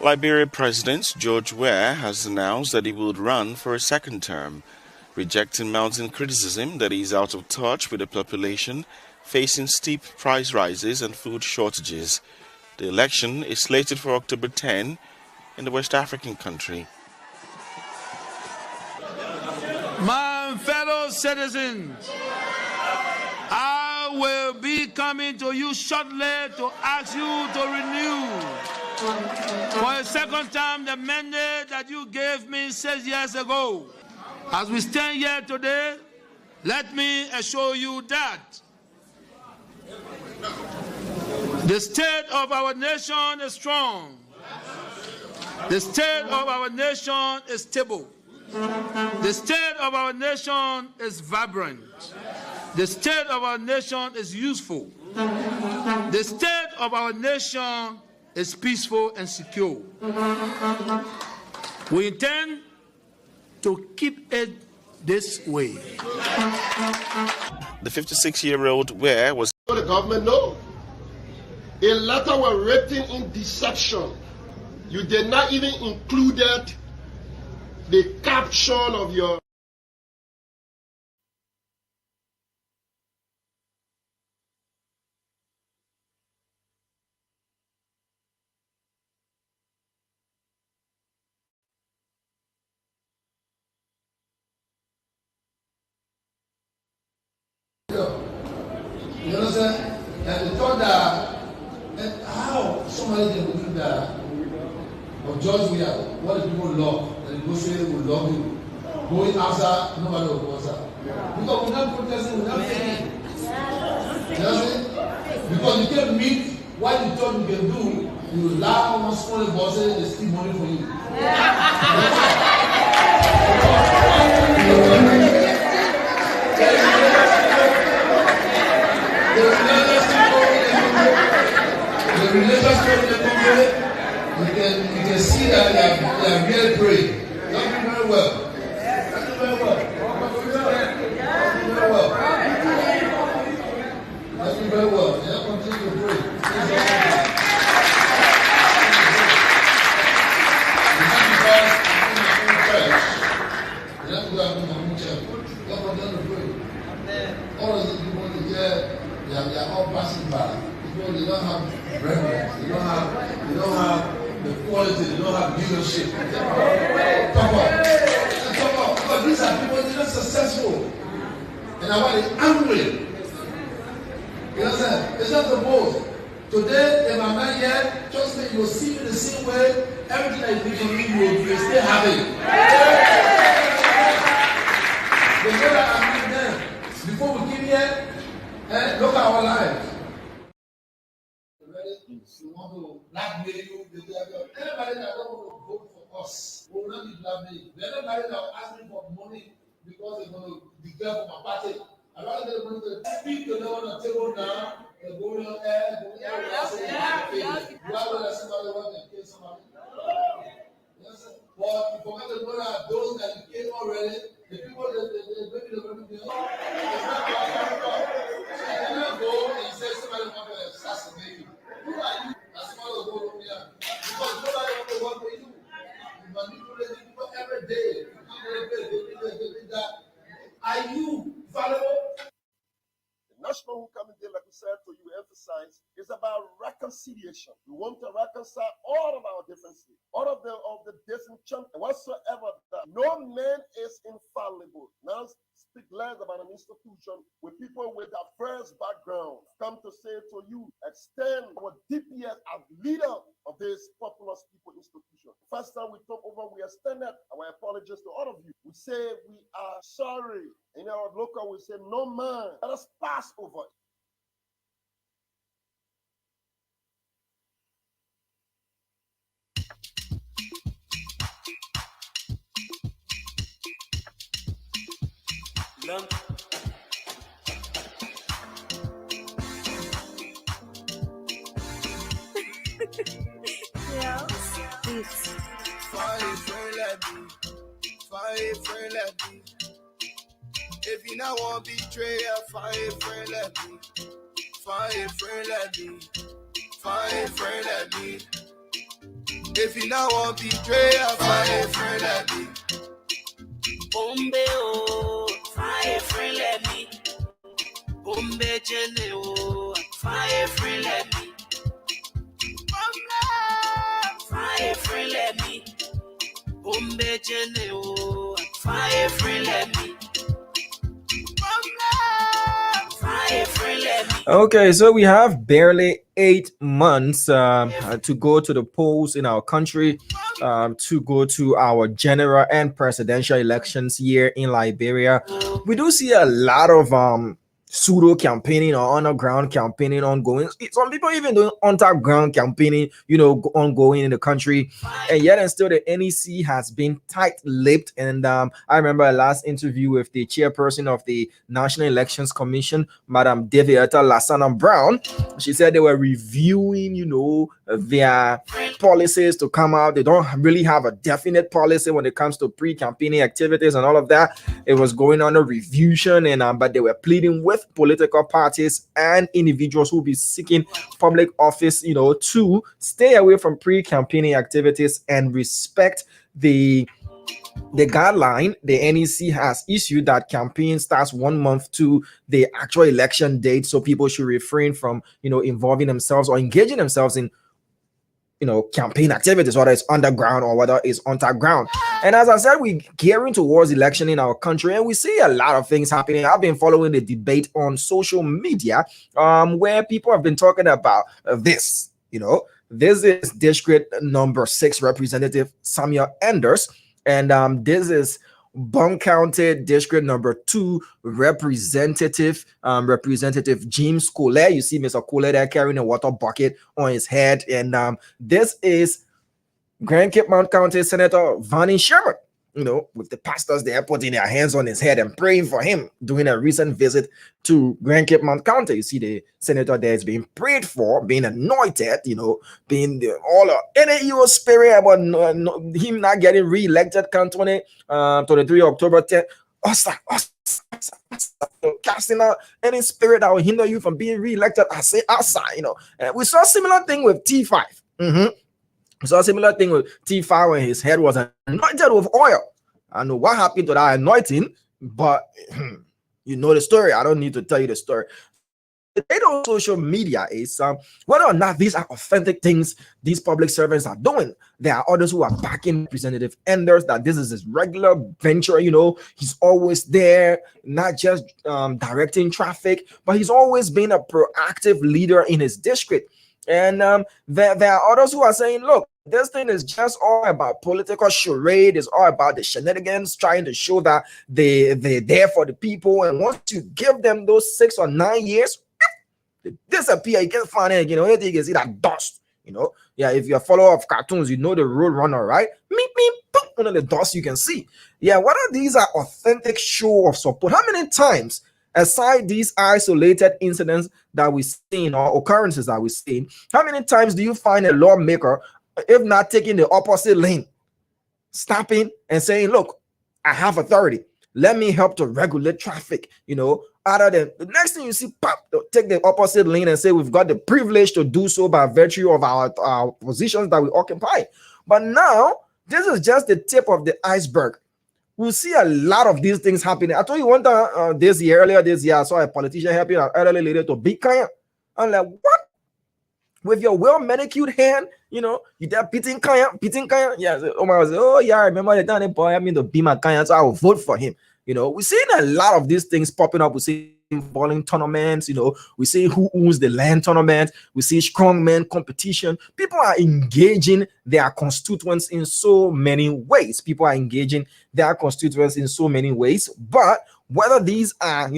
Liberia President George Weah has announced that he would run for a second term, rejecting mounting criticism that he is out of touch with the population facing steep price rises and food shortages. The election is slated for October 10 in the West African country. My fellow citizens, I will be coming to you shortly to ask you to renew for a second time the mandate that you gave me 6 years ago. As we stand here today, let me assure you that the state of our nation is strong. The state of our nation is stable. The state of our nation is vibrant. The state of our nation is useful. The state of our nation is peaceful and secure. We intend to keep it this way. The 56-year-old Weah was the government know. A letter was written in deception. You did not even include the caption of your You understand? And they thought that, and how somebody can do that? But George Weah, what do people love? And the Muslims will love you. Going outside, nobody will go outside. Because we're not protesting, we're not thinking. You understand? Because you can't meet what you thought you can do, you laugh on small bosses and they steal money for you. The religious people in the country, you can see that they are really praying. They're doing very well. They're doing very well. They're doing very well. They are continuing to pray. They have to go and do my own church. They are continuing to pray. All of the people here, they are all passing by. They don't have reverence, they don't have the quality, they don't have leadership. Talk about. Because these are people, they're not successful. And I want it angry. You understand? It's not the most. Today, if I'm not here, trust me, you will see me the same way. Everything that you do for me, you will still have it. The way that I'm with them, before we came here, look at our lives. You want to blackmail you, anybody that don't want to vote for us will not be blackmailed. Anybody that will ask me for money because they're going to declare for my party, I'd rather get money to speak to them on the table now, they're going on air, you are going to somebody want to kill somebody. Yes, but you forget to know that those that you killed already, the people that maybe they're going to be it's not about so you cannot go and say somebody want to assassinate you. Who are you? As far as go here, because nobody wants to work for you. You manipulate people every day. Are you valuable? The National Coming Day, like we said to you, emphasize is about reconciliation. We want to reconcile all of our differences, all of the disenchantment whatsoever. That no man is infallible. Now speak less about an institution with people with diverse backgrounds. Come to say to you, extend our DPS as leader of this populous people institution. First time we took over, we extended our apologies to all of you. We say we are sorry. In our local, we say no man. Let us pass over. If you not want betrayal, find a friend like me. Find a friend like me. Find a friend like me. If you now want betray, find a friend like me. Bombe oh, find a friend like me. Bombe jene oh, find a friend like me. Bombe, find a friend like me. Bombe jene oh, find a friend like me. Okay, so we have barely 8 months to go to the polls in our country, to go to our general and presidential elections here in Liberia. We do see a lot of pseudo campaigning or underground campaigning ongoing. Some people even doing underground campaigning, ongoing in the country, and yet and still the NEC has been tight-lipped. And I remember a last interview with the chairperson of the National Elections Commission, Madam Deviata Lasana Brown. She said they were reviewing, their policies to come out. They don't really have a definite policy when it comes to pre-campaigning activities and all of that. It was going on a revision, and but they were pleading with political parties and individuals who will be seeking public office, to stay away from pre-campaigning activities and respect the guideline the NEC has issued that campaign starts 1 month to the actual election date. So people should refrain from, involving themselves or engaging themselves in campaign activities, whether it's underground or whether it's underground. And as I said, we're gearing towards election in our country, and we see a lot of things happening. I've been following the debate on social media, where people have been talking about this. This is District Number 6 Representative Samuel Enders, and this is Bong County District Number 2 Representative James Cole. You see Mr. Cole there carrying a water bucket on his head, and this is Grand Cape Mount County Senator Vonnie Sherman, with the pastors there putting their hands on his head and praying for him during a recent visit to Grand Cape Mount County. You see the senator there is being prayed for, being anointed, being any evil spirit about him not getting re-elected come 23 October 10th. Casting out any spirit that will hinder you from being re-elected. I say outside, And we saw a similar thing with T5. We saw a similar thing with T5 when his head was anointed with oil. I know what happened to that anointing, but you know the story. I don't need to tell you the story. The data on social media is whether or not these are authentic things these public servants are doing. There are others who are backing Representative Enders, that this is his regular venture. He's always there, not just directing traffic, but he's always been a proactive leader in his district. And there are others who are saying, look, this thing is just all about political charade. It's all about the shenanigans, trying to show that they're there for the people. And once you give them those 6 or 9 years, they disappear. You can't find it. You can see that dust. Yeah, if you're a follower of cartoons, the road runner, right? Meep, meep, boom, one of the dust you can see. Yeah, whether these are authentic show of support. How many times, aside these isolated incidents that we've seen or occurrences that we've seen, how many times do you find a lawmaker, if not taking the opposite lane, stopping and saying, look, I have authority. Let me help to regulate traffic, other than the next thing you see, pop, take the opposite lane and say, we've got the privilege to do so by virtue of our positions that we occupy. But now, this is just the tip of the iceberg. We'll see a lot of these things happening. I told you one time earlier this year, I saw a politician helping an elderly lady to beat Kaya. I'm like, what? With your well-manicured hand, you there beating Kaya. Yeah, so Omar was like, oh yeah, I remember the time boy, I mean to beat my Kaya, so I will vote for him. We're seeing a lot of these things popping up. We see bowling tournaments, we see who owns the land tournament, we see strongman competition. People are engaging their constituents in so many ways. But whether these are,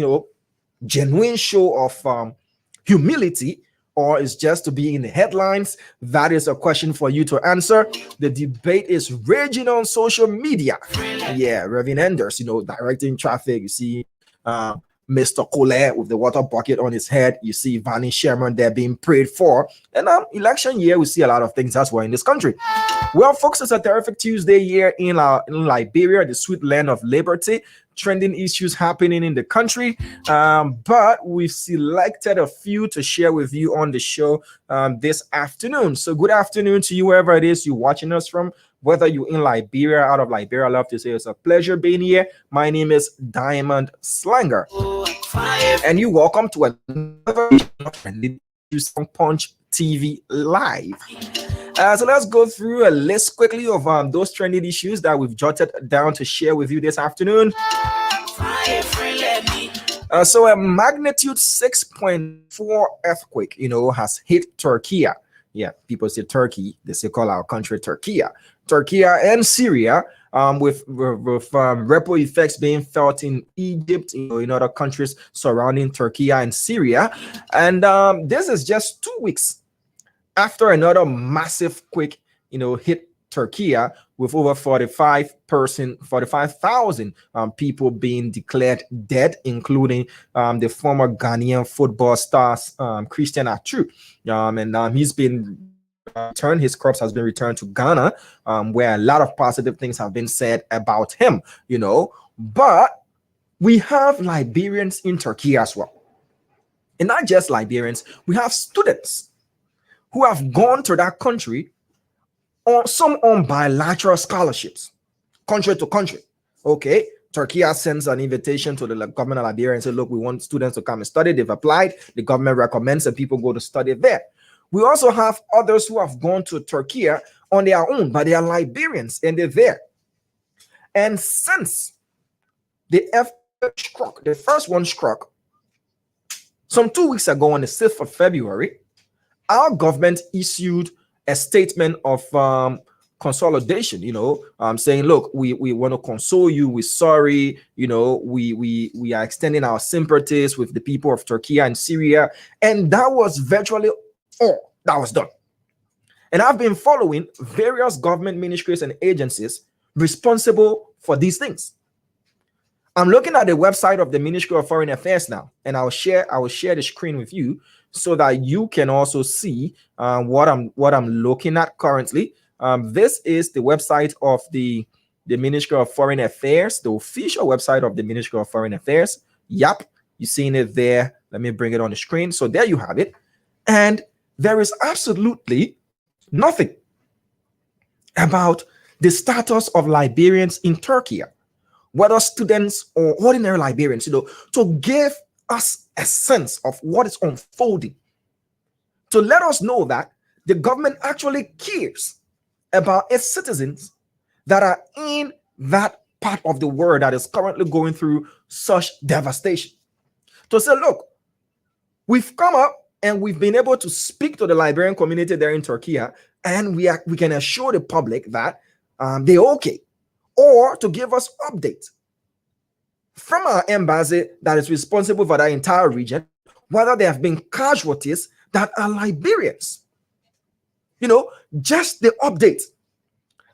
genuine show of humility, or is just to be in the headlines, that is a question for you to answer. The debate is raging on social media. Yeah, Reverend Enders, directing traffic. You see Mr. Colette with the water bucket on his head. You see Vanny Sherman there being prayed for. And election year, we see a lot of things as well in this country. Well, folks, it's a terrific Tuesday here in Liberia, the sweet land of liberty. Trending issues happening in the country, but we've selected a few to share with you on the show this afternoon. So good afternoon to you wherever it is you're watching us from, whether you're in Liberia, out of Liberia. I love to say it's a pleasure being here. My name is Diamond Slanger, and you're welcome to another edition of Trending Issues on Punch TV Live. So let's go through a list quickly of those trending issues that we've jotted down to share with you this afternoon. So a magnitude 6.4 earthquake, has hit Turkey. Yeah, people say Turkey. They say call our country Turkey. Turkey and Syria, with ripple effects being felt in Egypt, in other countries surrounding Turkey and Syria. And this is just 2 weeks after another massive quake, hit Turkey, with over 45,000 people being declared dead, including the former Ghanaian football star Christian Atsu. And he's been returned. His corpse has been returned to Ghana, where a lot of positive things have been said about him. But we have Liberians in Turkey as well, and not just Liberians. We have students who have gone to that country, or some on bilateral scholarships, country to country. Okay, Turkey sends an invitation to the government of Liberia and says, look, we want students to come and study. They've applied. The government recommends that people go to study there. We also have others who have gone to Turkey on their own, but they are Liberians and they're there. And since the earthquake struck, the first one struck some 2 weeks ago on the 6th of February, our government issued a statement of consolidation, saying, look, we want to console you. We're sorry. We are extending our sympathies with the people of Turkey and Syria. And that was virtually all that was done. And I've been following various government ministries and agencies responsible for these things. I'm looking at the website of the Ministry of Foreign Affairs now, and I will share the screen with you so that you can also see what I'm looking at currently. This is the website of the Ministry of Foreign Affairs, the official website of the Ministry of Foreign Affairs. Yep, you're seeing it there. Let me bring it on the screen. So there you have it. And there is absolutely nothing about the status of Liberians in Turkey, whether students or ordinary Liberians, to give us a sense of what is unfolding, to let us know that the government actually cares about its citizens that are in that part of the world that is currently going through such devastation. To say, look, we've come up and we've been able to speak to the Liberian community there in Turkey, and we can assure the public that they're okay, or to give us updates from our embassy that is responsible for that entire region, whether there have been casualties that are Liberians. Just the update.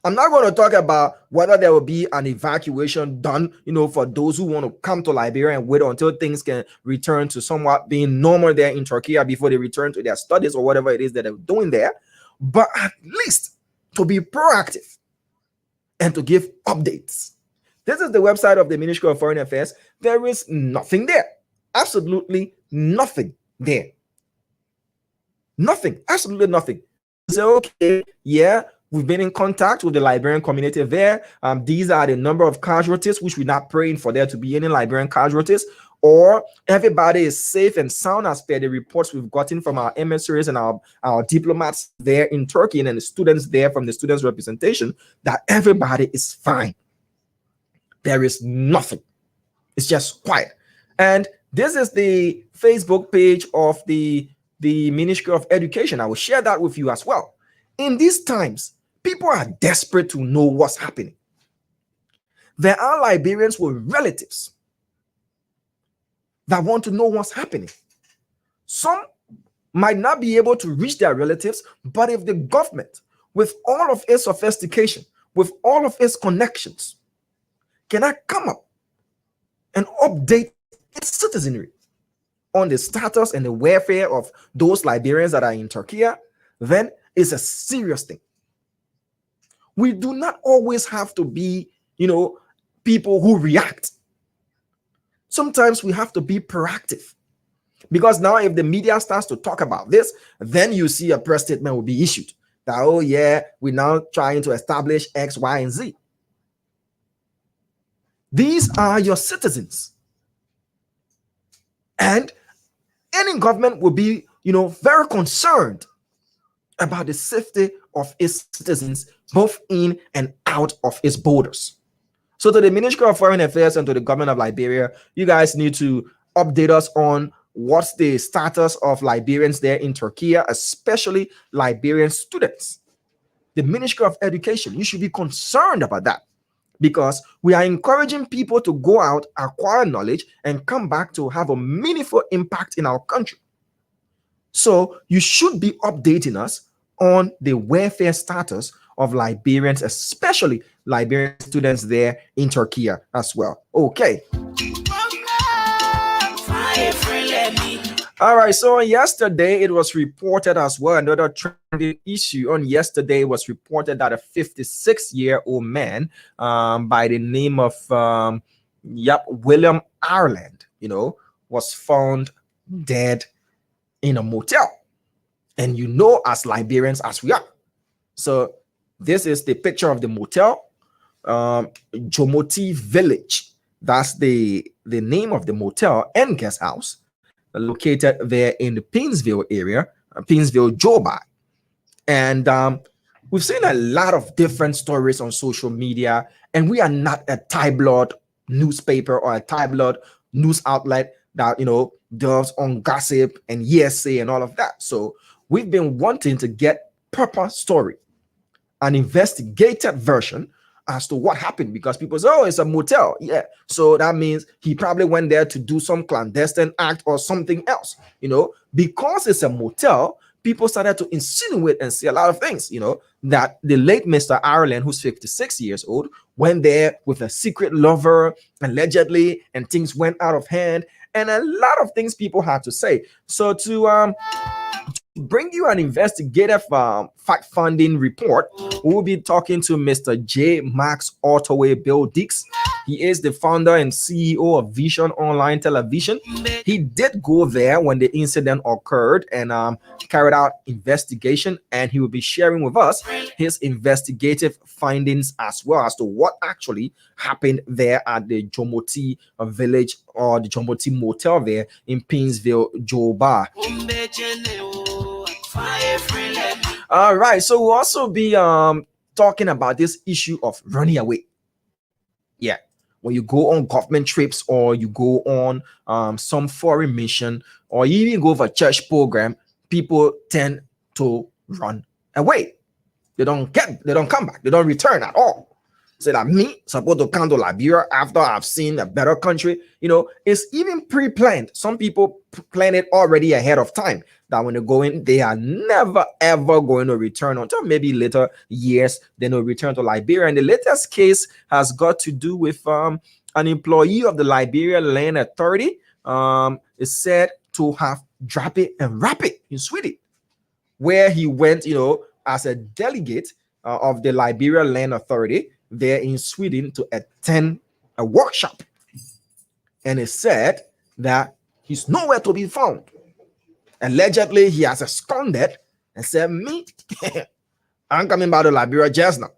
I'm not going to talk about whether there will be an evacuation done, for those who want to come to Liberia and wait until things can return to somewhat being normal there in Turkey before they return to their studies or whatever it is that they're doing there. But at least to be proactive and to give updates. This is the website of the Ministry of Foreign Affairs. There is nothing there. Absolutely nothing there. Nothing. Absolutely nothing. So, okay, yeah, we've been in contact with the Liberian community there. These are the number of casualties, which we're not praying for there to be any Liberian casualties, or everybody is safe and sound as per the reports we've gotten from our emissaries and our diplomats there in Turkey and the students there from the students' representation, that everybody is fine. There is nothing. It's just quiet. And this is the Facebook page of the Ministry of Education. I will share that with you as well. In these times, people are desperate to know what's happening. There are Liberians with relatives that want to know what's happening. Some might not be able to reach their relatives, but if the government, with all of its sophistication, with all of its connections, cannot come up and update its citizenry, on the status and the welfare of those Liberians that are in Turkey, then it's a serious thing. We do not always have to be, people who react. Sometimes we have to be proactive. Because now if the media starts to talk about this, then you see a press statement will be issued that, oh yeah, we're now trying to establish X, Y, and Z. These are your citizens. And any government will be, very concerned about the safety of its citizens, both in and out of its borders. So to the Ministry of Foreign Affairs and to the government of Liberia, you guys need to update us on what's the status of Liberians there in Turkey, especially Liberian students. The Ministry of Education, you should be concerned about that, because we are encouraging people to go out, acquire knowledge, and come back to have a meaningful impact in our country. So you should be updating us on the welfare status of Liberians, especially Liberian students there in Turkey as well. Okay. All right, so yesterday it was reported as well, another trending issue on yesterday was reported that a 56-year-old man by the name of William Ireland, was found dead in a motel. And as Liberians as we are. So this is the picture of the motel, Jomoti Village. That's the name of the motel and guest house located there in the Painesville area, Painesville, Joburg. And we've seen a lot of different stories on social media, and we are not a tabloid newspaper or a tabloid news outlet that, delves on gossip and hearsay and all of that. So we've been wanting to get proper story, an investigated version as to what happened, because people say, oh, it's a motel. Yeah. So that means he probably went there to do some clandestine act or something else, because it's a motel. People started to insinuate and say a lot of things, that the late Mr. Ireland, who's 56 years old, went there with a secret lover, allegedly, and things went out of hand, and a lot of things people had to say. So to bring you an investigative fact-finding report, we'll be talking to Mr. J. Max Ottaway Bill Dix. He is the founder and CEO of Vision Online Television. He did go there when the incident occurred and carried out investigation, and he will be sharing with us his investigative findings as well as to what actually happened there at the Jomoti Village or the Jomoti Motel there in Painesville, Joburg. All right, so we'll also be talking about this issue of running away. Yeah, when you go on government trips or you go on some foreign mission or you even go for a church program, people tend to run away. They don't come back. They don't return at all. Say that me supposed to come to Liberia after I've seen a better country. It's even pre-planned. Some people plan it already ahead of time, that when they go in, they are never ever going to return until maybe later years. Then they'll return to Liberia. And the latest case has got to do with an employee of the Liberia Land Authority. Is said to have dropped it and wrapped it in Sweden, where he went, as a delegate of the Liberia Land Authority there in Sweden to attend a workshop. And it said that he's nowhere to be found. Allegedly, he has absconded and said, me, I'm coming back to Liberia just now.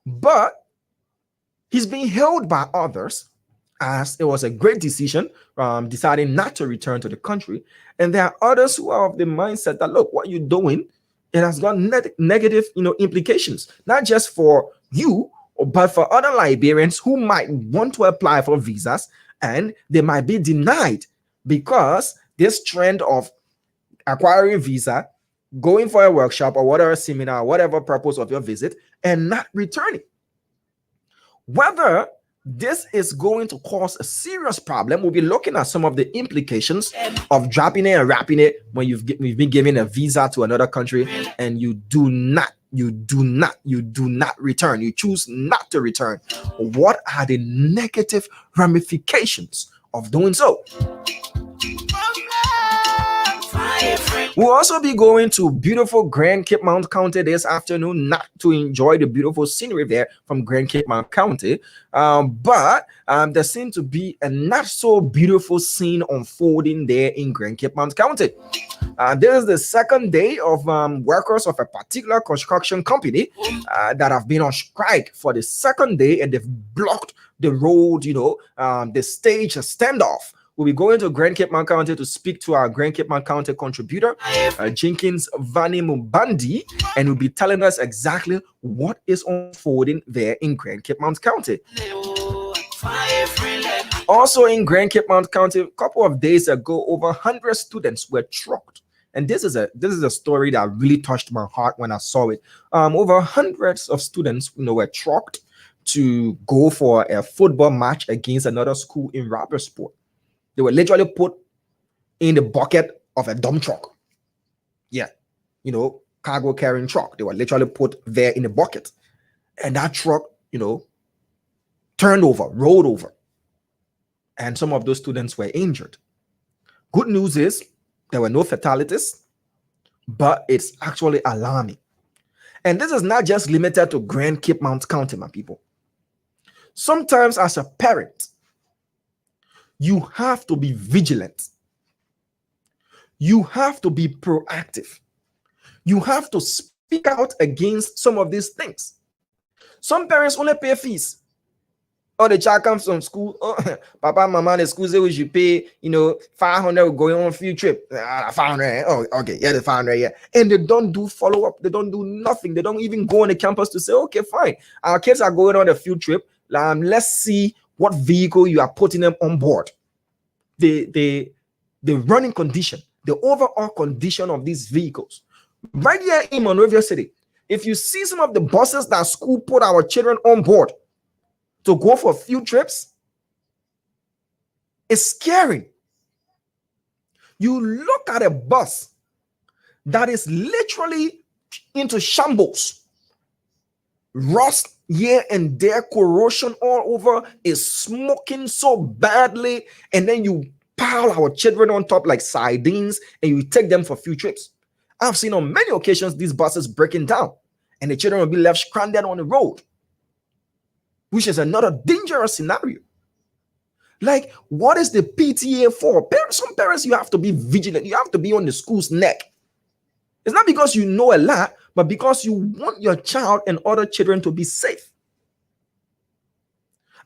But he's being held by others as it was a great decision, deciding not to return to the country. And there are others who are of the mindset that, look, what you're doing, it has got negative, implications, not just for you, but for other Liberians who might want to apply for visas and they might be denied because this trend of acquiring visa, going for a workshop or whatever seminar, whatever purpose of your visit, and not returning. Whether this is going to cause a serious problem, we'll be looking at some of the implications of dropping it and wrapping it when you've been given a visa to another country and you do not return. You choose not to return. What are the negative ramifications of doing so. Fire friend. We'll also be going to beautiful Grand Cape Mount County this afternoon, not to enjoy the beautiful scenery there from Grand Cape Mount County, but there seems to be a not so beautiful scene unfolding there in Grand Cape Mount County. This is the second day of workers of a particular construction company that have been on strike for the second day, and they've blocked the road, the stage a standoff. We'll be going to Grand Cape Mount County to speak to our Grand Cape Mount County contributor, Jenkins Vani Mubandi, and will be telling us exactly what is unfolding there in Grand Cape Mount County. Fire friend. Also in Grand Cape Mount County, a couple of days ago, over 100 students were trucked. And this is a story that really touched my heart when I saw it. Over hundreds of students, were trucked to go for a football match against another school in Robertsport. They were literally put in the bucket of a dump truck. Yeah, cargo carrying truck. They were literally put there in the bucket. And that truck, rolled over. And some of those students were injured. Good news is there were no fatalities, but it's actually alarming. And this is not just limited to Grand Cape Mount County, my people. Sometimes as a parent, you have to be vigilant. You have to be proactive. You have to speak out against some of these things. Some parents only pay fees. Oh, the child comes from school. Oh, Papa, Mama, the school say we should pay, 500 going on a field trip. 500. Oh, okay. Yeah, the 500. Yeah. And they don't do follow up. They don't do nothing. They don't even go on the campus to say, okay, fine. Our kids are going on a field trip. Let's see what vehicle you are putting them on board. The running condition, the overall condition of these vehicles. Right here in Monrovia City, if you see some of the buses that school put our children on board to go for field trips, it's scary. You look at a bus that is literally into shambles, rust here and there, corrosion all over, is smoking so badly, and then you pile our children on top like sardines and you take them for field trips. I've seen on many occasions these buses breaking down and the children will be left stranded on the road, which is another dangerous scenario. Like, what is the PTA for? Some parents, you have to be vigilant. You have to be on the school's neck. It's not because you know a lot, but because you want your child and other children to be safe.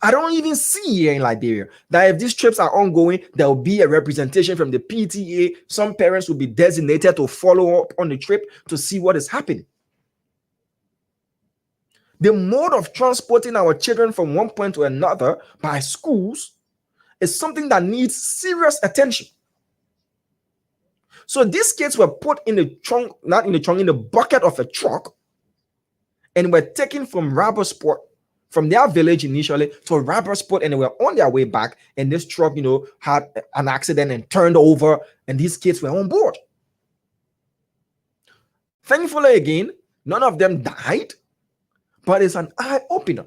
I don't even see here in Liberia that if these trips are ongoing, there will be a representation from the PTA. Some parents will be designated to follow up on the trip to see what is happening. The mode of transporting our children from one point to another by schools is something that needs serious attention. So these kids were put in the trunk, not in the trunk, in the bucket of a truck, and were taken from Robertsport, from their village initially to Robertsport, and they were on their way back, and this truck, had an accident and turned over, and these kids were on board. Thankfully, again, none of them died, but it's an eye-opener.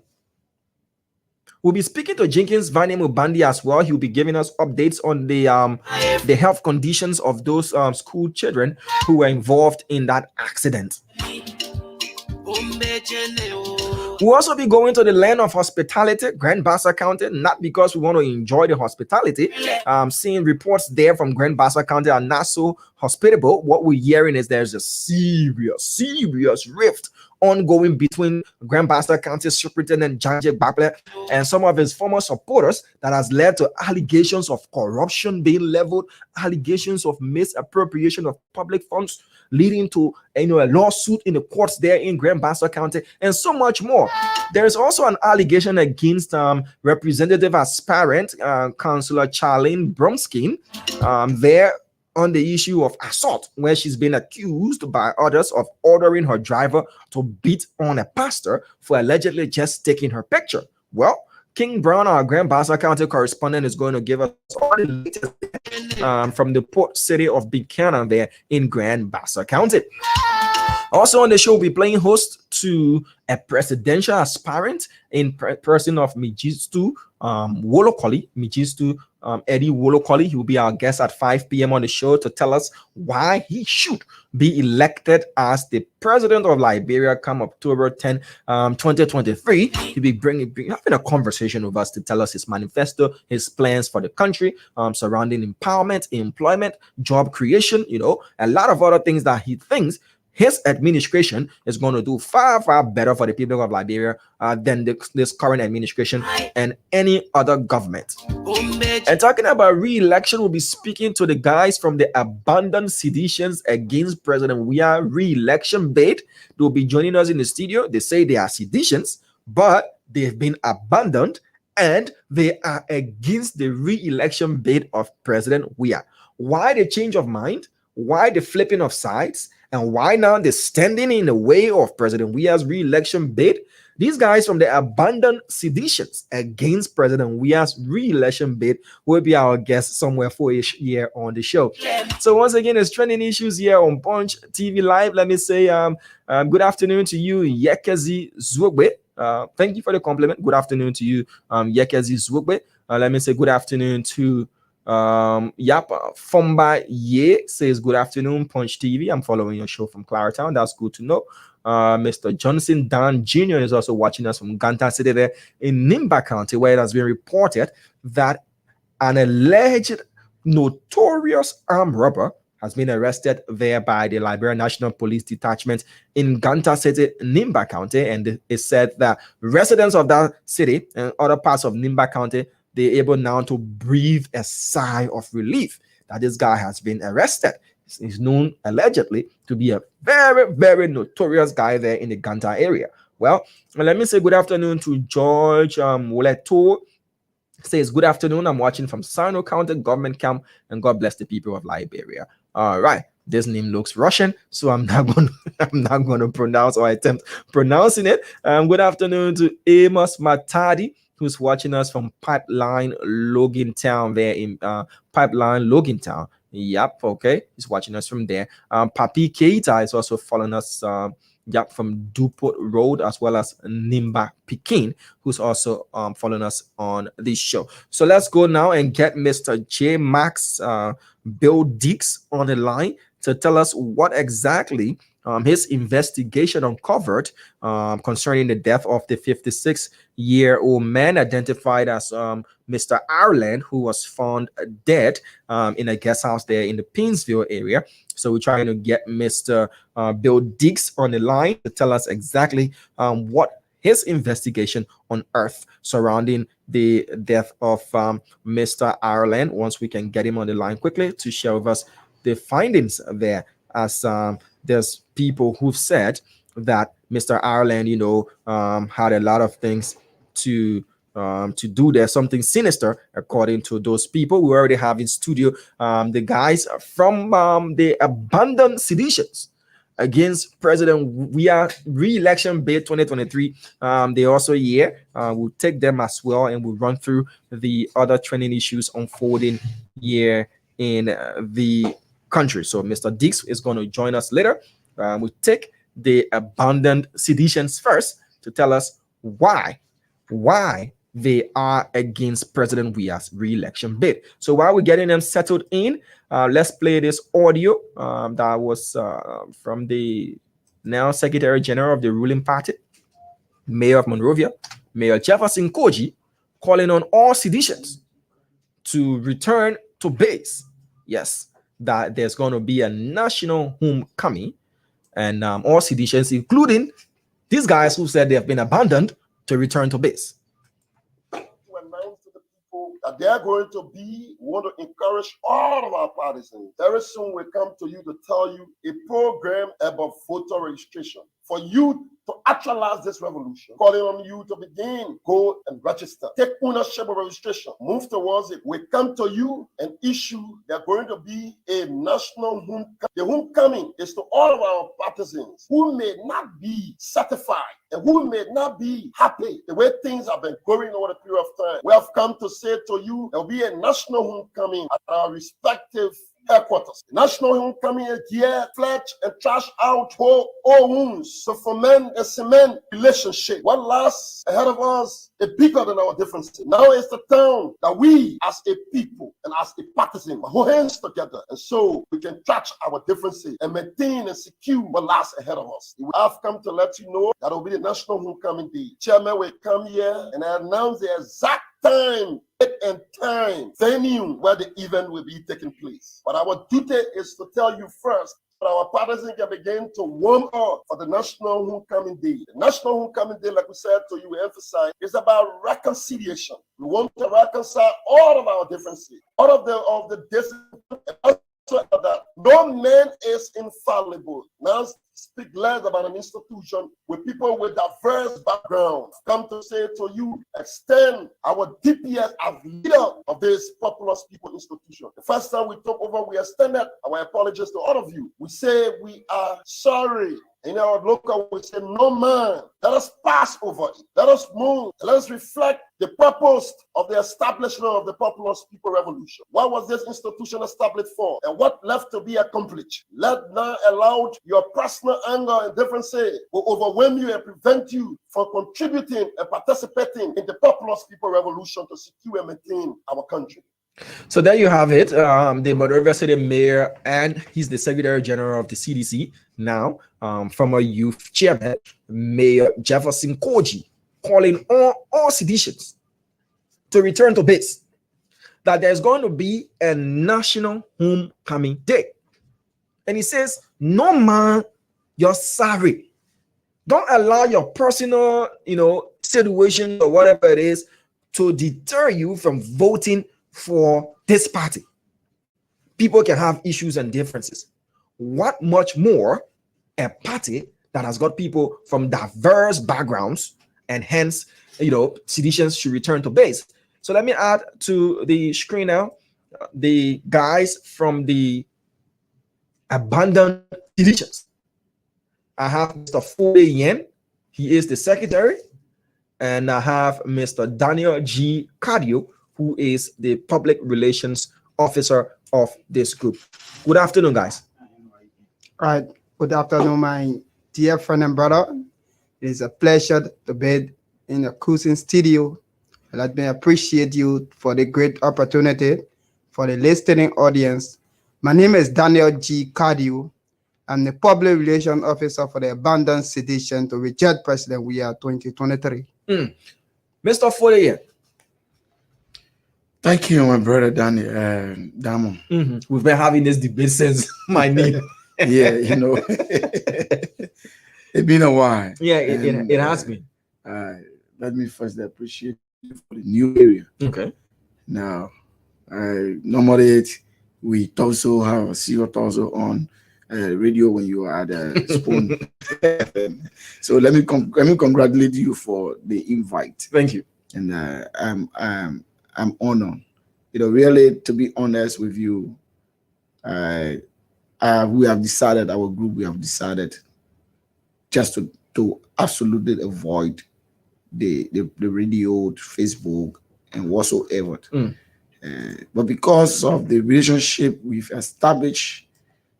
We'll be speaking to Jenkins Vani Mubandi as well. He'll be giving us updates on the health conditions of those school children who were involved in that accident. We'll also be going to the land of hospitality, Grand Bassa County, not because we want to enjoy the hospitality. Seeing reports there from Grand Bassa County are not so hospitable. What we're hearing is there's a serious rift ongoing between Grand Bassa County Superintendent Janje Baple and some of his former supporters that has led to allegations of corruption being leveled, allegations of misappropriation of public funds, leading to a lawsuit in the courts there in Grand Bassa County, and so much more. There is also an allegation against representative aspirant Councillor Charlene Bromskin there on the issue of assault, where she's been accused by others of ordering her driver to beat on a pastor for allegedly just taking her picture. Well, King Brown, our Grand Bassa County correspondent, is going to give us all the latest from the port city of Buchanan there in Grand Bassa County. Also on the show, we'll be playing host to a presidential aspirant in person of Mijistu Wolokoli. Mijistu Eddie Wolokoli. He will be our guest at 5 p.m. on the show to tell us why he should be elected as the president of Liberia come October 10, 2023. He'll be having a conversation with us to tell us his manifesto, his plans for the country, surrounding empowerment, employment, job creation, a lot of other things that he thinks his administration is going to do far, far better for the people of Liberia than this current administration and any other government. And talking about re-election, we'll be speaking to the guys from the Abandoned Seditions Against President Weah re-election bid. They'll be joining us in the studio. They say they are seditions, but they've been abandoned and they are against the re-election bid of President Weah. Why the change of mind? Why the flipping of sides? And why now they're standing in the way of President Weah's re-election bid? These guys from the Abandoned Seditions Against President Weah's re-election bid will be our guests somewhere for a year on the show. So once again, it's trending issues here on Punch TV Live. Let me say good afternoon to you, Yekezi Zwogbe. Thank you for the compliment. Good afternoon to you, Yekezi Zwogbe. Let me say good afternoon to Fomba Ye says good afternoon, Punch TV. I'm following your show from Claretown. That's good to know. Mr. Johnson Dan Jr. is also watching us from Ganta City there in Nimba County, where it has been reported that an alleged notorious armed robber has been arrested there by the Liberia National Police Detachment in Ganta City, Nimba County. And it said that residents of that city and other parts of Nimba County, they're able now to breathe a sigh of relief that this guy has been arrested. He's known allegedly to be a very, very notorious guy there in the Ganta area. Well, let me say good afternoon to George Woleto. Says good afternoon. I'm watching from Sano County Government Camp, and God bless the people of Liberia. All right. This name looks Russian, so I'm not going to pronounce or attempt pronouncing it. Good afternoon to Amos Matadi, who's watching us from Pipeline Logan Town there in Pipeline Logan Town. Yep, okay. He's watching us from there. Papi Keita is also following us from Dupont Road, as well as Nimba Pekin, who's also following us on this show. So let's go now and get Mr. J. Max Bill Dix on the line to tell us what exactly his investigation uncovered concerning the death of the 56-year-old man identified as Mr. Ireland, who was found dead in a guest house there in the Pinsville area. So we're trying to get Mr. Bill Dix on the line to tell us exactly what his investigation unearthed surrounding the death of Mr. Ireland. Once we can get him on the line quickly to share with us the findings there, as there's people who've said that Mr. Ireland, had a lot of things to do. There's something sinister, according to those people. We already have in studio the guys from the Abandoned Seditions Against President Weah re-election bid 2023. They also here. We'll take them as well, and we'll run through the other trending issues unfolding here in the country. So Mr. Dix is going to join us later. We'll take the Abandoned Seditions first to tell us why they are against President Weah's re-election bid. So while we're getting them settled in, let's play this audio that was from the now Secretary General of the ruling party, Mayor of Monrovia, Mayor Jefferson Koji, calling on all seditions to return to base. Yes, that there's going to be a national homecoming, and all seditions, including these guys who said they have been abandoned, to return to base. To announce to the people that they are going to be, we want to encourage all of our partisans. Very soon we'll come to you to tell you a program about voter registration for you to actualize this revolution. Calling on you to begin, go and register. Take ownership of registration. Move towards it. We come to you and issue. There's going to be a national homecoming. The homecoming is to all of our partisans who may not be certified and who may not be happy the way things have been going over the period of time. We have come to say to you, there will be a national homecoming at our respective headquarters. The National Homecoming here fletch and trash out old wounds to foment and cement relationship. What lies ahead of us is bigger than our differences. Now is the time that we as a people and as a partisan hold hands together, and so we can trash our differences and maintain and secure what lies ahead of us. I've come to let you know that will be the National Homecoming Day. Chairman will come here and announce the exact time, date and time, venue where the event will be taking place. But our duty is to tell you first that our partisans can begin to warm up for the National Homecoming Day. The National Homecoming Day, like we said to you, we emphasize, is about reconciliation. We want to reconcile all of our differences, all of the differences. That no man is infallible. Now speak less about an institution with people with diverse backgrounds. Come to say to you, extend our DPS as leader of this populous people institution. The first time we took over, we extended our apologies to all of you. We say we are sorry. In our local, we say, no man, let us pass over it. Let us move. Let us reflect the purpose of the establishment of the Populous People Revolution. What was this institution established for? And what left to be accomplished? Let not allow your personal anger and differences will overwhelm you and prevent you from contributing and participating in the Populous People Revolution to secure and maintain our country. So there you have it. The Monrovia City Mayor, and he's the Secretary General of the CDC now, former youth chairman, Mayor Jefferson Koji, calling on all citizens to return to base, that there's going to be a National Homecoming Day. And he says, no man, you're sorry. Don't allow your personal, situation or whatever it is to deter you from voting for this party. People can have issues and differences. What much more a party that has got people from diverse backgrounds, and hence, citizens should return to base. So let me add to the screen now the guys from the abandoned citizens. I have Mr. Fode Yen, he is the secretary, and I have Mr. Daniel G. Cardio, who is the public relations officer of this group. Good afternoon, guys. All right. Good afternoon, my dear friend and brother. It is a pleasure to be in the Cruising studio. Let me appreciate you for the great opportunity for the listening audience. My name is Daniel G. Cardio. I'm the public relations officer for the Abandoned Citizen to reject President We Are 2023. Mr. Fode. Thank you, my brother Daniel Damon. We've been having this debate since my name. Yeah, it's been a while. Yeah, it has been. Let me first appreciate you for the new area. Okay. Now, normally we also have see you also on radio when you are at Spoon. So let me congratulate you for the invite. Thank you. And I'm honored. Really, to be honest with you, we have decided, our group, we have decided just to absolutely avoid the radio, Facebook, and whatsoever. But because of the relationship we've established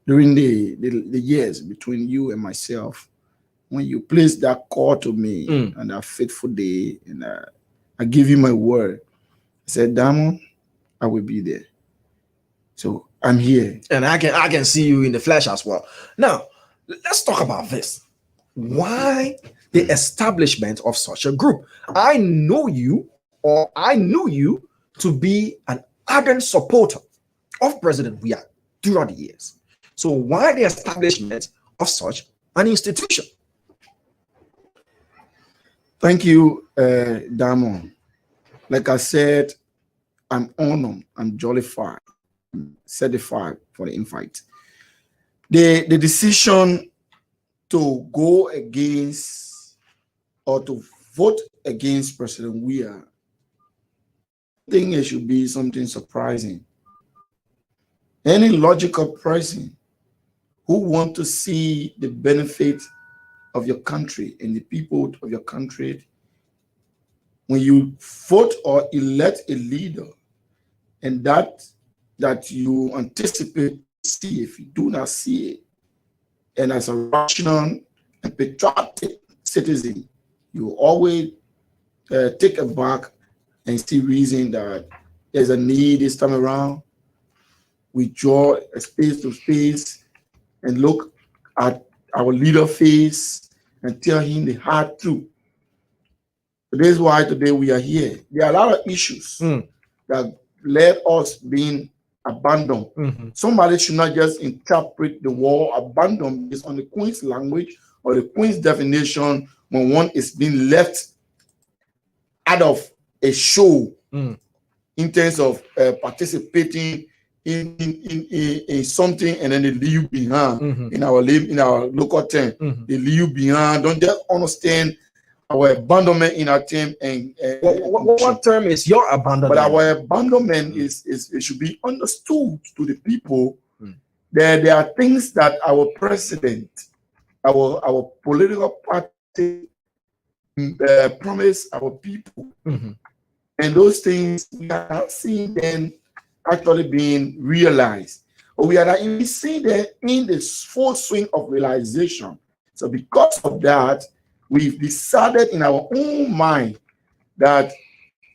during the years between you and myself, when you placed that call to me on that fateful day, and I give you my word, I said, Damon, I will be there. So I'm here. And I can see you in the flesh as well. Now, let's talk about this. Why the establishment of such a group? I knew you to be an ardent supporter of President Weah throughout the years. So why the establishment of such an institution? Thank you, Damon. Like I said, I'm honored, I'm jollified, I'm certified for the invite. The decision to go against or to vote against President Weah, I think it should be something surprising. Any logical person who wants to see the benefit of your country and the people of your country, when you vote or elect a leader and that that you anticipate see if you do not see it. And as a rational and patriotic citizen, you always take a back and see reason that there's a need this time around. We draw a space to space and look at our leader face and tell him the hard truth. So this is why today we are here. There are a lot of issues that led us being abandoned. Somebody should not just interpret the word abandoned based on the Queen's language or the Queen's definition when one is being left out of a show in terms of participating in something, and then they leave behind in our local term. They leave behind. Don't just understand our abandonment in our term. And what term is your abandonment? But our abandonment is it should be understood to the people that there are things that our president, our political party promise our people, and those things we are not seeing them actually being realized, or we are not even seeing them in the full swing of realization. So because of that, we've decided in our own mind that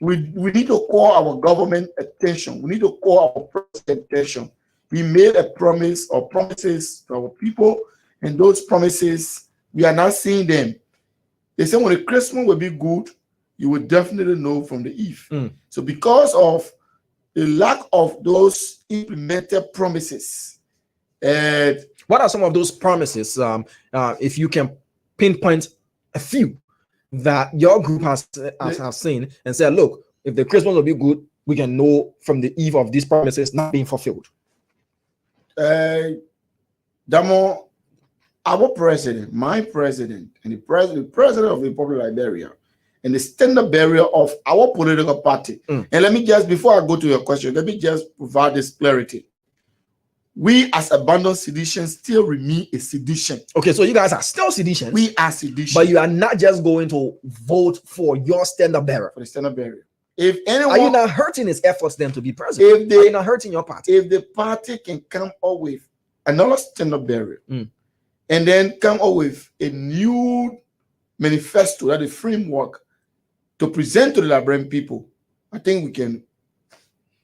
we need to call our government attention. We need to call our president attention. We made a promise or promises to our people, and those promises, we are not seeing them. They say when the Christmas will be good, you will definitely know from the eve. So because of the lack of those implemented promises, what are some of those promises? If you can pinpoint a few that your group has seen and said, look, if the Christmas will be good, we can know from the eve of these promises not being fulfilled. Damo, our president, my president, and the president of the Republic of Liberia, and the standard bearer of our political party. And let me just, before I go to your question, let me just provide this clarity. We as abandoned seditions still remain a sedition. Okay, so you guys are still seditions. We are sedition. But you are not just going to vote for your standard bearer. For the standard bearer. If anyone, are you not hurting his efforts then to be president? Are you not hurting your party? If the party can come up with another standard bearer and then come up with a new manifesto, that is framework to present to the Liberian people, I think we can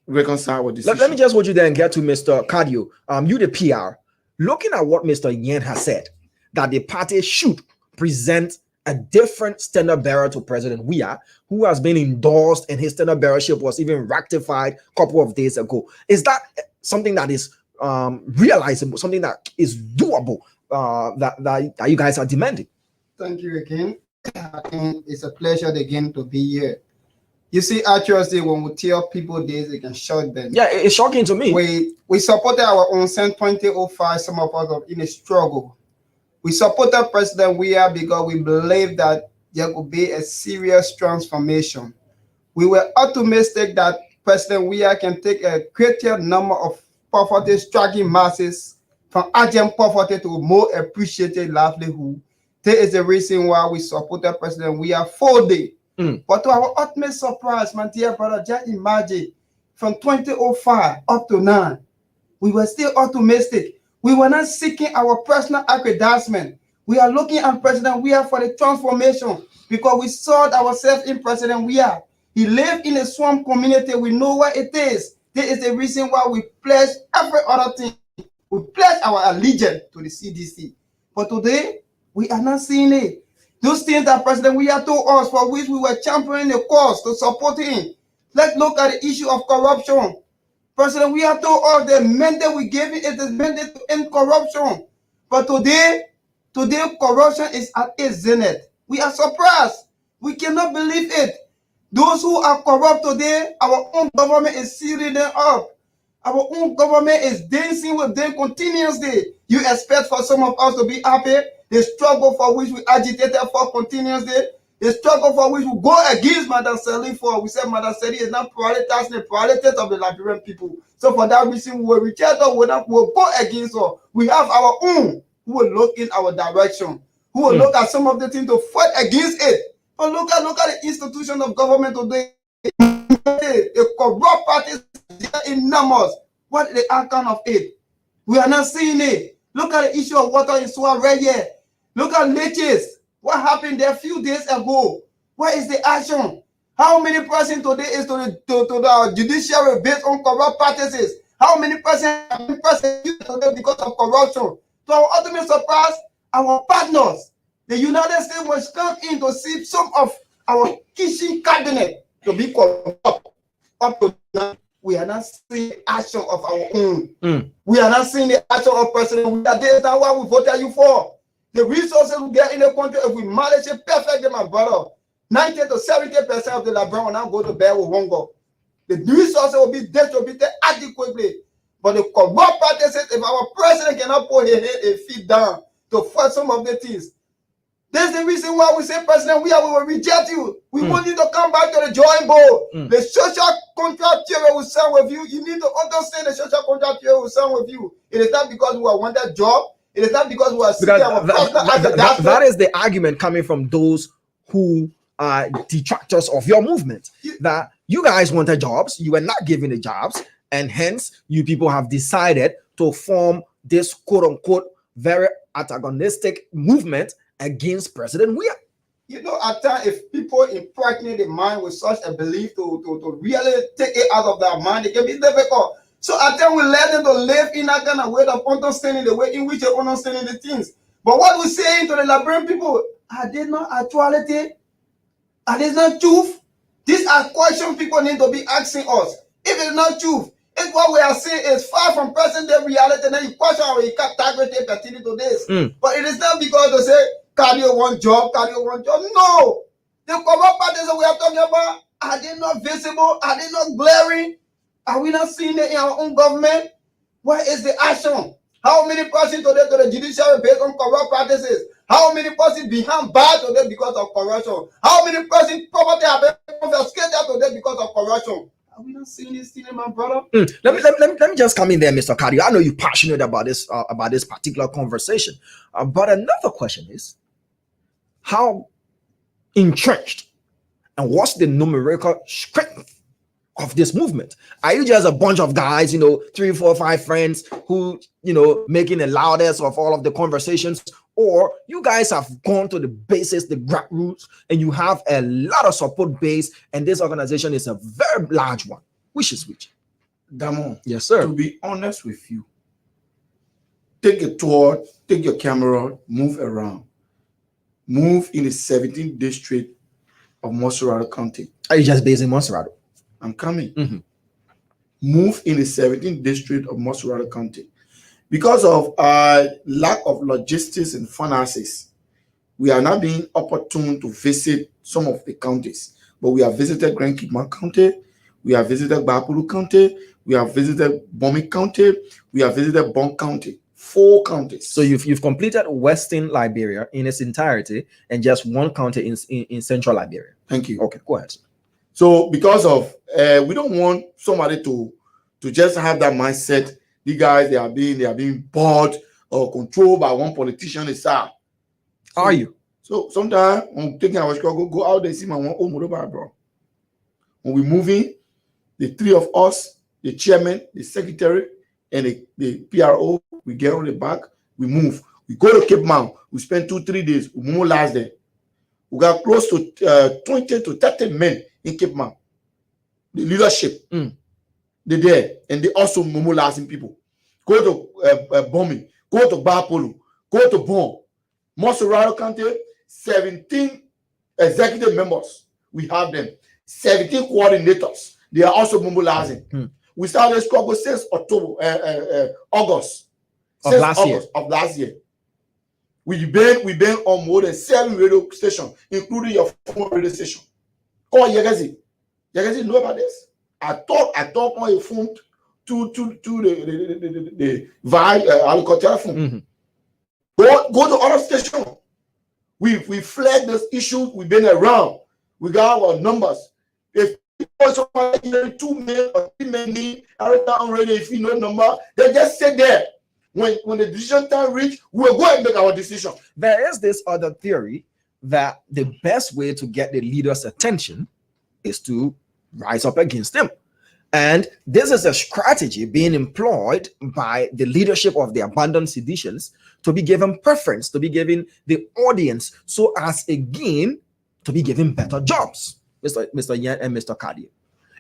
reconcile with this. Let me just hold you there and get to Mr. Cardio. You the PR, looking at what Mr. Yen has said, that the party should present a different standard bearer to President Weah, who has been endorsed and his standard bearership was even ratified a couple of days ago. Is that something that is realizable, something that is doable, that you guys are demanding? Thank you again. I think it's a pleasure again to be here. You see, actually, when we tell people this, they can shock them. Yeah, it's shocking to me. We supported our own since 2005. Some of us are in a struggle. We supported President Weah because we believe that there will be a serious transformation. We were optimistic that President Weah can take a greater number of poverty-stricken masses from urgent poverty to more appreciated livelihood. That is the reason why we supported President Weah fully. But to our ultimate surprise, my dear brother, just imagine from 2005 up to now, we were still optimistic. We were not seeking our personal aggrandizement. We are looking at President Weah for the transformation because we saw ourselves in President Weah. He lived in a swamp community. We know what it is. This is the reason why we pledge every other thing. We pledge our allegiance to the CDC. But today, we are not seeing it. Those things that President Weah told us, for which we were championing the cause to support him. Let's look at the issue of corruption. President Weah told us the mandate we gave him is the mandate to end corruption. But today corruption is at its zenith. We are surprised. We cannot believe it. Those who are corrupt today, our own government is sealing them up. Our own government is dancing with them continuously. You expect for some of us to be happy? The struggle for which we agitated for continuously, the struggle for which we go against Madam Sally for. We said Madam Sally is not prioritizing the priorities of the Liberian people. So for that reason, we will reject her, we will go against her. We have our own who will look in our direction, who will look at some of the things to fight against it. But look at the institution of government today. The corrupt parties are in numbers. What is the outcome of it? We are not seeing it. Look at the issue of water in Suwa right here. Look at leeches. What happened there a few days ago? Where is the action? How many percent today is to the judiciary based on corrupt practices? How many percent have been persecuted today because of corruption? To our ultimate surprise, our partners, the United States, must come in to see some of our kitchen cabinet to be corrupt. Up to now, we are not seeing the action of our own. We are not seeing the action of president. That is not what we voted you for. The resources we get in the country, if we manage it perfectly, my brother, 90 to 70% of the Liberians will now go to bed with hunger. The resources will be distributed adequately. But the corrupt practices, if our president cannot put his head and feet down to fight some of the things, that's the reason why we say, President, we will reject you. We want you to come back to the drawing board. The social contract theory will sign with you. You need to understand the social contract theory will sign with you. It is not because we want that job. It is not because we are seeking our personal that is the argument coming from those who are detractors of your movement. That you guys wanted jobs, you were not given the jobs, and hence you people have decided to form this quote-unquote very antagonistic movement against President Weah. You know, at times, if people impregnate the mind with such a belief to really take it out of their mind, it can be difficult. So at times we let them to live in that kind of way of understanding the way in which they're understanding the things. But what we're saying to the Liberian people, are they not actuality? Are they not truth? These are questions people need to be asking us. If it's not truth, if what we are saying is far from present day reality, then you question our integrity pertaining to this. But it is not because they say, cardio one job. No. The corrupt parties that we are talking about, are they not visible? Are they not glaring? Are we not seeing it in our own government? Where is the action? How many persons today to the judiciary based on corrupt practices? How many persons behind bars today because of corruption? How many persons property have been confiscated today because of corruption? Are we not seeing this thing, my brother? Let me just come in there, Mr. Cardio. I know you're passionate about this particular conversation. But another question is, how entrenched and what's the numerical strength of this movement? Are you just a bunch of guys, 3, 4, 5 friends who, making the loudest of all of the conversations? Or you guys have gone to the basis, the grassroots, and you have a lot of support base, and this organization is a very large one. Which is which? Damon, yes, sir. To be honest with you, take a tour, take your camera, move around. Move in the 17th district of Montserrat County. Are you just based in Montserrat? I'm coming. Move in the 17th district of Montserrat County. Because of lack of logistics and finances, we are not being opportune to visit some of the counties. But we have visited Grand Kidman County, we have visited Bapulu County, we have visited Bomi County, we have visited Bon County. 4 counties. So you've completed Western Liberia in its entirety and just 1 county in Central Liberia. Thank you. Okay, go ahead. So because of we don't want somebody to just have that mindset. The guys they are being bought or controlled by one politician itself. Are you? So sometimes I'm taking our struggle, go out there, see my own motorbike, bro. When we moving, the 3 of us, the chairman, the secretary, and the PRO, we get on the back, we move. We go to Cape Mount, we spend 2-3 days, we mobilize there. We got close to 20 to 30 men in Cape Mount. The leadership, they're there, and they also mobilizing people. Go to Bombing, go to Bapolu, go to Bon. Montserrat County, 17 executive members, we have them. 17 coordinators, they are also mobilizing. We started struggle since August of last year. We've been on more than 7 radio stations, including your phone radio station. Call Yagazi. Yagazi know about this. I talk on your phone to the Vibe telephone. Go to other stations. We flagged this issue. We've been around. We got our numbers. If 2 men or 3 men need already, if you know number, they just sit there. When the decision time reach, we'll go and make our decision. There is this other theory that the best way to get the leader's attention is to rise up against them. And this is a strategy being employed by the leadership of the abandoned seditions to be given preference, to be given the audience, so as again to be given better jobs, Mr. Yen and Mr. Cardier.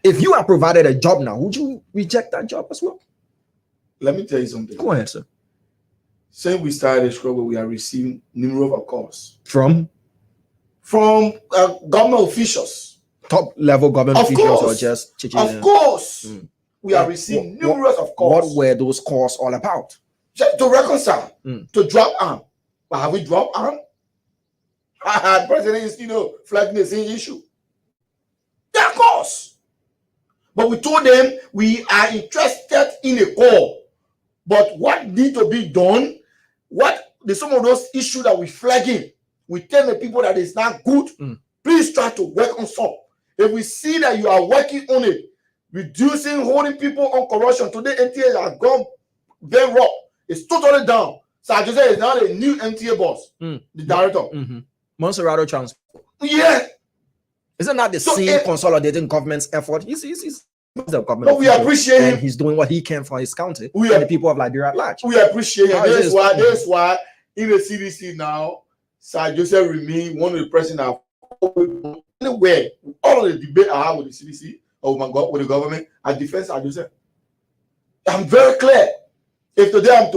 If you are provided a job now, would you reject that job as well? Let me tell you something. Go ahead, sir. Since we started the struggle, we are receiving numerous of calls From government officials, top level government of officials, course, or just of course, we are receiving numerous of calls. What were those calls all about? Just to reconcile, to drop arm. But have we dropped arm? The president is, flagging the same issue. Yeah, of course. But we told them we are interested in a call. But what need to be done? Some of those issues that we're flagging, we tell the people that it's not good. Please try to work on some. If we see that you are working on it, reducing, holding people on corruption, today NTA has gone very raw. It's totally down. So I just say it's now a new NTA boss, the director. Monserrato Transport. Yeah. Isn't that the same consolidating government's effort? He's the government. But we appreciate him. He's doing what he can for his county and the people of Liberia at large. We appreciate him. That's why in the CDC now, Sir Joseph remain one of the president anywhere. All of the debate I have with the CDC or with the government, I defend Sir Joseph. I'm very clear. If today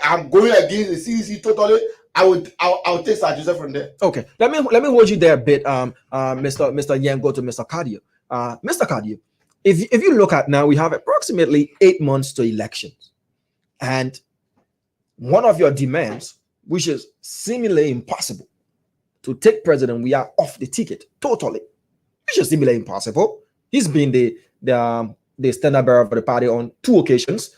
I'm going against the CDC totally, I'll take Sir Joseph from there. Okay, let me hold you there a bit, Mr. Yen. Go to Mr. Cardier. Mr. Cardier, if you look at now, we have approximately 8 months to elections, and one of your demands, which is seemingly impossible, to take President Weah off the ticket totally, which is seemingly impossible. He's been the standard bearer of the party on 2 occasions.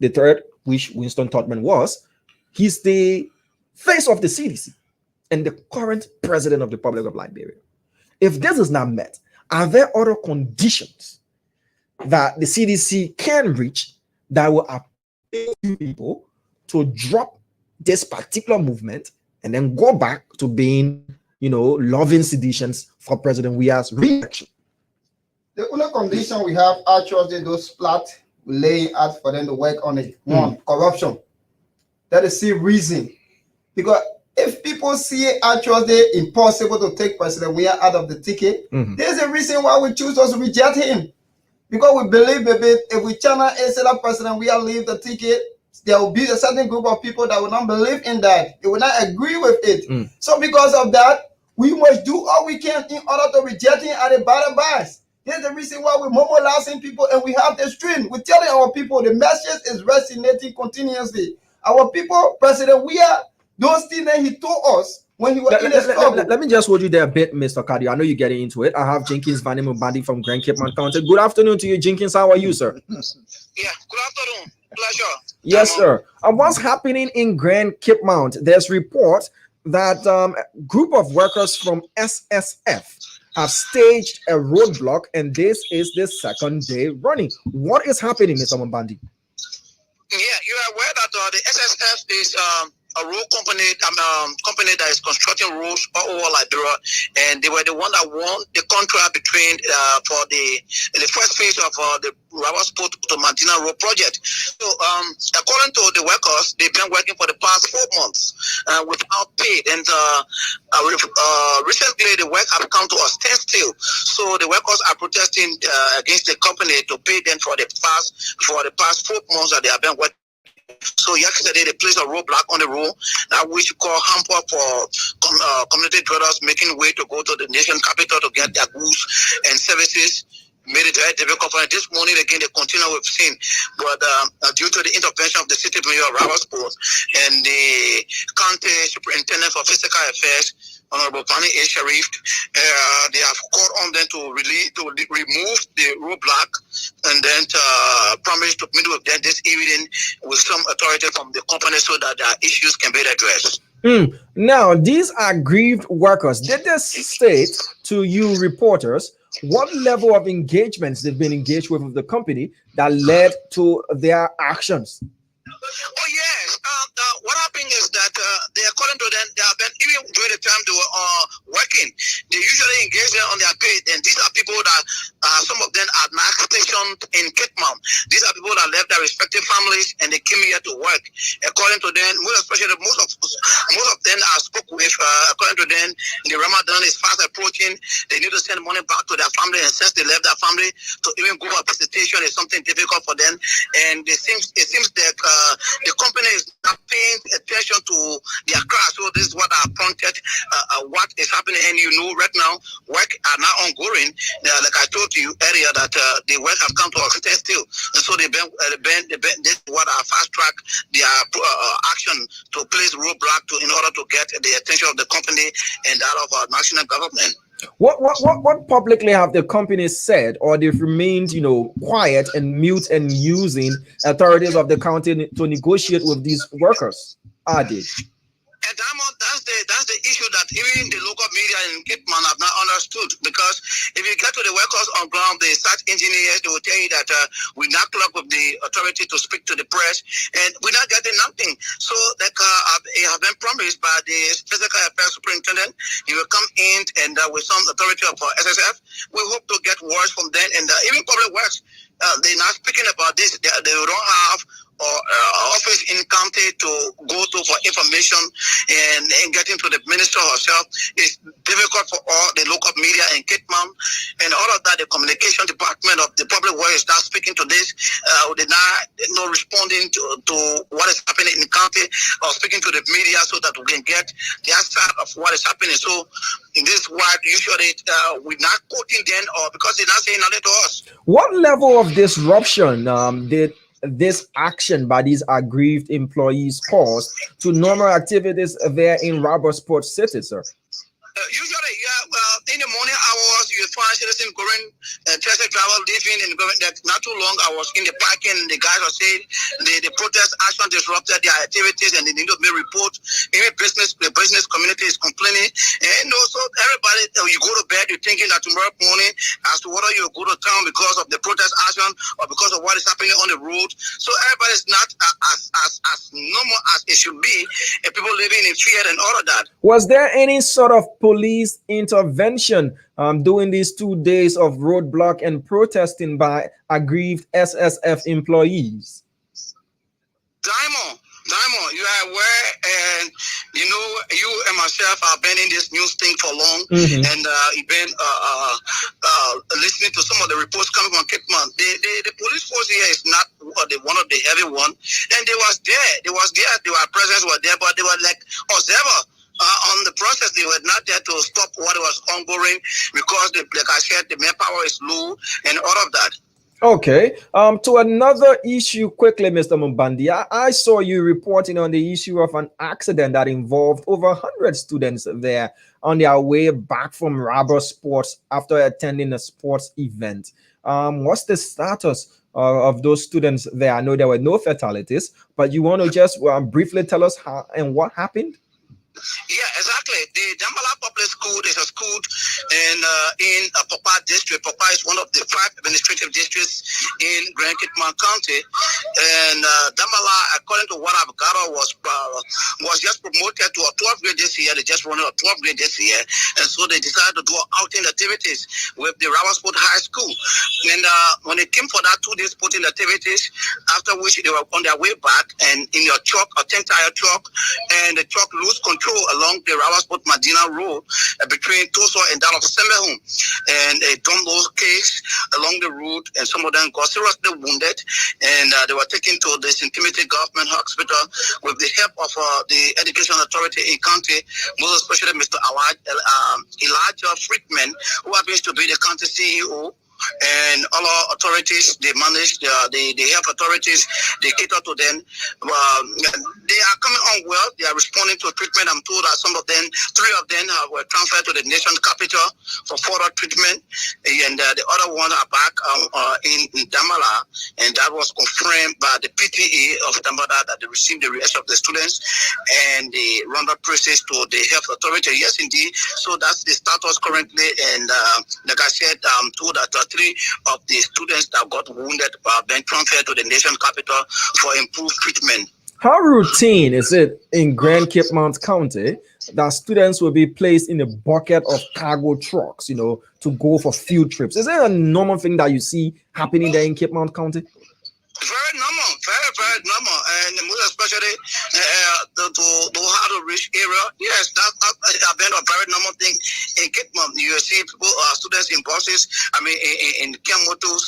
The third, which Winston Todman was, he's the face of the CDC and the current president of the Republic of Liberia. If this is not met, are there other conditions that the CDC can reach that will appeal to people to drop this particular movement and then go back to being, loving seditions for President Weah's re-election? The only condition we have actually those plots laying out for them to work on it. One, corruption. That is the reason. Because if people see it actually impossible to take President Weah out of the ticket, there's a reason why we choose to reject him. Because we believe, baby, if we channel instead of President Weah leave the ticket, there will be a certain group of people that will not believe in that. They will not agree with it. So because of that, we must do all we can in order to reject him at a better price. Here's the reason why we're mobilizing people and we have the stream. We're telling our people the message is resonating continuously. Our people, President Weah, those things that he told us when he was in the struggle. Let me just hold you there a bit, Mr. Cardier. I know you're getting into it. I have Jenkins Vani Mubandi from Grand Cape Mount County. Good afternoon to you, Jenkins. How are you, sir? Yeah, good afternoon. Pleasure. Yes, sir. What's happening in Grand Cape Mount? There's reports that a group of workers from SSF have staged a roadblock, and this is the second day running. What is happening, Mr. Mubandi? Yeah, you are aware that the SSF is a road company, company that is constructing roads all over Liberia, and they were the one that won the contract between for the first phase of the Rabasport to Mantina Road project. So, according to the workers, they've been working for the past 4 months without pay, and recently the work have come to a standstill. So the workers are protesting against the company to pay them for the past 4 months that they have been working. So yesterday they placed a roadblock on the road that we should call hamper for community dwellers making way to go to the nation capital to get their goods and services. Made it very difficult for them. This morning again they continue with sin, but due to the intervention of the city mayor of Rabasport and the county superintendent for physical affairs, Honorable Pani A. Sharif, they have called on them to remove the roadblock and then promise to meet with them this evening with some authority from the company so that their issues can be addressed. Now, these are aggrieved workers. Did they state to you reporters what level of engagements they've been engaged with the company that led to their actions? Oh yes. What happened is that according to them, they have been, even during the time they were working, they usually usually engage them on their pay. And these are people that some of them are now stationed in Cape Town. These are people that left their respective families and they came here to work. According to them, most of them are spoke with. According to them, the Ramadan is fast approaching. They need to send money back to their family, and since they left their family, to even go for visitation is something difficult for them. And it seems that the company is not paying attention to their crash. So this is what prompted what is happening. And you know, right now, work are now ongoing. Like I told you earlier, that the work have come to a standstill, and so this is what fast track their action to place roadblock in order to get the attention of the company and that of our national government. What publicly have the companies said, or they've remained, quiet and mute and using authorities of the county to negotiate with these workers? Are they? And that's the issue that even the local media in Cape Town have not understood, because if you get to the workers on ground, the site engineers, they will tell you that we're not clocked with the authority to speak to the press, and we're not getting nothing. So it have been promised by the physical affairs superintendent. He will come in and with some authority of SSF. We hope to get words from them, and even public works. They're not speaking about this. They don't have office in county to go to for information, and getting to the minister herself is difficult for all the local media in Cape Town, and all of that. The communication department of the public works is not speaking to this. They're not responding to what is happening in the county, or speaking to the media so that we can get the side of what is happening. So in this word, usually we're not quoting them, or because they're not saying nothing to us. What level of disruption did this action by these aggrieved employees cause to normal activities there in Robertsport City, sir? Usually, in the morning hours, you find citizens going, taxi driver leaving, and going. That not too long, I was in the parking, and the guys are saying the protest action disrupted their activities, and they need to make reports. Even the business community is complaining, and also everybody, you go to bed, you're thinking that tomorrow morning as to whether you go to town because of the protest action or because of what is happening on the road. So everybody's not as normal as it should be, and people living in fear and all of that. Was there any sort of police intervention during these 2 days of roadblock and protesting by aggrieved SSF employees? Diamond, you are aware, and you and myself have been in this news thing for long, and you've been listening to some of the reports coming from Cape Town. The police force here is not one of the heavy one, and they was there. Their presence was there, but they were like observer. On the process, they were not there to stop what was ongoing, because, like I said, the manpower is low and all of that. Okay. To another issue quickly, Mr. Mumbandi. I saw you reporting on the issue of an accident that involved over 100 students there on their way back from Robertsport after attending a sports event. What's the status of those students there? I know there were no fatalities, but you want to just briefly tell us how and what happened? Yeah, exactly. The Dambala Public School is a school in Papa District. Papa is one of the 5 administrative districts in Grand Cape Town County. And Dambala, according to what I've gathered, was just promoted to a 12th grade this year. They just running a 12th grade this year. And so they decided to do outing activities with the Robertsport High School. And when they came for that 2 day sporting activities, after which they were on their way back, and in your truck, a 10-tire truck, and the truck lose control along the Robertsport Medina Road between Toso and that of Semehum, and they dumped those cakes along the road, and some of them got seriously wounded, and they were taken to the St. Timothy Government Hospital with the help of the Education Authority in county, most especially Mr. Elijah Friedman, who happens to be the county CEO. And all our authorities, they manage, the health authorities, they cater to them. They are coming on well. They are responding to treatment. I'm told that some of them, 3 of them were transferred to the nation's capital for further treatment. And the other one are back in Damala. And that was confirmed by the PTA of Damala that they received the rest of the students. And they run the process to the health authority. Yes, indeed. So that's the status currently. And like I said, I'm told that 3 of the students that got wounded are being transferred to the nation's capital for improved treatment. How routine is it in Grand Cape Mount County that students will be placed in a bucket of cargo trucks, to go for field trips? Is it a normal thing that you see happening there in Cape Mount County? Very normal, very, very normal, and most especially to how to reach area. Yes, that's been a very normal thing in Cape Mount. You see people, students in buses, in motos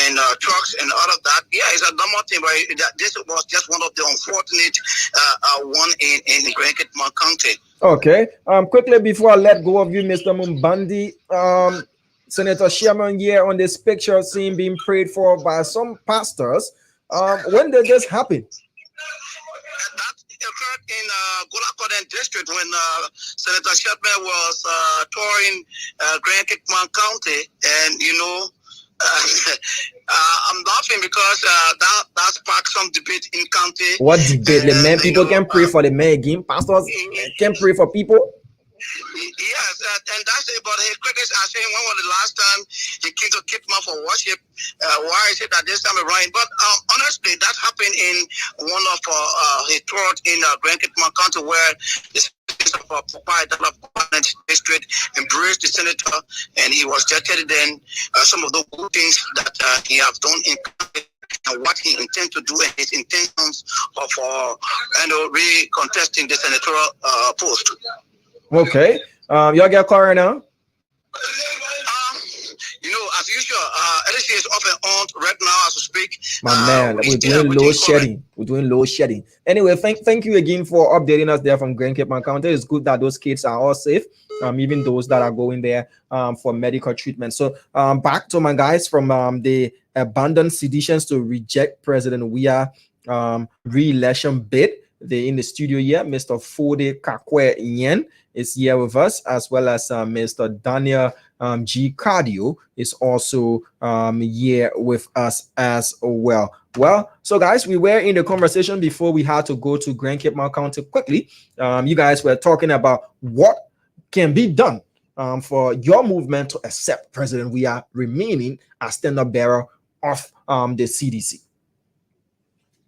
and trucks and all of that. Yeah, it's a normal thing, but this was just one of the unfortunate one in Grand Cape Mount County. Okay. Quickly before I let go of you, Mr. Mumbandi, Senator Sherman here on this picture seen being prayed for by some pastors. When did this happen? That occurred in Golakoden district when Senator Sherman was touring Grand Cape Mount County, and I'm laughing because that sparked some debate in county. What debate? The men, people can pray for the men again. Pastors can pray for people. Yes, and that's it. But his critics are saying, when was the last time he came to Cape Mount for worship? Why is it that this time around? But honestly, that happened in one of his tours in Grand Cape Mount County, where the district embraced the senator, and he was just telling them some of the good things that he has done in and what he intends to do and his intentions of re-contesting the senatorial post. Okay. Y'all get call right now? As usual, LSC is off and on right now as we speak. My man, we're doing load shedding. We're doing load shedding. Anyway, thank you again for updating us there from Grand Cape Mount County. It's good that those kids are all safe, even those that are going there for medical treatment. So back to my guys from the abandoned seditions to reject President Weah re-election bid. They're in the studio here. Mr. Fode Kakwe Yen is here with us, as well as Mr. Daniel G. Cardio is also here with us as well. Well, so guys, we were in the conversation before we had to go to Grand Cape Mount County quickly. You guys were talking about what can be done for your movement to accept President Weah remaining as standard bearer of the CDC.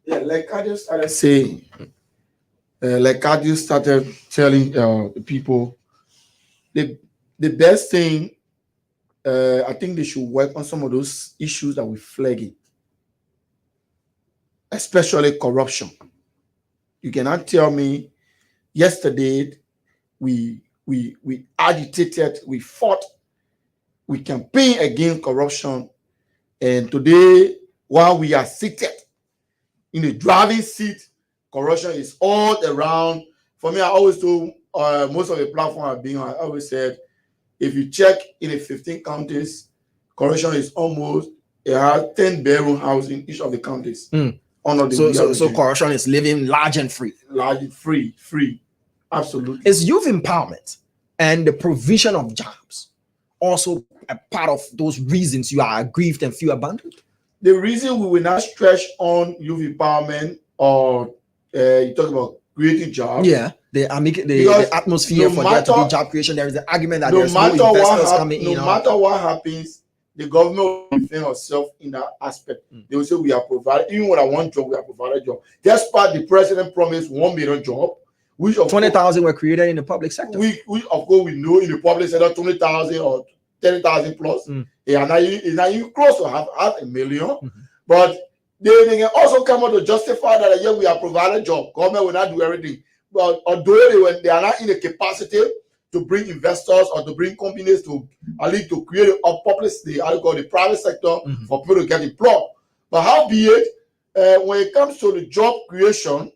Yeah, like I just started saying, like I just started telling the people, the best thing, I think they should work on some of those issues that we're flagging, especially corruption. You cannot tell me yesterday we agitated, we fought, we campaigned against corruption, and today, while we are seated in the driving seat, corruption is all around. For me, I always do, most of the platform I've been on, I always said, if you check in the 15 counties, corruption is almost, it has 10 bedroom houses in each of the counties. So corruption is living large and free. Large and free. Absolutely. Is youth empowerment and the provision of jobs also a part of those reasons you are aggrieved and feel abandoned? The reason we will not stretch on youth empowerment or you talk about creating jobs. Yeah, the atmosphere for there to be job creation. There is the argument that there's no investors coming in. No matter what happens, the government will defend herself in that aspect. They will say we are provided, even when I want job, we are provided job. That's part the president promised 1 million job, which of 20,000 were created in the public sector. We of course we know in the public sector 20,000 or 30,000 plus. Yeah, it's not even close to half a million. But they can also come out to justify that yeah, we are provided job. Government will not do everything. But although they are not in the capacity to bring investors or to bring companies to at least to create a publicity, the private sector for people to get employed. But how be it, when it comes to the job creation,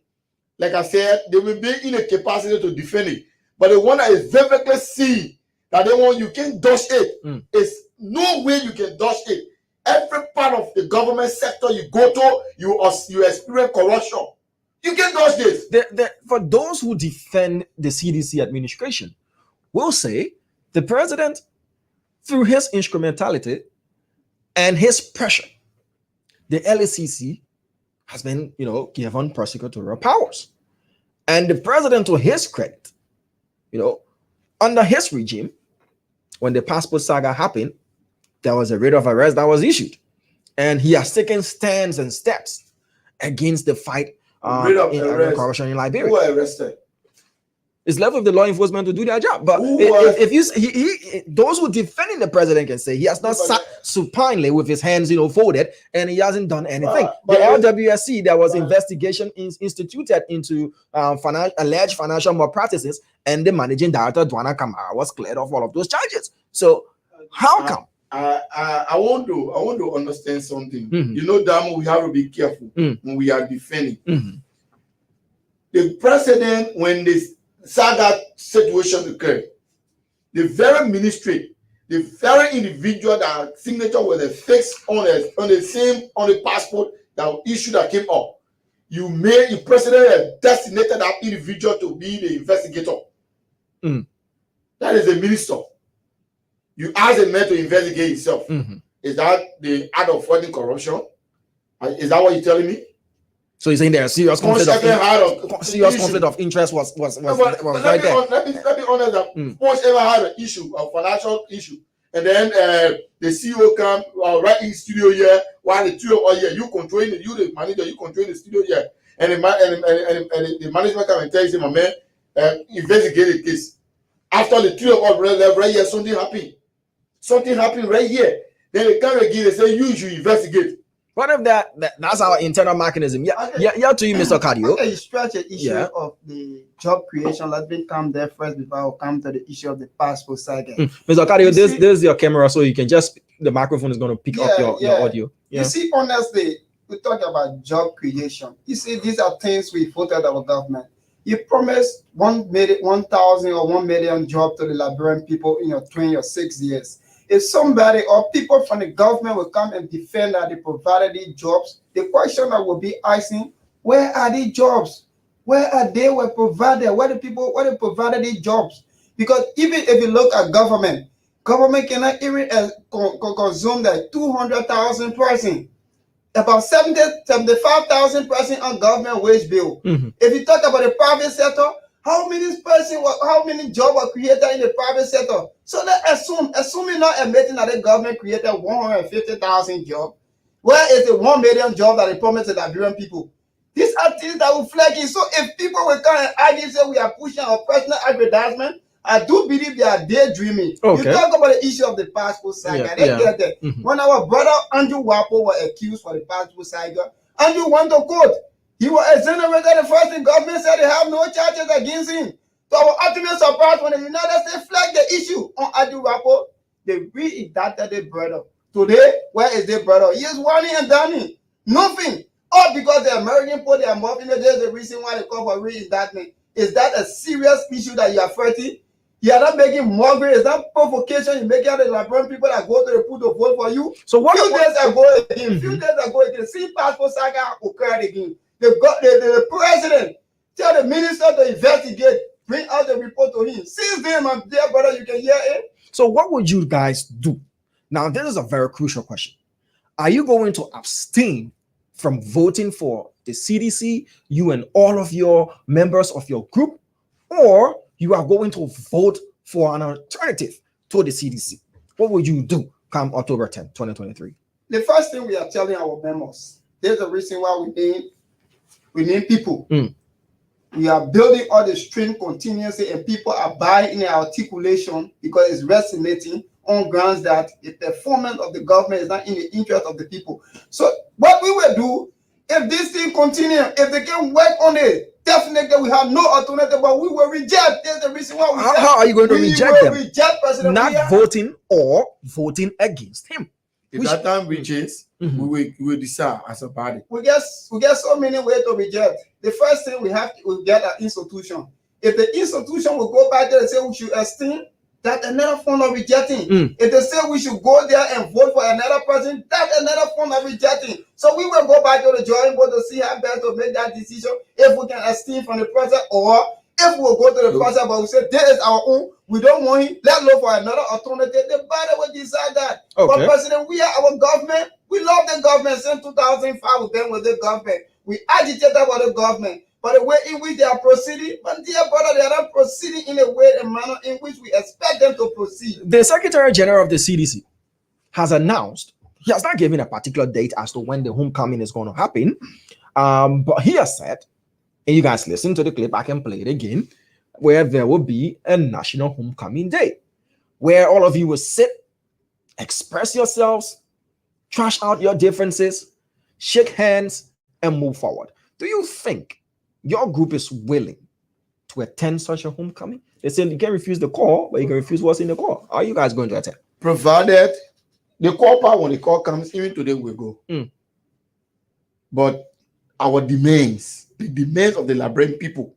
like I said, they will be in a capacity to defend it. But the one that is vividly seen that they want, you can't dodge it. It's no way you can dodge it. Every part of the government sector you go to, you experience corruption. You can't dodge this. For those who defend the CDC administration, will say the president, through his instrumentality and his pressure, the LACC has been, given prosecutorial powers. And the president, to his credit, under his regime, when the passport saga happened, there was a writ of arrest that was issued. And he has taken stands and steps against the fight Rate of in arrest. corruption in Liberia. Who were arrested? It's left with the law enforcement to do their job. But Who if you those who defending the president can say he has not sat supinely with his hands, folded, and he hasn't done anything. But the LWSC, there was investigation instituted into alleged financial malpractices, and the managing director Dwana Kamara was cleared of all of those charges. So how come? I want to understand something. Mhm. You know, Damo, we have to be careful Mm. when we are defending. Mhm. The president, when this saga situation occurred, the very ministry, the very individual that signature was affixed on the passport that issue that came up, the president has designated that individual to be the investigator. Mm. That is a minister. You ask a man to investigate himself. Mhm. Is that the act of fighting corruption? Is that what you're telling me? So you're saying there a serious conflict of interest was right there. Let me honest that once ever had an issue, a financial issue, and then the CEO come right in the studio here while the two of here, you controlling it, you the manager, you controlling the studio here, and the management come and tell you, my man, investigate the case. After the two of us right here, something happened right here. Then they come again and say you should investigate. What if that's our internal mechanism? Yeah, to you, Mr. Cardio. Okay, you stretch the issue of the job creation. Let me come there first before I come to the issue of the passport saga. Mr. Cardio, this is your camera, so you can the microphone is going to pick up your audio. Yeah. You see, honestly, we talk about job creation. You see, these are things we voted our government. You promised 1,000 or 1 million jobs to the Liberian people in your 20 or 6 years. If somebody or people from the government will come and defend that they provided these jobs, the question that will be asking, where are these jobs? Where are they were provided? Where they provided these jobs? Because even if you look at government cannot even consume that 200,000 person, about 75,000 person on government wage bill. Mm-hmm. If you talk about the private sector, how many jobs were created in the private sector? So let's assuming not admitting that the government created 150,000 jobs, where is the 1 million jobs that they promised the Liberian people? These are things that will flag in. So if people will come and argue, say we are pushing our personal advertisement, I do believe they are daydreaming. Okay. You talk about the issue of the passport saga. Get there. Mm-hmm. When our brother Andrew Wapo was accused for the passport saga, Andrew went to court. He was exonerated. The first thing government said they have no charges against him. To our ultimate surprise, when the United States flagged the issue on Andrew Wapo, they re-indicted their brother. Today, where is their brother? He is whining and dining. Nothing. All because the American put their mouth in there. There's the reason why they call for re-indictment. Is that a serious issue that you are fighting? You are not making mockery. Is that provocation you make out of the Liberian people that go to the pool to vote for you? So few days ago, see passport saga occurred again. The president tell the minister to investigate, bring out the report to him. Since then, my dear brother, you can hear it. So what would you guys do? Now, this is a very crucial question. Are you going to abstain from voting for the CDC, you and all of your members of your group, or you are going to vote for an alternative to the CDC? What would you do come October 10, 2023? The first thing we are telling our members, there's a reason why we need people. We are building all the stream continuously, and people are buying in the articulation because it's resonating on grounds that the performance of the government is not in the interest of the people. So what we will do, if this thing continue, if they can work on it, definitely we have no alternative, but we will reject. There's the reason why how are you going to reject them? Reject President not voting or voting against him. If that time reaches, we will decide as a body. We get so many ways to reject. The first thing we get an institution. If the institution will go back there and say we should esteem, that's another form of rejecting. If they say we should go there and vote for another person, that's another form of rejecting. So we will go back to the drawing board to see how best to make that decision, if we can esteem from the president, or if we will go to the president, but we say this is our own, we don't want him, let's look for another alternative. The body will decide that. Okay. But President, we are our government. We love the government. Since 2005, we've been with the government. We agitated about the government. But the way in which they are proceeding, but dear brother, they are not proceeding in a way, a manner in which we expect them to proceed. The Secretary General of the CDC has announced, he has not given a particular date as to when the homecoming is going to happen, but he has said And you guys listen to the clip, I can play it again, where there will be a National Homecoming Day, where all of you will sit, express yourselves, trash out your differences, shake hands, and move forward. Do you think your group is willing to attend such a homecoming? They said you can refuse the call, but you can refuse what's in the call. Are you guys going to attend? Provided the call part, when the call comes, even today we go. But our demands, the demands of the Liberian people,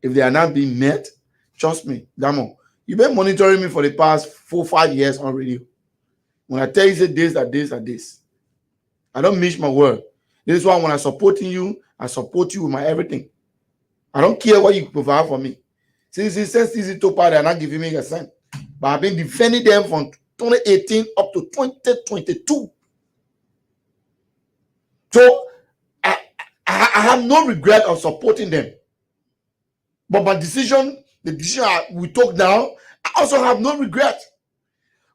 if they are not being met, trust me, Damo, you've been monitoring me for the past 4-5 years on radio. When I tell you say this, that this, and this, I don't miss my word. This is why when I'm supporting you, I support you with my everything. I don't care what you provide for me. Since it says easy to part, they're not giving me a cent. But I've been defending them from 2018 up to 2022. So I have no regret of supporting them. But my decision, the decision we took now, I also have no regret.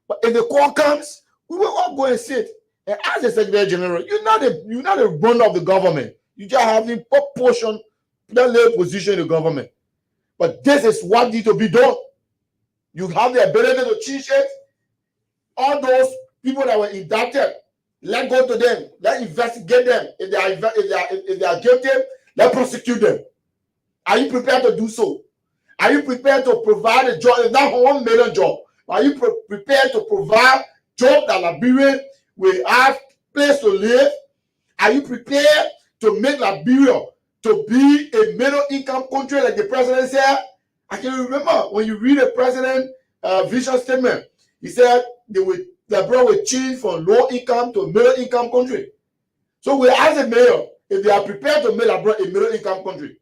But if the call comes, we will all go and sit. And as the Secretary General, you're not a runner of the government. You just have a proportion, that position in the government. But this is what needs to be done. You have the ability to change it. All those people that were indicted, let go to them. Let investigate them. If they are guilty, let prosecute them. Are you prepared to do so? Are you prepared to provide a job? It's not 1 million job. Are you prepared to provide job that Liberia will have place to live? Are you prepared to make Liberia to be a middle income country like the president said? I can remember when you read the president vision statement, he said Liberia will change from low income to a middle income country. So we ask the mayor if they are prepared to make Liberia a middle income country.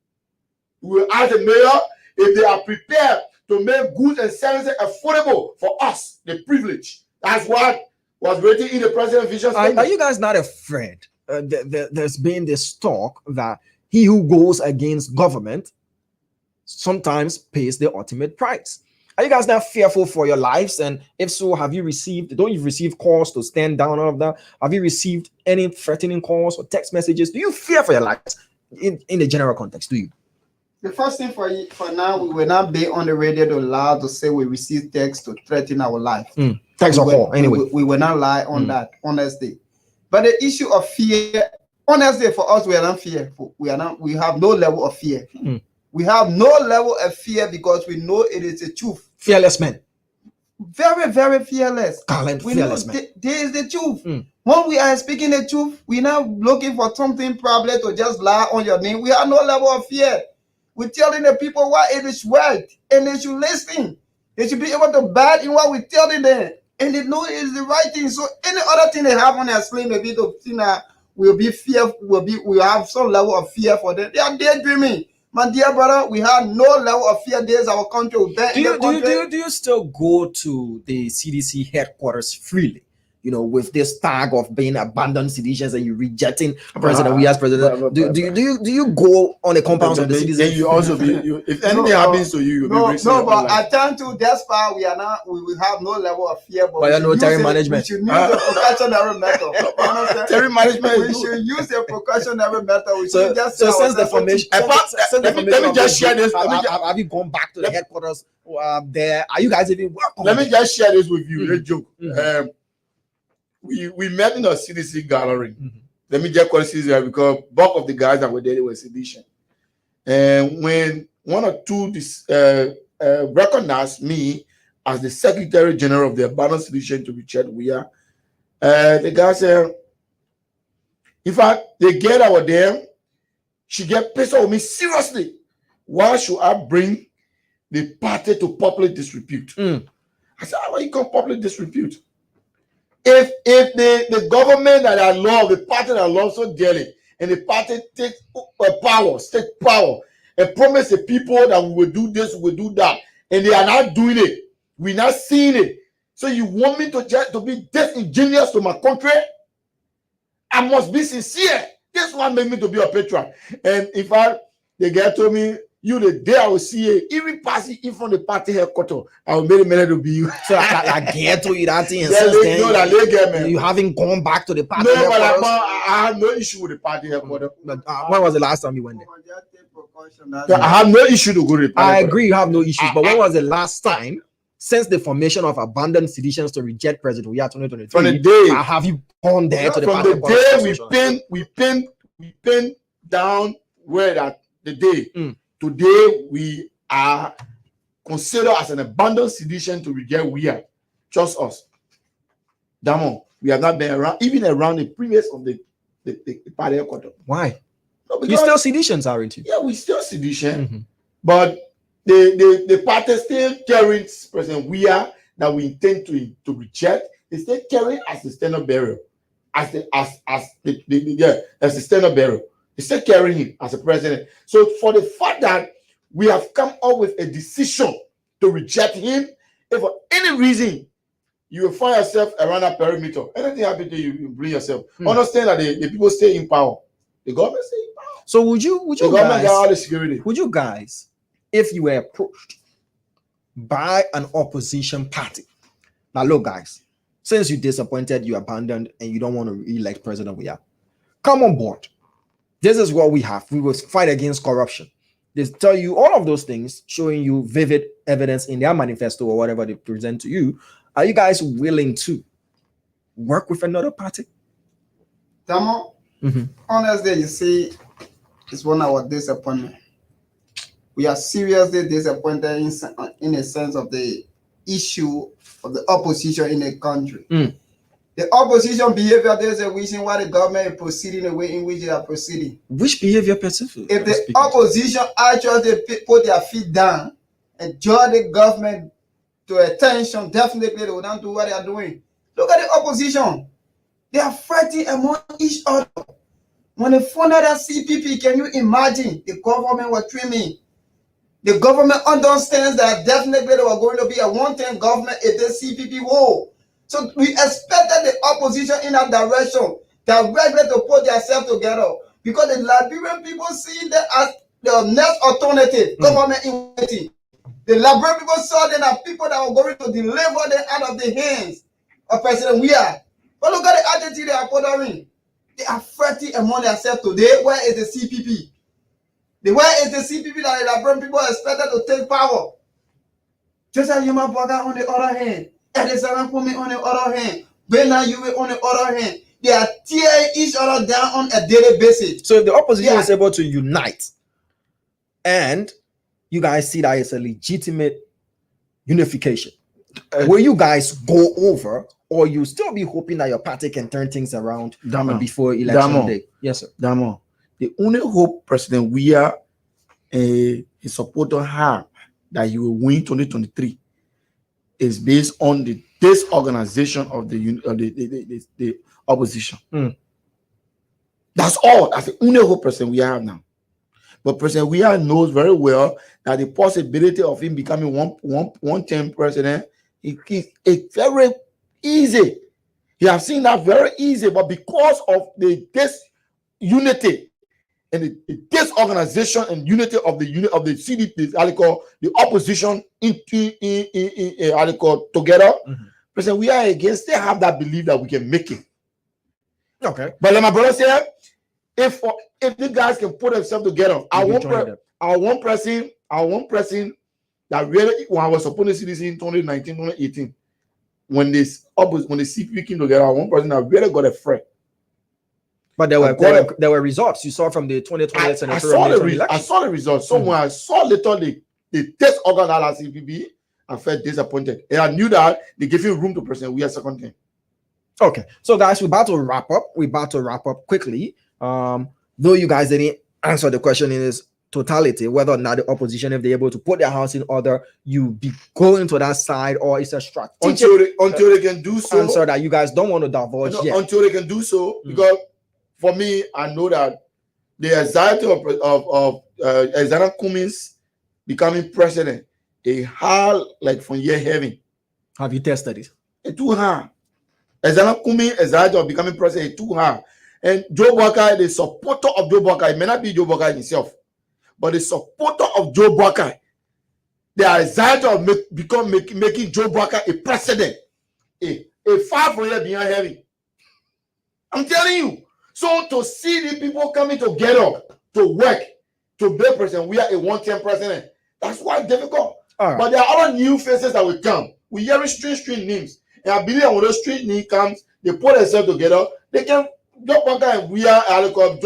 We will ask the mayor if they are prepared to make goods and services affordable for us, the privilege. That's what was written in the president's vision statement. Are you guys not afraid? There's been this talk that he who goes against government sometimes pays the ultimate price. Are you guys not fearful for your lives? And if so, don't you receive calls to stand down all of that? Have you received any threatening calls or text messages? Do you fear for your lives in the general context? Do you? The first thing for now, we will not be on the radio to lie to say we receive text to threaten our life. Text or call, anyway. We will not lie on that, honestly. But the issue of fear, honestly, for us, we are not fearful. We have no level of fear. We have no level of fear because we know it is the truth. Fearless men. Very, very fearless. Fearless men. There is the truth. When we are speaking the truth, we're not looking for something probably to just lie on your name. We have no level of fear. We're telling the people what it is right, and they should listen. They should be able to buy in what we're telling them, and they know it is the right thing. So any other thing they have on their sleeve, maybe the thing that will be fear, will have some level of fear for them. They are daydreaming. My dear brother, we have no level of fear. There's our country. Do you still go to the CDC headquarters freely? You know, with this tag of being abandoned citizens and you rejecting president, we as president. Do you go on the compounds of the citizens? You also if anything happens to you, you'll be but I turn to that's far we will have no level of fear. But you know, terror management. We should use the precautionary method. Terror management. We should use the precautionary method. We So should just since the formation, let me just share this. Have you gone back to the headquarters there? Are you guys even welcome? Let me just share this with you. A joke. We met in a CDC gallery. Let me just call it CDC because bulk of the guys that were there were sedition. And when one or two recognized me as the Secretary General of the Abandoned Sedition to Richard Weah, the guy said, in fact, the girl that was there, she get pissed off with me seriously. Why should I bring the party to public disrepute? I said, how are you going public disrepute? If the government that I love, the party that I love so dearly, and the party takes power, state power, and promise the people that we will do this, we will do that, and they are not doing it, we're not seeing it. So you want me to be disingenuous to my country? I must be sincere. This one made me to be a patriot. And in fact, the guy told me, you the day I will see you, even passing in from the party headquarters, I will make a minute to be you. So I get to you that thing. You haven't gone back to the party headquarters? No, I have no issue with the party headquarters. But when was the last time you went there? I have no issue to go to the I parliament. agree, you have no issues. But when was the last time since the formation of abandoned seditions to reject President Weah 2023? From the day, have you gone there to the from party the day we pinned down where that the day. Today we are considered as an abandoned sedition to reject Weah. Trust us. Damon, we have not been around, even around the previous of the party headquarters. Why? No, You still seditions, aren't you? Yeah, we still sedition, but the party still carrying President Weah that we intend to reject. They still carrying as the standard bearer, as the standard bearer. They still carrying him as a president. So for the fact that we have come up with a decision to reject him, if for any reason you will find yourself around that perimeter, anything happen to you, you bring yourself. Understand that the people stay in power. The government stay in power. So would you the government got all the security. Would you guys, if you were approached by an opposition party, now look guys, since you disappointed, you abandoned, and you don't want to re-elect President Weah, come on board. This is what we have. We will fight against corruption. They tell you all of those things, showing you vivid evidence in their manifesto or whatever they present to you. Are you guys willing to work with another party? Damo, honestly, you see, it's one of our disappointment. We are seriously disappointed in a sense of the issue of the opposition in the country. The opposition behavior, there's a reason why the government is proceeding the way in which they are proceeding. Which behavior specifically? If the opposition actually put their feet down and draw the government to attention, definitely they will not do what they are doing. Look at the opposition. They are fighting among each other. When they found out that CPP, can you imagine the government was trimming? The government understands that definitely there was going to be a one-time government if the CPP won. So we expected the opposition in that direction, directly to put themselves together, because the Liberian people see that as the next alternative government in waiting. The Liberian people saw them as people that were going to deliver them out of the hands of President Weah. But look at the attitude they are putting. They are fighting among themselves today. Where is the CPP? Where is the CPP that the Liberian people expected to take power? Just as Yuma Boga on the other hand, Edison Kumi on the other hand, Bena Yue on the other hand, they are tearing each other down on a daily basis. So if the opposition is able to unite, and you guys see that it's a legitimate unification, will you guys go over, or you still be hoping that your party can turn things around before election day? Yes, sir. Damo, the only hope President Weah his supporter have that he will win 2023 is based on the disorganization of the opposition. That's all. That's the only hope President Weah have now. But President Weah knows very well that the possibility of him becoming one-term president is very easy. You have seen that very easy, but because of the disunity and the disorganization and unity of the CDP, the opposition together, President Weah again still have that belief that we can make it. Okay. But like my brother said, if the guys can put themselves together, I want pressing that really, when I was supposed to see this in 2019, 2018, when the CPP came together, I want person that really got a friend. But there were results you saw from the 2020 senatorial election. I saw the results. So when I saw literally the test organ at CPP, I felt disappointed. And I knew that they gave him room to present. We are second thing. Okay. So guys, we're about to wrap up. We're about to wrap up quickly. Though you guys didn't answer the question in its totality, whether or not the opposition, if they're able to put their house in order, you be going to that side, or it's a strategic until they can do so. Answer that you guys don't want to divulge yet. Until they can do so, because for me, I know that the anxiety of Alexander Cummings becoming president is hard, like from year heaven. Have you tested it? It's too hard. Alexander Cummings' anxiety of becoming president is too hard. And Joe Boakai, the supporter of Joe Boakai, may not be Joe Boakai himself, but the supporter of Joe Boakai, the anxiety of making Joe Boakai a president, a far from here beyond heaven. I'm telling you. So to see the people coming together to work to be president. We are a one-term president. That's why it's difficult. All right. But there are other new faces that will come. We hearing strange names. And I believe when those strange names comes, they put themselves together. They can Joe Bunker and we are Joe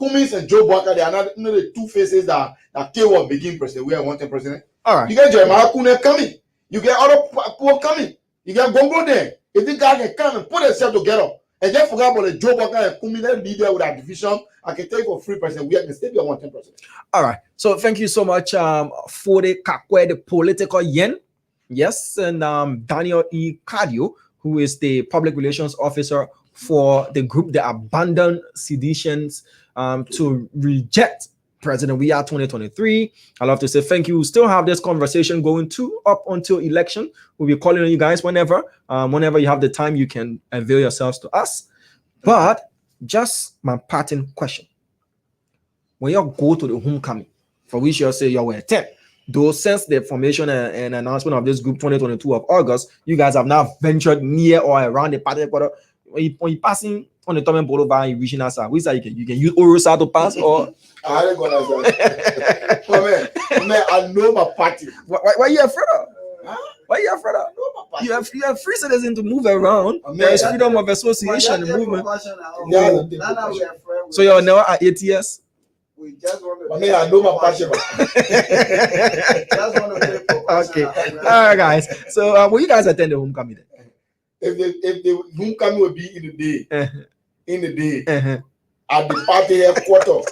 Cummins and Joe Bunker. They are not the two faces that K1 begin president. We are one-term president. All right. You get Jeremiah Kune coming. You get other people coming. You get Gongo there. If this guy can come and put themselves together and just forget about the Joe Bunker and Cummins and leader with that division, I can take for free president. We can still be a one-term president. All right. So thank you so much for the Kakwe, the political yen. Yes, and Daniel E. Cadio, who is the public relations officer for the group, the Abandoned Seditions, to reject President We Are 2023. I love to say thank you. We still have this conversation going up until election. We'll be calling on you guys whenever you have the time, you can avail yourselves to us. But just my parting question. When you go to the homecoming, for which you'll say you were 10, though since the formation and announcement of this group 2022 of August, you guys have now ventured near or around the party quarter. When you passing on the Tomen Boulevard, you reaching us, we say you can use Orosa to pass or I ain't gonna say. Man, I know my party. Why are you afraid of? Huh? Why are you afraid of? You have free citizens to move around. There is freedom of association and movement. So you're now at ATS? We just want to. I mean, I know my passion. Okay. All right, guys. So will you guys attend the homecoming then? If the homecoming will be in the day, at the party headquarters,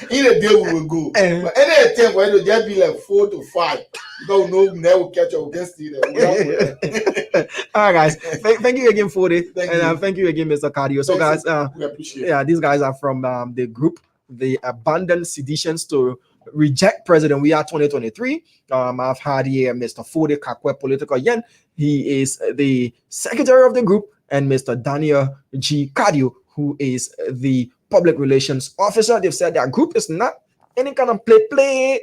in the day we will go. But any time for it to just be like 4 to 5, because we know we never catch up against it. All right, guys. Thank you again for it, thank you again, Mr. Cadio. So, guys, we appreciate. Yeah, these guys are from the group, the Abandoned Seditions, to reject President We Are 2023. I've had here Mr. Fode Kakwe Political Yen. He is the secretary of the group, and Mr. Daniel G. Cadio, who is the public relations officer. They've said their group is not any kind of play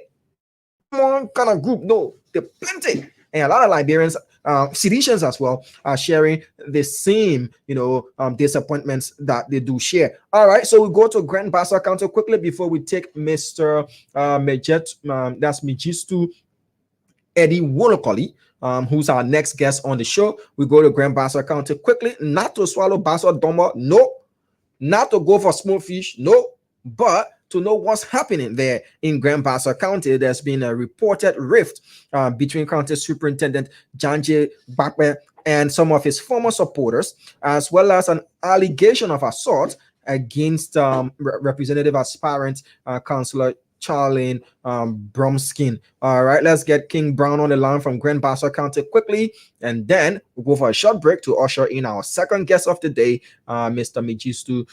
one kind of group. No, they're plenty. And a lot of Liberians, Seditions as well, are sharing the same, disappointments that they do share. All right, so we go to Grand Bassa County quickly before we take Mr. That's Mengistu Eddie Wolokoli, who's our next guest on the show. We go to Grand Bassa County quickly, not to swallow Bassa Doma, no, not to go for small fish, no, but to know what's happening there in Grand Bassa County. There's been a reported rift between County Superintendent Janje Bakwe and some of his former supporters, as well as an allegation of assault against representative aspirant Councillor Charlene Bromskin. All right, let's get King Brown on the line from Grand Bassa County quickly, and then we'll go for a short break to usher in our second guest of the day, Mr. Mengistu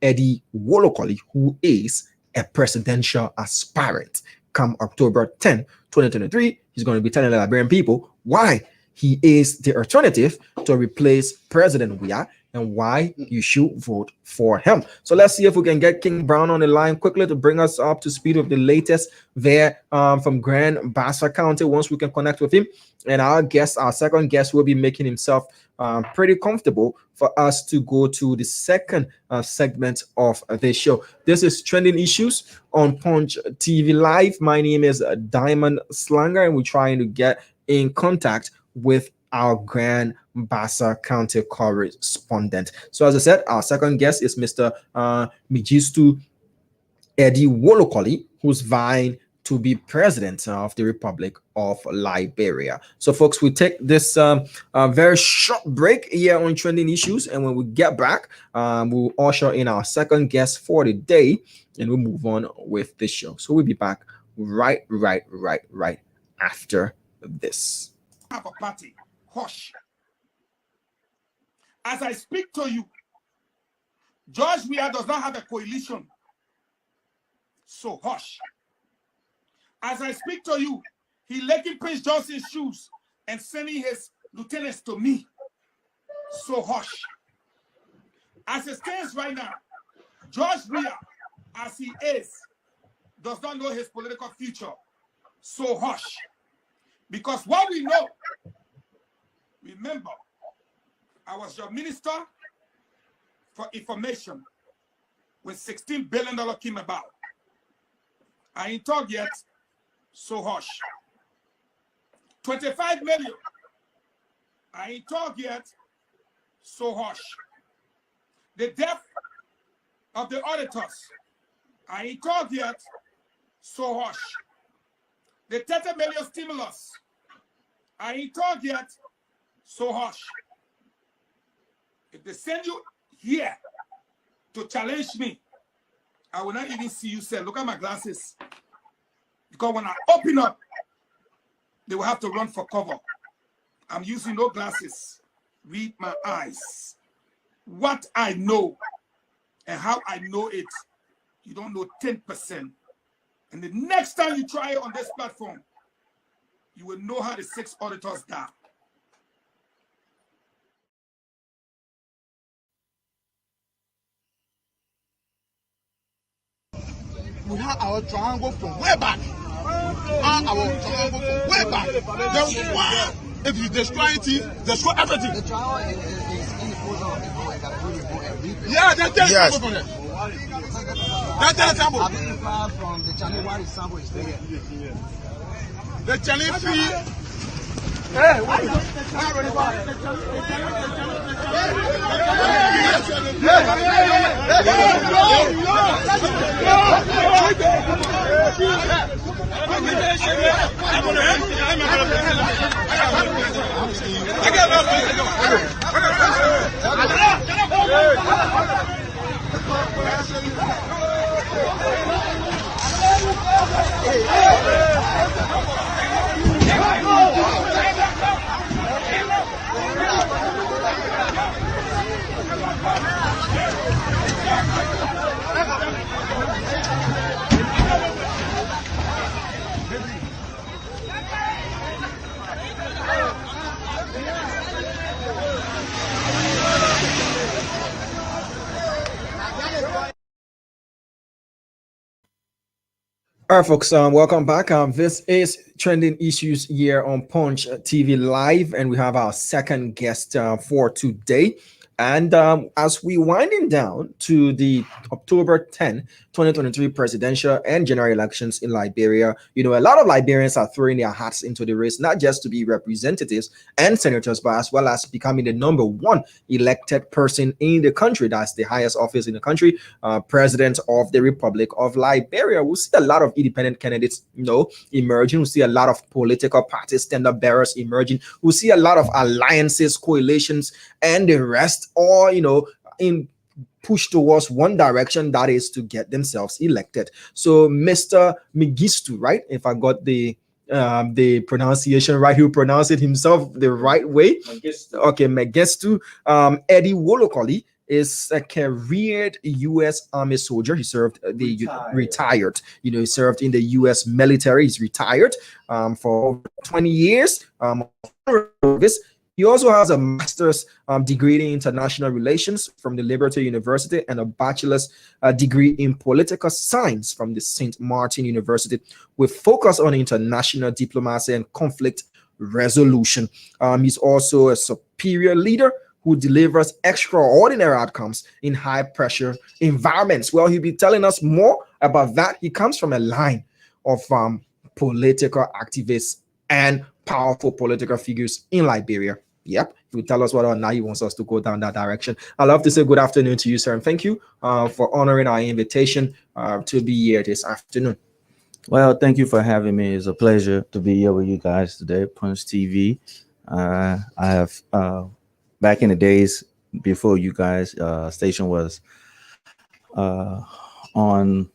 Eddie Wolokoli, who is a presidential aspirant. Come October 10, 2023, he's going to be telling the Liberian people why he is the alternative to replace President Weah and why you should vote for him. So let's see if we can get King Brown on the line quickly to bring us up to speed with the latest there from Grand Bassa County once we can connect with him. And our second guest, will be making himself pretty comfortable for us to go to the second segment of this show. This is Trending Issues on Punch TV Live. My name is Diamond Slanger, and we're trying to get in contact with our Grand Bassa County correspondent. So as I said, our second guest is Mr. Mengistu Eddie Wolokoli, who's vying to be president of the Republic of Liberia. So folks, we take this very short break here on Trending Issues, and when we get back, we'll usher in our second guest for the day, and we'll move on with the show. So we'll be back right after this. Have a party. Hush. As I speak to you, George Weah does not have a coalition. So hush. As I speak to you, he licking Prince Johnson's shoes and sending his lieutenants to me. So hush. As it stands right now, George Weah, as he is, does not know his political future. So hush. Because what we know, remember, I was your minister for information. when $16 billion came about. I ain't talk yet, so hush. 25 million. I ain't talk yet, so hush. The death of the auditors. I ain't talk yet, so hush. The 30 million stimulus. I ain't talk yet, so hush. If they send you here to challenge me, I will not even see you say, look at my glasses. Because when I open up, they will have to run for cover. I'm using no glasses. Read my eyes. What I know and how I know it, you don't know 10%. And the next time you try it on this platform, you will know how the 6 auditors die. We have our triangle from way back. Our triangle from way back. Then why, if you destroy it, destroy everything. The triangle is in the pose of the boy that really go and reap it. Yeah, that's the yes. From it. That's the example. I've been far from the channel why the sample is there. The channel fee. Hey, what is All right, folks, welcome back. This is Trending Issues here on Punch TV Live, and we have our second guest for today. And as we winding down to the October 10, 2023 presidential and general elections in Liberia, you know, a lot of Liberians are throwing their hats into the race, not just to be representatives and senators, but as well as becoming the #1 elected person in the country. That's the highest office in the country, president of the Republic of Liberia. We'll see a lot of independent candidates, you know, emerging. We'll see a lot of political parties, standard bearers emerging. We'll see a lot of alliances, coalitions, and the rest, or, you know, in push towards one direction, that is to get themselves elected. So Mr. Mengistu, right? If I got the pronunciation right, he'll pronounce it himself the right way. Mengistu. Okay, Mengistu. Eddie Wolokoli is a careered U.S. Army soldier. He served retired. You know, he served in the U.S. military. He's retired for over 20 years. He also has a master's degree in international relations from the Liberty University and a bachelor's degree in political science from the St. Martin University, with focus on international diplomacy and conflict resolution. He's also a superior leader who delivers extraordinary outcomes in high pressure environments. Well, he'll be telling us more about that. He comes from a line of political activists and powerful political figures in Liberia. Yep, he will tell us whether or not he wants us to go down that direction. I'd love to say good afternoon to you, sir, and thank you for honoring our invitation to be here this afternoon. Well, thank you for having me. It's a pleasure to be here with you guys today, Punch TV. I have, back in the days before you guys, station was on,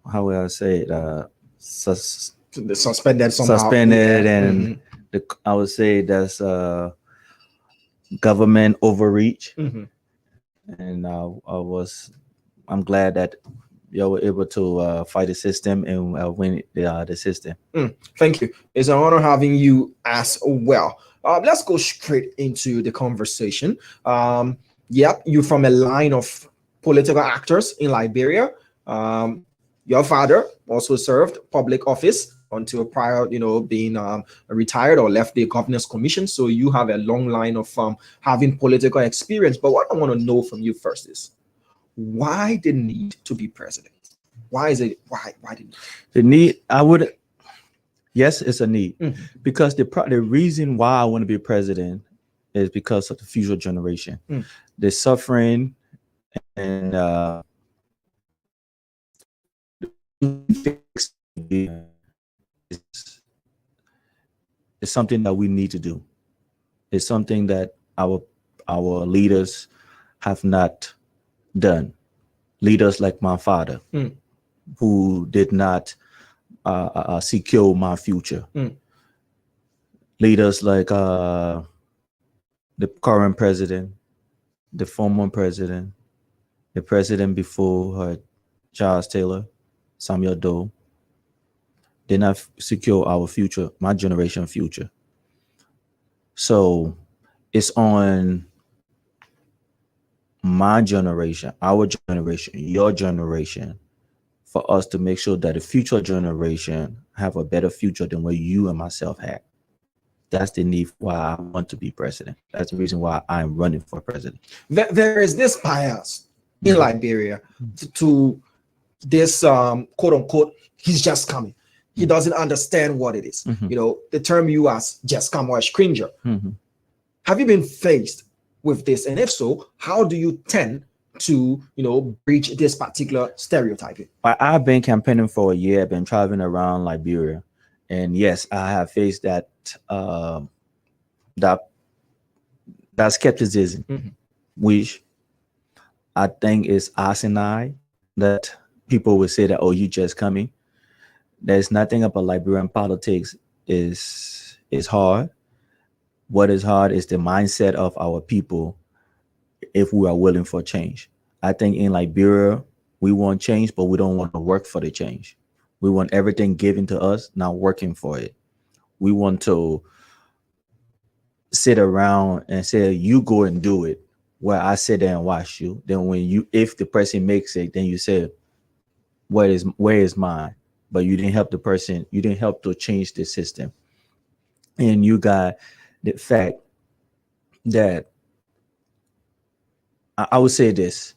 how will I say it, suspended somehow. Suspended, and I would say that's government overreach. And I'm glad that you were able to fight the system and win the system. Thank you. It's an honor having you as well. Let's go straight into the conversation. Yep, you're from a line of political actors in Liberia. Your father also served public office until prior, you know, being retired or left the Governor's Commission. So you have a long line of having political experience. But what I want to know from you first is, why the need to be president? Why is it? Why the need? The need, I would, yes, it's a need, Mhm. because the reason why I want to be president is because of the future generation. Mm. The suffering and it's something that we need to do. It's something that our leaders have not done. Leaders like my father, Mm. who did not secure my future. Mm. Leaders like the current president, the former president, the president before her, Charles Taylor, Samuel Doe, did not secure our future, my generation future. So it's on my generation, our generation, your generation, for us to make sure that the future generation have a better future than what you and myself had. That's the need why I want to be president. That's the reason why I'm running for president. There is this bias in Liberia to this quote unquote, he's just coming. He doesn't understand what it is. Mhm. You know, the term you as just come or a stranger. Mhm. Have you been faced with this? And if so, how do you tend to, breach this particular stereotyping? I've been campaigning for a year. I've been traveling around Liberia, and yes, I have faced that skepticism, Mhm. which I think is asinine. That people would say that, oh, you just coming. There's nothing about Liberian politics is hard. What is hard is the mindset of our people if we are willing for change. I think in Liberia, we want change, but we don't want to work for the change. We want everything given to us, not working for it. We want to sit around and say, you go and do it, where I sit there and watch you. Then if the person makes it, then you say, where is mine? But you didn't help the person. You didn't help to change the system. And you got the fact that I would say this: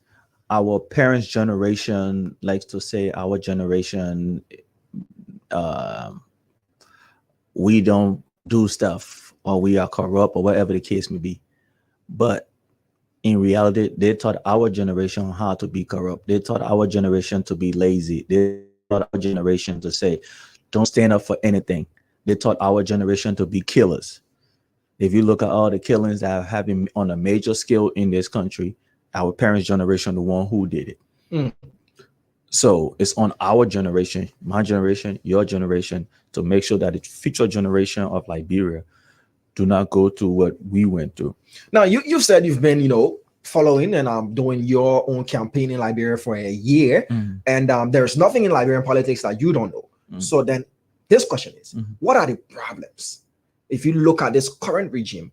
our parents' generation likes to say our generation, we don't do stuff, or we are corrupt, or whatever the case may be. But in reality, they taught our generation how to be corrupt. They taught our generation to be lazy. They taught our generation to say, don't stand up for anything. They taught our generation to be killers. If you look at all the killings that have happened on a major scale in this country, our parents' generation, the one who did it. Mm. So it's on our generation, my generation, your generation, to make sure that the future generation of Liberia do not go through what we went through. Now, you've said you've been, following and doing your own campaign in Liberia for a year, and there's nothing in Liberian politics that you don't know. So then this question is, what are the problems? If you look at this current regime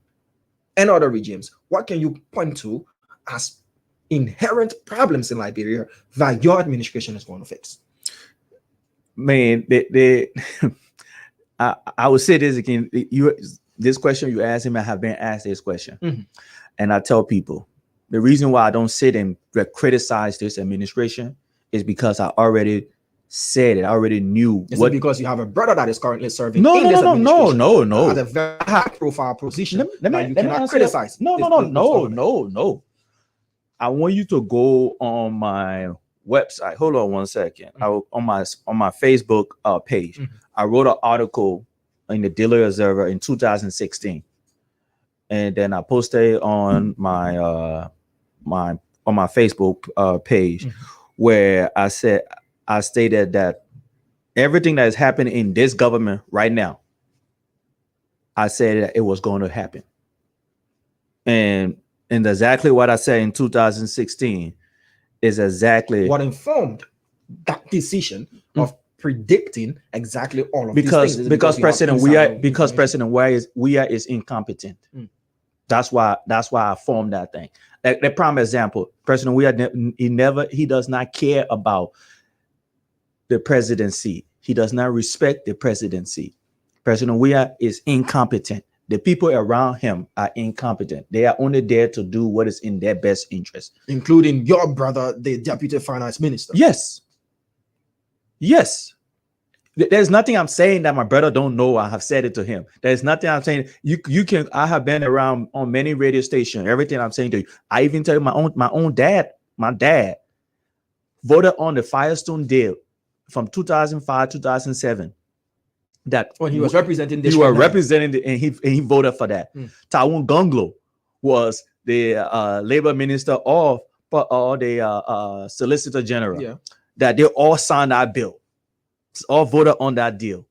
and other regimes, what can you point to as inherent problems in Liberia that your administration is going to fix? Man, I would say this again. This question you asked him, I have been asked this question. And I tell people, the reason why I don't sit and criticize this administration is because I already said it. I already knew. Is it because you have a brother that is currently serving? No. At a very high profile position that you cannot criticize. No. I want you to go on my website. Hold on one second. On my Facebook page, I wrote an article in the Daily Observer in 2016, and then I posted on my my Facebook page where I stated that everything that is happening in this government right now, I said that it was going to happen, and exactly what I said in 2016 is exactly what informed that decision of predicting exactly all of these things. Because President Weah is incompetent. That's why I formed that thing. The prime example, President Weah, he does not care about the presidency. He does not respect the presidency. President Weah is incompetent. The people around him are incompetent. They are only there to do what is in their best interest. Including your brother, the deputy finance minister. Yes. Yes. There's nothing I'm saying that my brother don't know. I have said it to him. There's nothing I'm saying. You can. I have been around on many radio stations. Everything I'm saying to you. I even tell you my own dad. My dad voted on the Firestone deal from 2005 2007. That when he was representing this. He was representing and he voted for that. Tawun Gonglo was the labor minister or the solicitor general. Yeah. That they all signed that bill. All voted on that deal.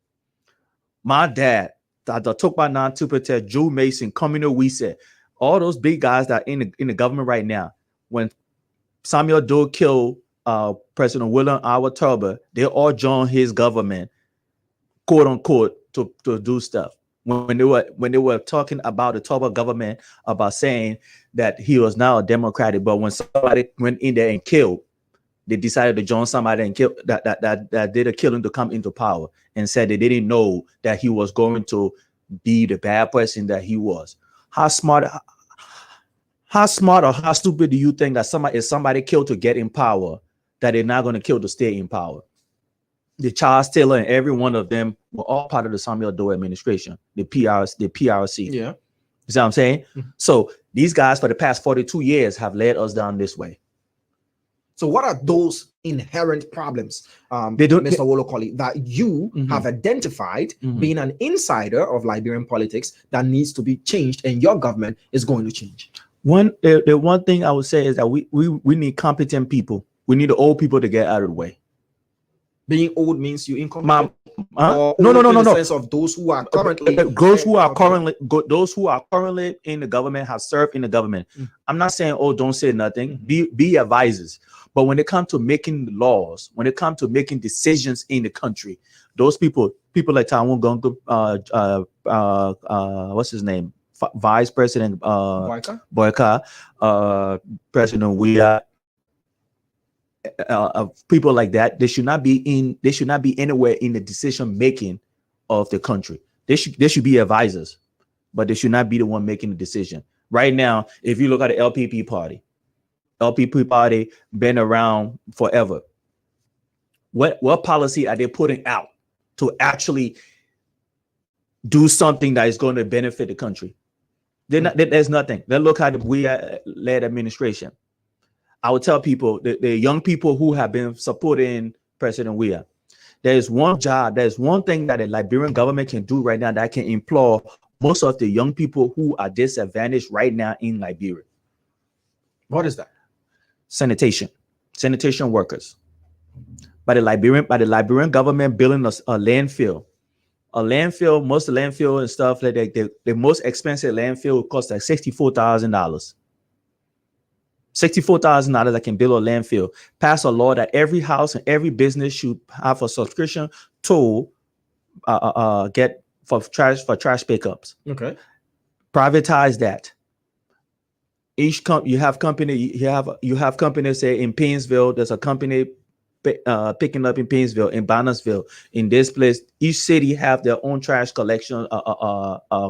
My dad, Dr. Tukpa Nan Tupete, Joe Mason, Communal Wise, all those big guys that are in the government right now. When Samuel Doe killed President William R. Turber, they all joined his government, quote unquote, to do stuff. When they were talking about the Turber government, about saying that he was now a Democratic, but when somebody went in there and killed, they decided to join somebody and kill that did a killing to come into power, and said they didn't know that he was going to be the bad person that he was. How smart or how stupid do you think that somebody killed to get in power, that they're not going to kill to stay in power? The Charles Taylor and every one of them were all part of the Samuel Doe administration, the PRC. Yeah. You see what I'm saying? So these guys for the past 42 years have led us down this way. So what are those inherent problems, Mr. Wolokoli, that you have identified being an insider of Liberian politics that needs to be changed and your government is going to change? The one thing I would say is that we need competent people. We need the old people to get out of the way. Being old means you incompetent? No. In the sense of those who are currently those who are currently in the government, have served in the government. I'm not saying, oh, don't say nothing. Be advisors. But when it comes to making laws, when it comes to making decisions in the country, those people like Tawun Gonglo, what's his name, Vice President Boyka, President Weah, people like that, they should not be anywhere in the decision making of the country. They should be advisors, but they should not be the one making the decision. Right now, if you look at the LPP party been around forever. What policy are they putting out to actually do something that is going to benefit the country? There's nothing. Then look at the Weah-led administration. I would tell people, the young people who have been supporting President Weah, there's one thing that the Liberian government can do right now that can employ most of the young people who are disadvantaged right now in Liberia. What is that? Sanitation workers. By the Liberian government building a landfill. Most of the landfill and stuff, like the most expensive landfill costs like $64,000. $64,000 that can build a landfill. Pass a law that every house and every business should have a subscription to get for trash pickups. Okay. Privatize that. You have companies say in Painesville, there's a company picking up in Painesville, in Bannersville, in this place. Each city have their own trash collection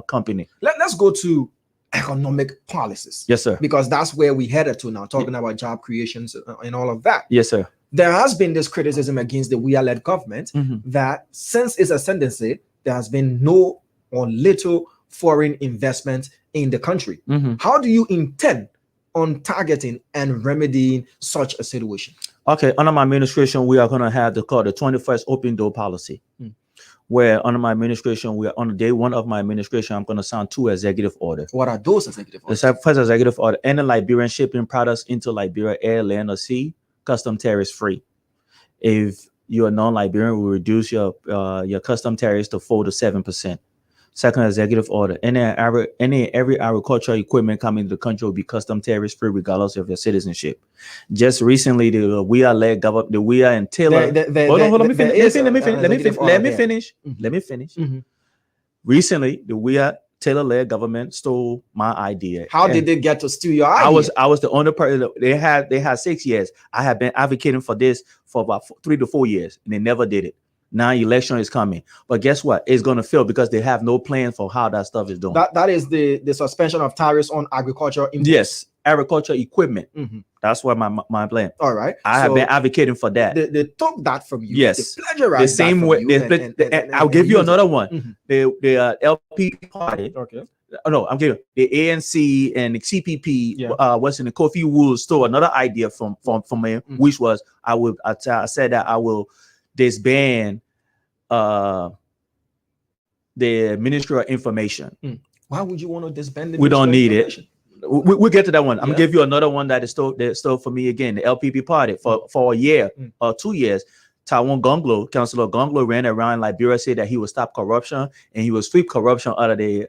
company. Let's go to economic policies. Yes, sir. Because that's where we headed to now, talking about job creations and all of that. Yes, sir. There has been this criticism against the Weah-led government that since its ascendancy, there has been no or little foreign investment in the country. How do you intend on targeting and remedying such a situation? Okay, under my administration, we are going to have the 21st open door policy, where under my administration, on the day one of my administration, I'm going to sign 2 executive orders. What are those executive orders? The first executive order, any Liberian shipping products into Liberia, air, land, or sea, custom tariffs free. If you're a non-Liberian, we reduce your custom tariffs to 4 to 7%. Second executive order, every agricultural equipment coming to the country will be custom tariffs free regardless of your citizenship. Just recently, the Weah-led government, the Weah and Taylor. Let me finish. Recently, the Weah Taylor-led government stole my idea. How did they get to steal your idea? I was the only person. They had 6 years. I have been advocating for this for about 3 to 4 years, and they never did it. Now election is coming, but guess what? It's going to fail because they have no plan for how that stuff is doing. That is the suspension of tariffs on agriculture imports. Yes, agriculture equipment. Mm-hmm. That's what my plan. All right. I have been advocating for that. They took that from you. Yes. They plagiarized the same that way. and I'll give you another one. Mm-hmm. The LP party. Okay. Oh, no, I'm giving the ANC and the CPP. Yeah. Was in the Kofi Wool stole another idea from me, Mm-hmm. which was I said that I will disband the Ministry of Information. Why would you want to disband the We don't need it. We'll get to that one. I'm Yeah. gonna give you another one that is still for me again. The LPP party for a year or 2 years. Taiwan Gonglo, Councillor Gonglo, ran around Liberia, said that he would stop corruption and he would sweep corruption out of the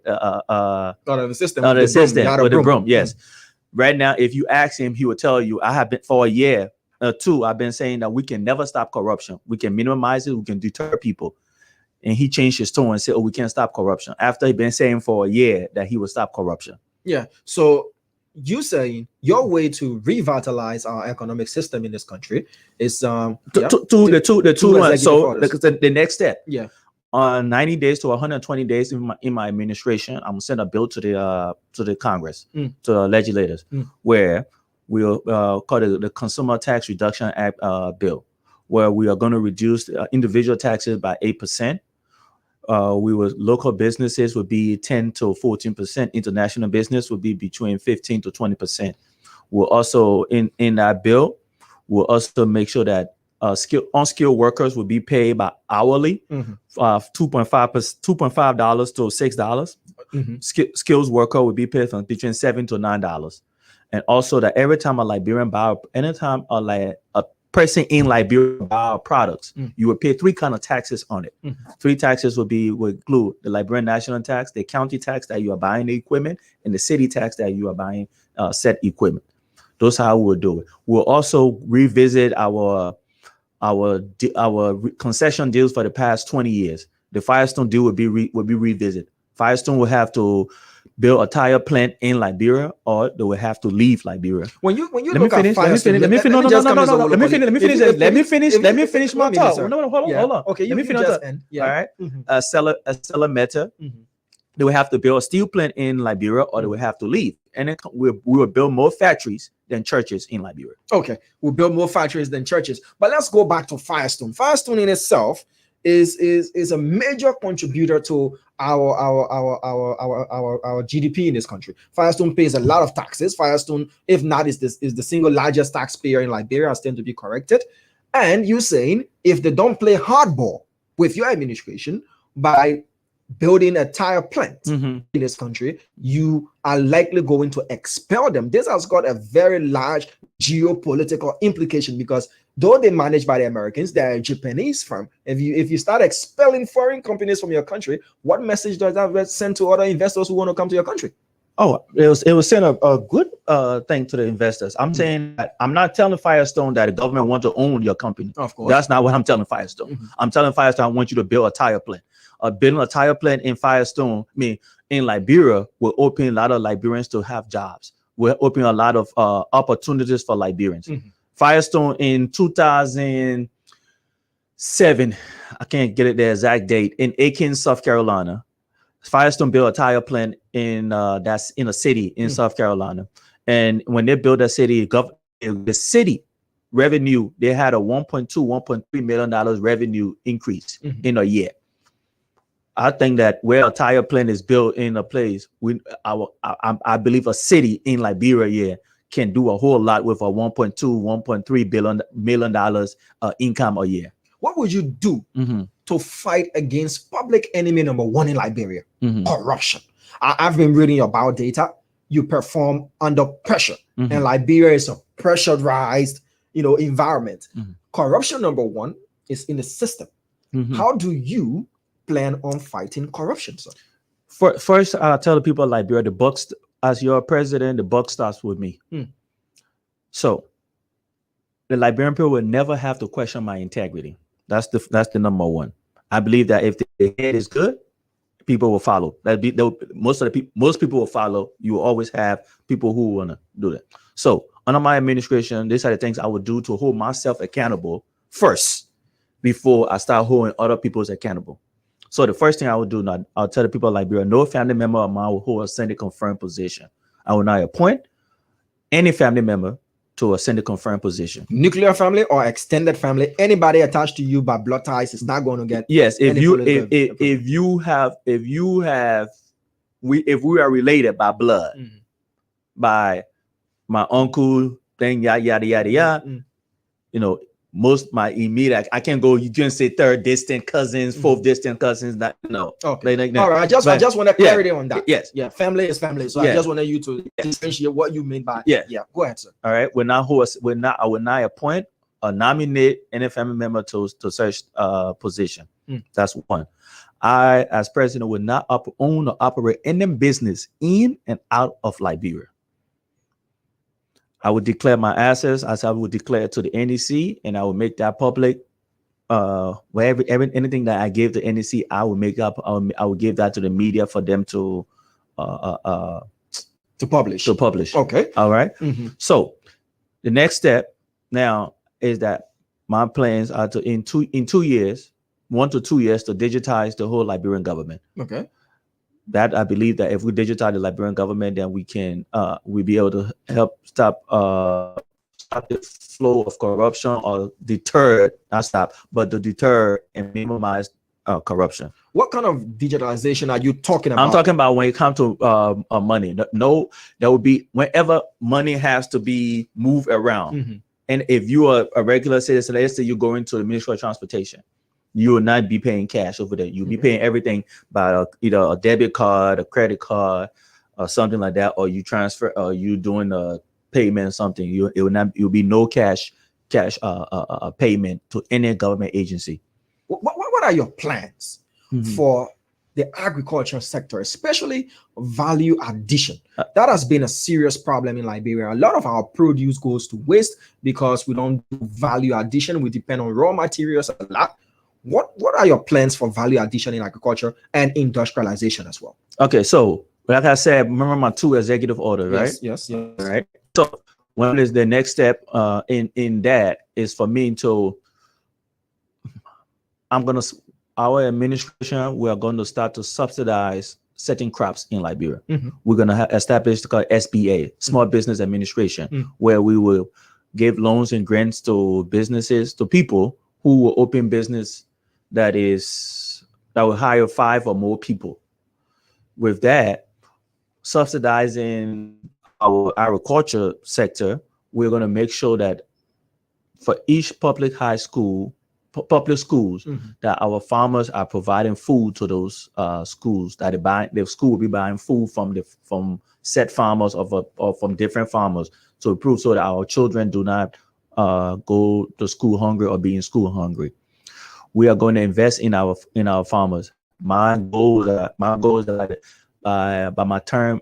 system. Out of the system with the broom. Yes. Mm-hmm. Right now, if you ask him, he will tell you, I have been for a year or two, I've been saying that we can never stop corruption. We can minimize it, we can deter people. And he changed his tone and said, oh, we can't stop corruption. After he'd been saying for a year that he would stop corruption. Yeah. So you saying your way to revitalize our economic system in this country is the two ones. So the next step. Yeah. 90 days to 120 days in my administration, I'm gonna send a bill to the Congress, to the legislators, where we'll call it the Consumer Tax Reduction Act bill, where we are going to reduce individual taxes by 8%. Local businesses would be 10 to 14%. International business would be between 15 to 20%. We'll also in that bill, we'll also make sure that unskilled workers will be paid by hourly, $2.5 to $6. Skills worker will be paid from between $7 to $9. And also that every time a Liberian anytime a person in Liberia buy products, you will pay 3 kind of taxes on it. 3 taxes would include the Liberian national tax, the county tax that you are buying the equipment, and the city tax that you are buying said equipment. Those are how we will do it. We'll also revisit our concession deals for the past 20 years. The Firestone deal will be revisited. Firestone will have to build a tire plant in Liberia, or they will have to leave Liberia. When you let me finish my talk. Hold on. Okay, let me finish. All right. Stella Meta. They will have to build a steel plant in Liberia, or they will have to leave. And then we will build more factories than churches in Liberia. Okay, we'll build more factories than churches. But let's go back to Firestone. Firestone in itself is a major contributor to our GDP in this country. Firestone pays a lot of taxes. Firestone, if not, is the single largest taxpayer in Liberia. I stand to be corrected. And you're saying if they don't play hardball with your administration by building a tire plant in this country, you are likely going to expel them. This has got a very large geopolitical implication because though they managed by the Americans, they're a Japanese firm. If you start expelling foreign companies from your country, what message does that send to other investors who want to come to your country? Oh, it was send a good thing to the investors. I'm saying that I'm not telling Firestone that the government wants to own your company. Of course. That's not what I'm telling Firestone. I'm telling Firestone I want you to build a tire plant. Building a tire plant in Firestone, in Liberia, will open a lot of Liberians to have jobs. Will open a lot of opportunities for Liberians. Firestone in 2007, I can't get the exact date, in Aiken, South Carolina. Firestone built a tire plant that's in a city in South Carolina. And when they built that city, the city revenue, they had a $1.3 million revenue increase in a year. I think that where a tire plant is built in a place, I believe a city in Liberia can do a whole lot with a $1.3 million income a year. What would you do to fight against public enemy number 1 in Liberia? Corruption. I've been reading your bio data. You perform under pressure, and Liberia is a pressurized, environment. Corruption number 1 is in the system. How do you plan on fighting corruption, sir? First, I'll tell the people of Liberia, as your president, the buck starts with me. So the Liberian people will never have to question my integrity. That's the number 1. I believe that if the head is good, people will follow. Most people will follow. You will always have people who want to do that. So under my administration, these are the things I would do to hold myself accountable first. before I start holding other people's accountable. So the first thing I would do, now, I'll tell the people of Liberia, no family member of mine will hold a Senate confirmed position. I will not appoint any family member to a Senate confirmed position. Nuclear family or extended family, anybody attached to you by blood ties is not going to get. Yes, if any you political- if we are related by blood, by my uncle, thing yada yada yada yada, you know, most my immediate, I can't go. You can say third distant cousins, fourth distant cousins. That no. Okay. Like, All right. I just want to clarity on that. Yes. Yeah. Family is family. So I just wanted you to differentiate what you mean by. Yeah. Yeah. Go ahead, sir. All right. I will not appoint or nominate any family member to such position. That's one. I, as president, will not own or operate any business in and out of Liberia. I would declare my assets as I would declare to the NEC, and I will make that public. Anything that I give the NEC, I will make up. I will give that to the media for them to publish. Okay. All right. So the next step now is that my plans are to in 2 years, 1 to 2 years, to digitize the whole Liberian government. Okay. That I believe that if we digitize the Liberian government, then we can we'll be able to help stop the flow of corruption, or deter and minimize corruption. What kind of digitalization are you talking about? I'm talking about when it comes to money. No, there will be whenever money has to be moved around. And if you are a regular citizen, let's say you go into the Ministry of Transportation, you will not be paying cash over there. You'll be paying everything by either a debit card, a credit card, or something like that, or you transfer, or you doing a payment or something. You'll be no cash payment to any government agency. What are your plans for the agriculture sector, especially value addition? That has been a serious problem in Liberia. A lot of our produce goes to waste because we don't do value addition. We depend on raw materials a lot. What are your plans for value addition in agriculture and industrialization as well? Okay, so like I said, remember my 2 executive orders, right? Yes. Right. So one is the next step in that is for me to our administration, we are going to start to subsidize certain crops in Liberia. We're going to establish the SBA, Small Business Administration, where we will give loans and grants to businesses, to people who will open business that will hire 5 or more people. With that, subsidizing our agriculture sector, we're going to make sure that for each public schools, that our farmers are providing food to those schools, that the school will be buying food from set farmers or from different farmers to improve, so that our children do not go to school hungry or be in school hungry. We are going to invest in our farmers. My goal is that by my term,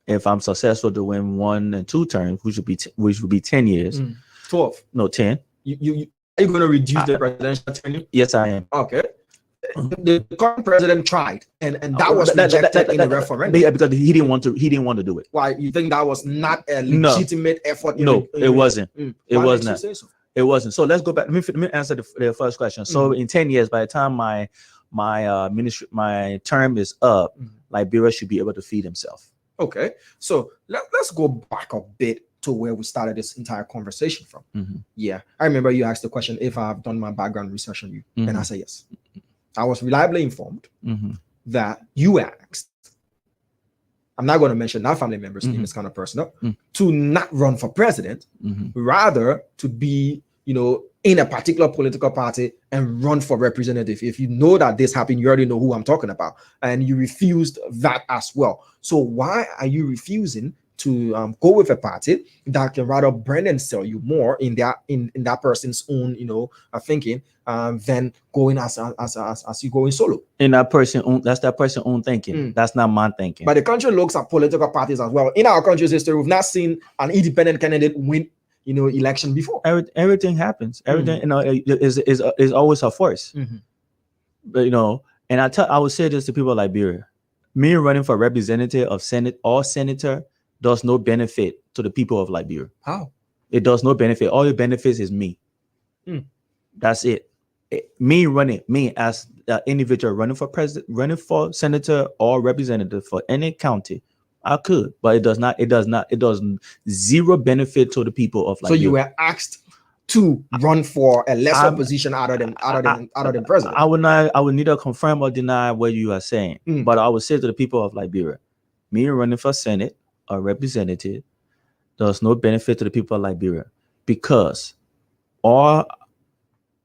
if I'm successful to win 1 and 2 terms, which would be 10 years. 12. No, 10. Are you going to reduce the presidential tenure? Yes, I am. Okay. The current president tried, and that was rejected in the referendum. Because he didn't want to do it. Why? You think that was not a legitimate effort? It wasn't. It Why was did you not. say so? It wasn't. So let's go back. Let me answer the first question. So in 10 years, by the time my term is up, Liberia should be able to feed himself. Okay. So let's go back a bit to where we started this entire conversation from. Yeah. I remember you asked the question if I've done my background research on you. And I said yes. I was reliably informed that you asked, I'm not going to mention that family member's name, is kind of personal, to not run for president, rather to be, in a particular political party and run for representative. If you know that this happened, you already know who I'm talking about. And you refused that as well. So why are you refusing to go with a party that can rather brand and sell you more in that person's own, thinking, than going as you going solo? In that person's own thinking. That's not my thinking. But the country looks at political parties as well. In our country's history, we've not seen an independent candidate win, election before. Everything happens. Everything, is always a force. But and I would say this to people like Liberia: me running for representative of Senate or senator does no benefit to the people of Liberia. How? It does no benefit. All it benefits is me. That's it. me as an individual running for president, running for senator or representative for any county, I could, but it does zero benefit to the people of Liberia. So you were asked to run for a lesser position other than president. I would neither confirm or deny what you are saying, but I would say to the people of Liberia, me running for Senate or representative does no benefit to the people of Liberia, because all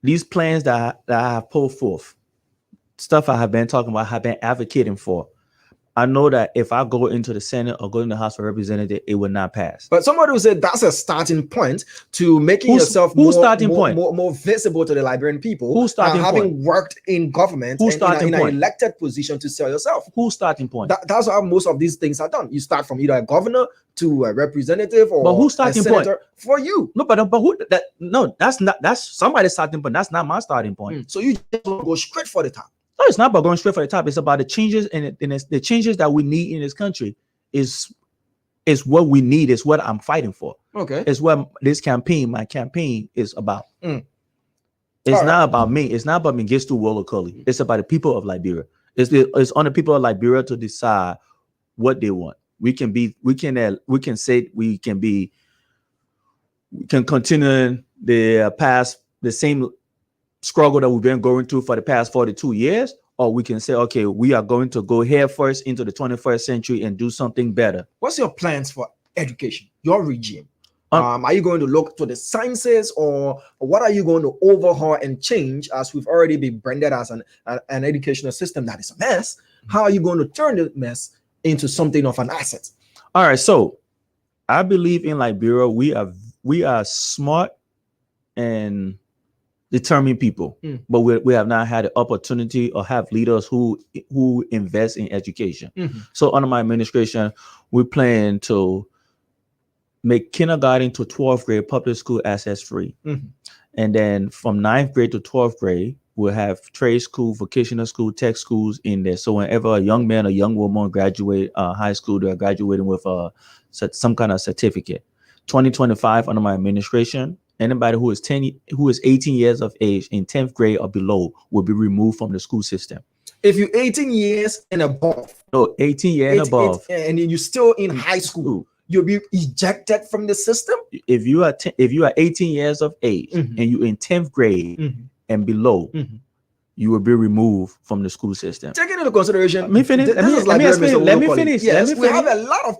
these plans that I have pulled forth, stuff I have been talking about, have been advocating for, I know that if I go into the Senate or go in the House of Representatives, it will not pass. But somebody will say that's a starting point to making yourself more visible to the Liberian people. Who's starting point? Having worked in government in an elected position to sell yourself. Who's starting point? That's how most of these things are done. You start from either a governor to a representative or who's starting a senator point? For you. No, but who? That's somebody's starting point. That's not my starting point. So you just want to go straight for the top. No, it's not about going straight for the top. It's about the changes, and the changes that we need in this country is what we need. Is what I'm fighting for. Okay, it's what my campaign is about. It's not about me. It's not about me. Mengistu Wole Akoli. It's about the people of Liberia. It's on the people of Liberia to decide what they want. We can continue the same struggle that we've been going through for the past 42 years, or we can say, okay, we are going to go head first into the 21st century and do something better. What's your plans for education, your regime? Are you going to look to the sciences, or what are you going to overhaul and change, as we've already been branded as an educational system that is a mess? How are you going to turn the mess into something of an asset? All right, so I believe in Liberia, we are smart and determined people, but we have not had the opportunity or have leaders who invest in education. So under my administration, we plan to make kindergarten to 12th grade public school access free. And then from 9th grade to 12th grade, we'll have trade school, vocational school, tech schools in there. So whenever a young man or young woman graduate high school, they're graduating with some kind of certificate. 2025 under my administration, anybody who is 18 years of age in 10th grade or below will be removed from the school system. If you're 18 years and above. No, 18 years and above. And you're still in high school, you'll be ejected from the system? If you are 18 years of age and you're in 10th grade and below, you will be removed from the school system. Taking into consideration, let me finish. Let me finish. Yes, we have a lot of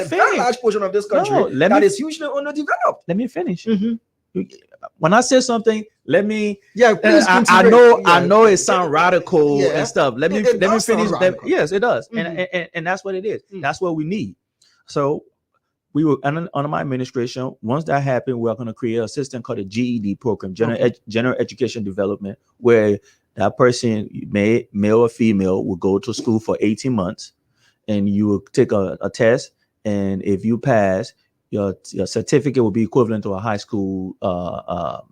very large portion of this country that is hugely underdeveloped. Let me finish. When I say something, let me. Yeah, please I know it sounds radical and stuff. Let me finish. Yes, it does, and that's what it is. That's what we need. So we will under my administration. Once that happened, we're going to create a system called a GED program, General Education Development, where that person, male or female, will go to school for 18 months, and you will take a test, and if you pass, your certificate will be equivalent to a high school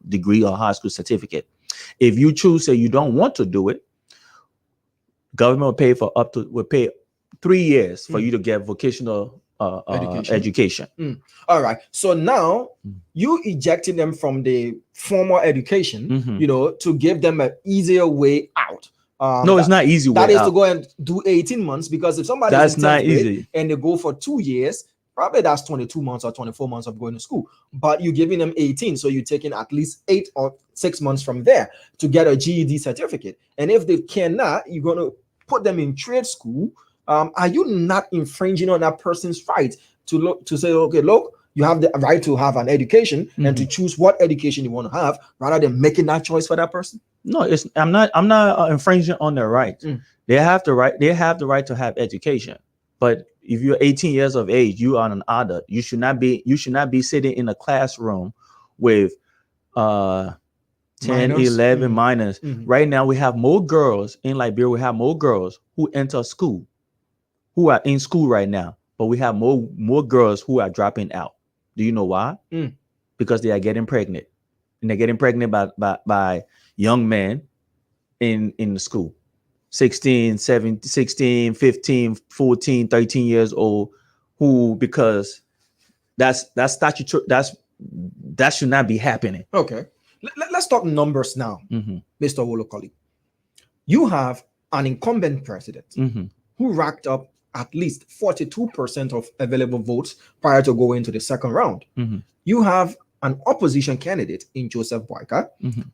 degree or high school certificate. If you choose, say you don't want to do it, government will pay 3 years for you to get vocational education. All right. So now you ejecting them from the formal education, to give them an easier way out. No, it's not easy. That is to go and do 18 months, because if somebody that's not easy and they go for 2 years, probably that's 22 months or 24 months of going to school, but you're giving them 18. So you're taking at least 8 or 6 months from there to get a GED certificate. And if they cannot, you're going to put them in trade school. Are you not infringing on that person's right to say, okay, look, you have the right to have an education and to choose what education you want to have, rather than making that choice for that person? No, I'm not infringing on their right. They have the right. They have the right to have education. But if you're 18 years of age, you are an adult. You should not be sitting in a classroom with 10, minors. 11 minors. Right now, we have more girls in Liberia. We have more girls who enter school, who are in school right now, but we have more girls who are dropping out. Do you know why? Because they are getting pregnant, and they're getting pregnant by young men in the school. 16, 17, 16, 15, 14, 13 years old, who, because that's statutory, that should not be happening. Okay. let's talk numbers now, Mr. Wolokoli. You have an incumbent president who racked up at least 42% of available votes prior to going to the second round. You have an opposition candidate in Joseph Boyka,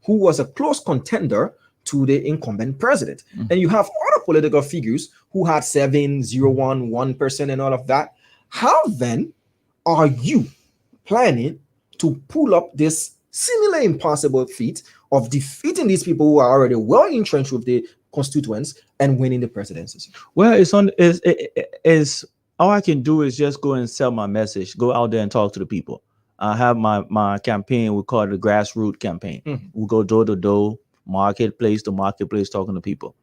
who was a close contender to the incumbent president. And you have other political figures who had 7, 0, 1%, and all of that. How then are you planning to pull up this seemingly impossible feat of defeating these people who are already well entrenched with the constituents and winning the presidency? Well, it's all I can do is just go and sell my message, go out there and talk to the people. I have my campaign, we call it the grassroots campaign. We go door to door, marketplace to marketplace, talking to people.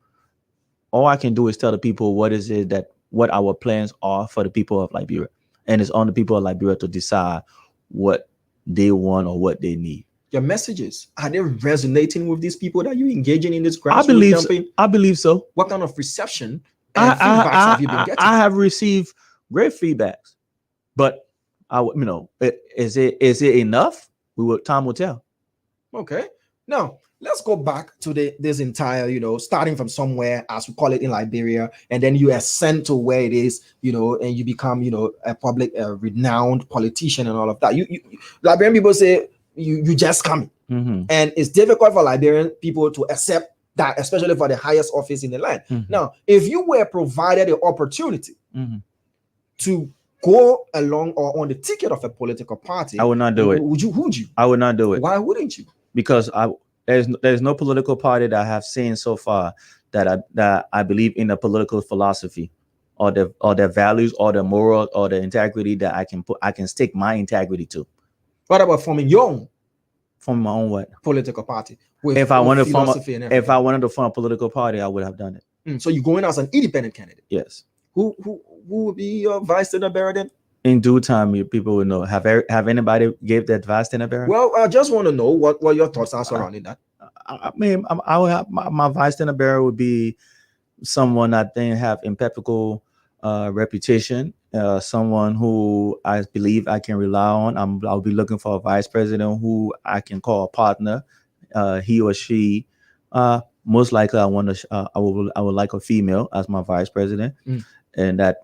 All I can do is tell the people what our plans are for the people of Liberia. And it's on the people of Liberia to decide what they want or what they need. Your messages, are they resonating with these people that you're engaging in this grassroots campaign? I believe so. What kind of reception and feedbacks have you been getting? I have received great feedbacks, but is it enough? Time will tell. Okay. Now let's go back to this entire, starting from somewhere, as we call it in Liberia, and then you ascend to where it is, and you become, a public, renowned politician and all of that. You Liberian people say you just come, and it's difficult for Liberian people to accept that, especially for the highest office in the land. Now, if you were provided the opportunity to go along or on the ticket of a political party, I would not do it. Would you? I would not do it. Why wouldn't you? Because there's no political party that I have seen so far that I believe in the political philosophy or their values or the moral or the integrity that I can stick my integrity to. What about forming your own? From my own what? Political party. If I wanted to form a political party, I would have done it. So you're going as an independent candidate? Yes. Who would be your vice senator then? In due time, people will know. Have anybody gave that advice to Bear? Well, I just want to know what your thoughts are surrounding that. I mean, I would have my vice senator would be someone I think have impeccable reputation, someone who I believe I can rely on. I'll be looking for a vice president who I can call a partner. He or she, most likely, I would like a female as my vice president, and that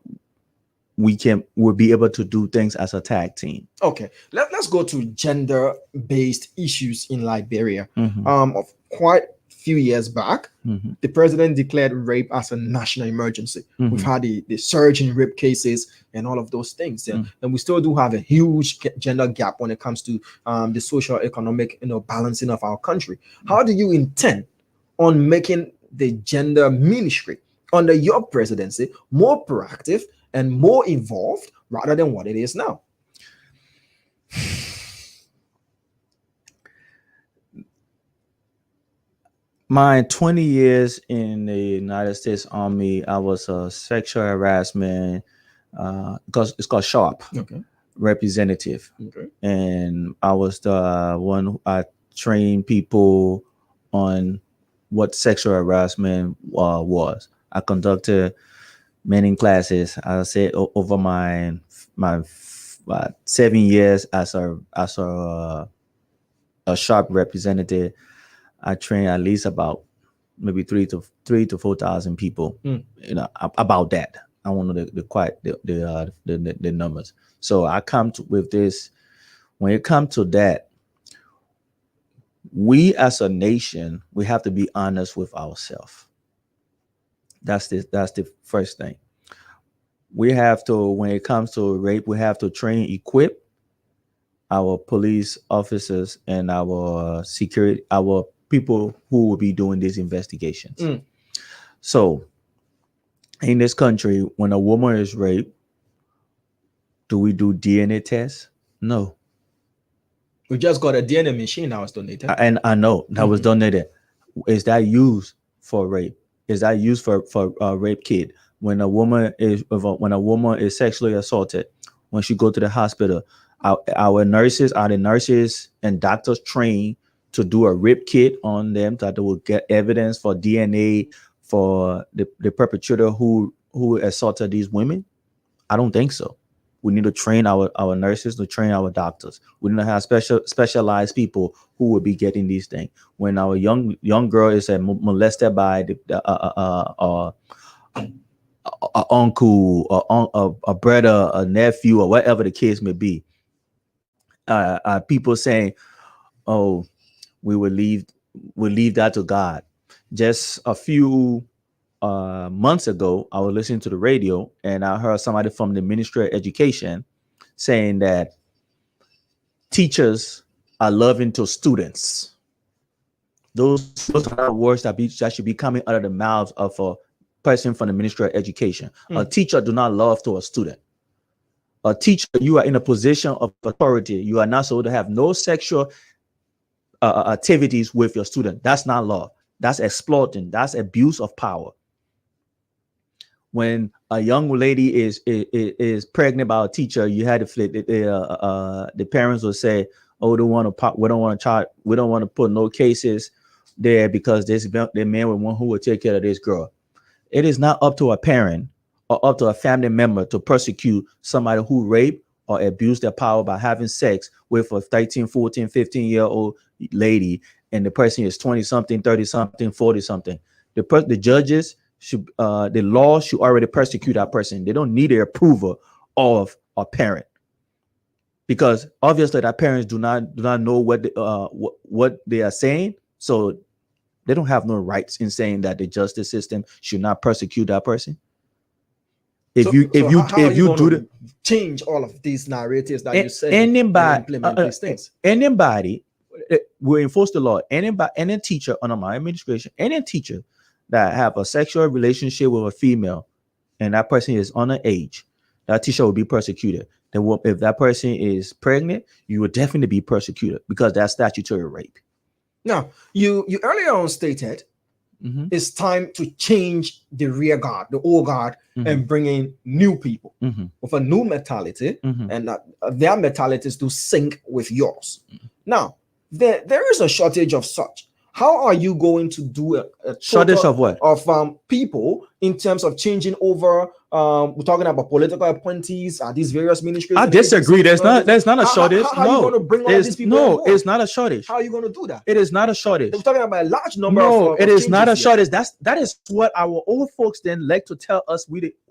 we'll be able to do things as a tag team. Okay, let's go to gender-based issues in Liberia. Of quite a few years back, the president declared rape as a national emergency. We've had the surge in rape cases and all of those things, and we still do have a huge gender gap when it comes to the social economic balancing of our country. How do you intend on making the gender ministry under your presidency more proactive and more involved rather than what it is now? My 20 years in the United States Army, I was a sexual harassment, because it's called SHARP, representative. And I was the one who I trained people on what sexual harassment was. I conducted many classes. I said over my 7 years as a SHARP representative, I trained at least about maybe 3,000 to 4,000 people. About that. I want to know the numbers. So I come with this. When it comes to that, we as a nation, we have to be honest with ourselves. That's the first thing. We have to, when it comes to rape, we have to equip our police officers and our security, our people who will be doing these investigations. So in this country, when a woman is raped, do we do DNA tests? No. We just got a DNA machine that was donated. And I know that was donated. Is that used for rape? Is that used for a rape kit? When a woman is sexually assaulted, when she go to the hospital, our nurses and doctors trained to do a rape kit on them, that they will get evidence for DNA for the perpetrator who assaulted these women? I don't think so. We need to train our nurses, to train our doctors. We need to have specialized people who will be getting these things. When our young girl is molested by a uncle, a brother, a nephew, or whatever the case may be, people saying, "Oh, we will leave that to God." Just a few months ago, I was listening to the radio and I heard somebody from the Ministry of Education saying that teachers are loving to students. Those are not words that should be coming out of the mouths of a person from the Ministry of Education. A teacher do not love to a student. A teacher, you are in a position of authority. You are not supposed to have no sexual activities with your student. That's not love. That's exploiting. That's abuse of power. When a young lady is pregnant by a teacher, you had to flip. The parents will say, "Oh, we don't want to put no cases there because the man with one who will take care of this girl." It is not up to a parent or up to a family member to persecute somebody who raped or abused their power by having sex with a 13, 14, 15-year-old lady, and the person is 20-something, 30-something, 40-something. The judges should, the law should already persecute that person. They don't need the approval of a parent, because obviously that parents do not know what they are saying, so they don't have no rights in saying that the justice system should not persecute that person. If you do the change all of these narratives that you say, anybody implement these things. Anybody will enforce the law. Any teacher under my administration, any teacher that have a sexual relationship with a female and that person is underage, that teacher will be persecuted. Then if that person is pregnant, you will definitely be persecuted because that's statutory rape. Now, you earlier on stated it's time to change the rear guard, the old guard, and bring in new people with a new mentality, and that their mentalities to sync with yours. Now, there is a shortage of such. How are you going to do a shortage of what? Of people in terms of changing over? We're talking about political appointees at these various ministries. I disagree. There's not a shortage. How are you going to bring all these people? No, it's not a shortage. How are you going to do that? It is not a shortage. We're talking about a large number. No, it is not a shortage. That is what our old folks then like to tell us.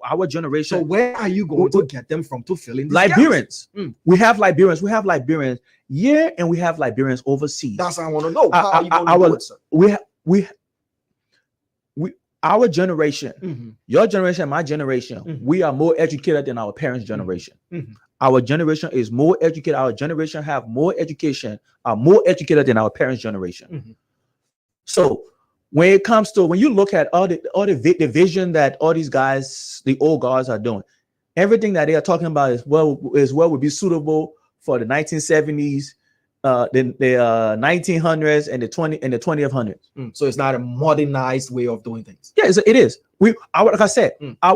Our generation. So where are you going to get them from to fill in these Liberians? We have Liberians. We have Liberians here, and we have Liberians overseas. That's what I want to know. How are you going to do it, sir? Our generation, your generation, my generation, we are more educated than our parents' generation. Our generation is more educated. Our generation have more education, are more educated than our parents' generation. So when you look at all the vision that all these guys, the old guards, are doing, everything that they are talking about is what would be suitable for the 1970s, the 1900s, and the 20th hundreds. So it's not a modernized way of doing things. Yeah, it is. Like I said,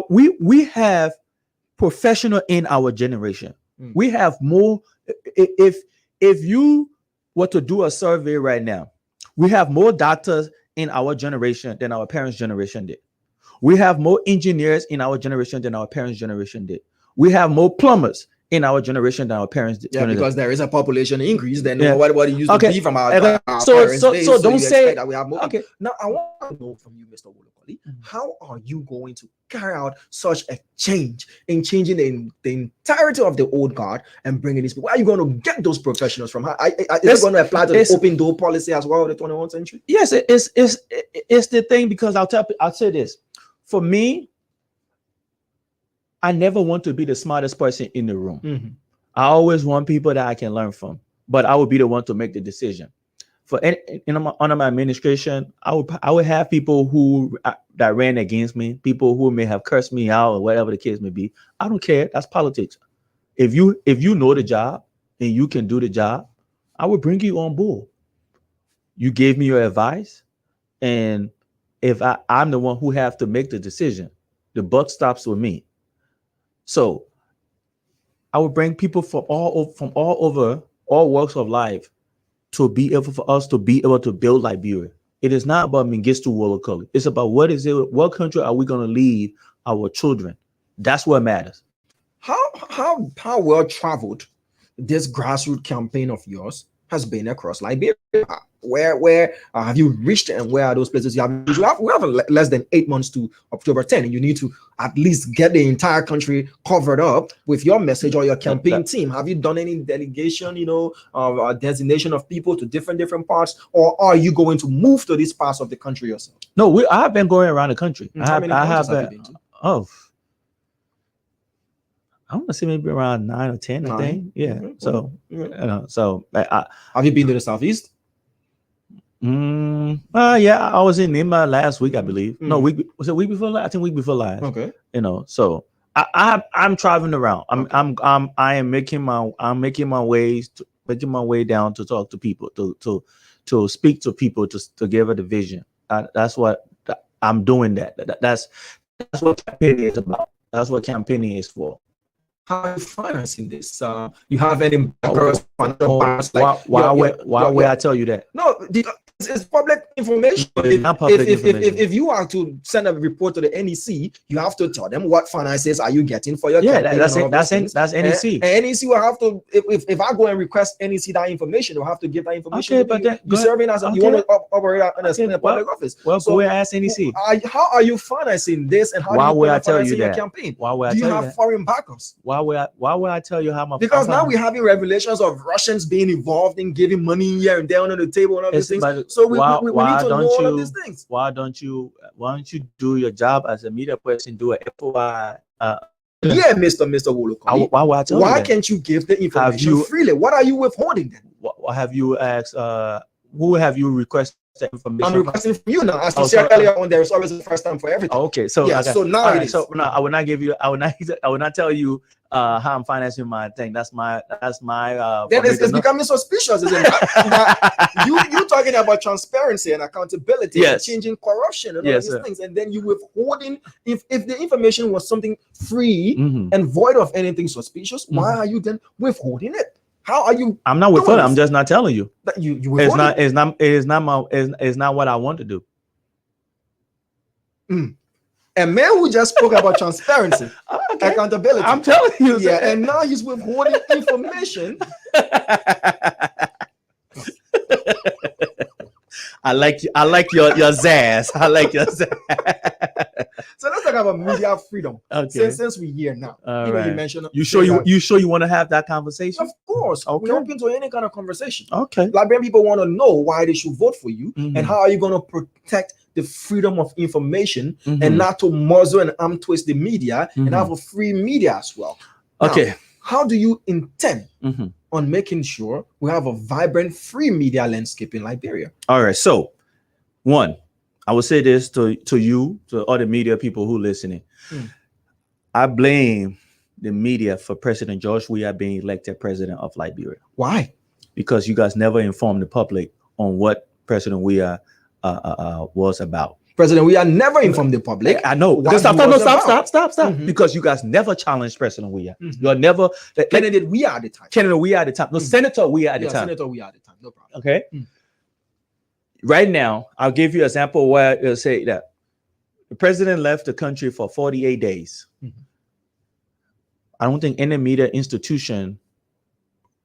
we have professional in our generation. We have more. If you were to do a survey right now, we have more doctors in our generation than our parents' generation did. We have more engineers in our generation than our parents' generation did. We have more plumbers in our generation than our parents did. Yeah, because there is a population increase. Then what it used to be from our parents. So don't say that we have more. Okay. Now I want to know from you, Mr. Wolokoli, how are you going to carry out such a change in changing the entirety of the old guard and bringing these people? Where are you going to get those professionals from? Is it going to apply to the open door policy as well in the 21st century? Yes, it's the thing, because I'll say this. For me, I never want to be the smartest person in the room. I always want people that I can learn from, but I would be the one to make the decision. Under my administration, I would have people that ran against me, people who may have cursed me out or whatever the case may be. I don't care. That's politics. If you know the job and you can do the job, I would bring you on board. You gave me your advice, and if I'm the one who have to make the decision, the buck stops with me. So I would bring people from all over, all walks of life, to be able for us to be able to build Liberia. It is not about Mengistu Wolokoli. It's about what country are we going to leave our children? That's what matters. How well traveled this grassroots campaign of yours has been across Liberia? Where have you reached, and where are those places? We have less than 8 months to October 10, and you need to at least get the entire country covered up with your message or your campaign team. Have you done any delegation, designation of people to different parts, or are you going to move to these parts of the country yourself? No, I have been going around the country. How many countries have you been to? I want to say maybe around 9 or 10, I think. Yeah. Mm-hmm. So have you been to the southeast? Yeah, I was in Nima last week, I believe. No, was it week before last? I think week before last. Okay. So I'm traveling around. I'm making my way down to talk to people, to speak to people, to give a the vision. That's what I'm doing. That's what campaigning is about. That's what campaigning is for. How are you financing this? You have any backers? Why would I tell you that? No, it's public information. If you are to send a report to the NEC, you have to tell them what finances are you getting for your campaign. That's NEC. And NEC will have to, if I go and request NEC that information, they'll have to give that information. Okay, but you're serving as you want to operate in a public office. Well, so go and ask NEC. How are you financing this, and how do you finance your campaign? Why would I do you tell have you that? foreign backers? Why would I tell you how much? Because now we're having revelations of Russians being involved in giving money here and there under the table and all these things. So we need to know all of these things. Why don't you do your job as a media person? Do a FOI. Yeah, Mr. Wolokoni. Why would I tell you Why that? can't you give the information freely? What are you withholding then? What have you asked? Who have you requested information? I'm requesting from you now. As you said earlier on, there's always a first time for everything. Okay, so yeah, so now it is. So no, I will not give you. I will not tell you how I'm financing my thing. That's my. Then it's becoming suspicious, isn't it? you talking about transparency and accountability, yes, and changing corruption and all these things, and then you withholding. If the information was something free and void of anything suspicious, why are you then withholding it? How are you? I'm not withholding. I'm just not telling you. That you it's not what I want to do. A man who just spoke about transparency, accountability. I'm telling you. Yeah, and now he's withholding information. I like your zazz. I like your zazz. So let's talk about media freedom. Okay. Since we're here now, right. you mentioned. You sure you want to have that conversation? Of course. Okay. We're open to any kind of conversation. Okay. Liberian people want to know why they should vote for you, and how are you going to protect the freedom of information and not to muzzle and arm twist the media and have a free media as well. Okay. Now, how do you intend on making sure we have a vibrant free media landscape in Liberia? All right. So, one, I will say this to you, to other media people who are listening. I blame the media for President George Weah being elected president of Liberia. Why? Because you guys never informed the public on what President Weah was about. President Weah never informed the public. I know. Stop. Because you guys never challenged President Weah. You're never. Candidate Weah at the time. Candidate Weah at the time. No, Senator Weah at the time. Senator Weah at the time. No problem. Okay. Right now, I'll give you an example where it'll say that the president left the country for 48 days. I don't think any media institution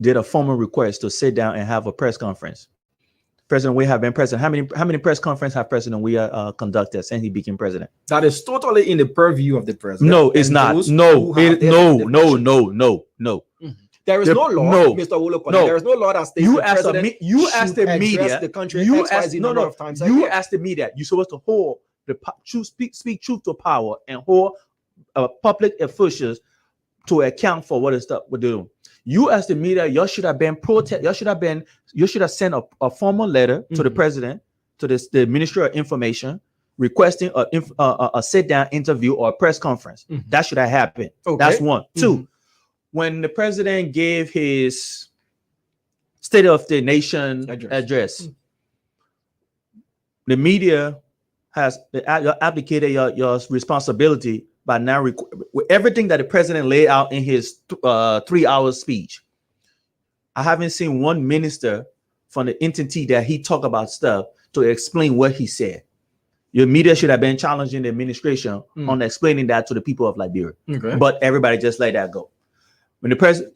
did a formal request to sit down and have a press conference. President Weah have been president. How many press conferences have President Weah conducted since he became president? That is totally in the purview of the president. No, it's not. No. There is no law, Mr. Wolokoni. There is no law that states you ask the media. The country You ask the media. You're supposed to hold speak truth to power and hold public officials to account for what is stuff we're doing. You as the media, you should have sent a formal letter to the president, to the Ministry of Information, requesting a sit-down interview or a press conference. That should have happened. Okay. That's one. Two, when the president gave his State of the Nation address, the media has abdicated your responsibility by now everything that the president laid out in his 3-hour speech. I haven't seen one minister from the entity that he talked about stuff to explain what he said. Your media should have been challenging the administration on explaining that to the people of Liberia. Okay. But everybody just let that go. When the president,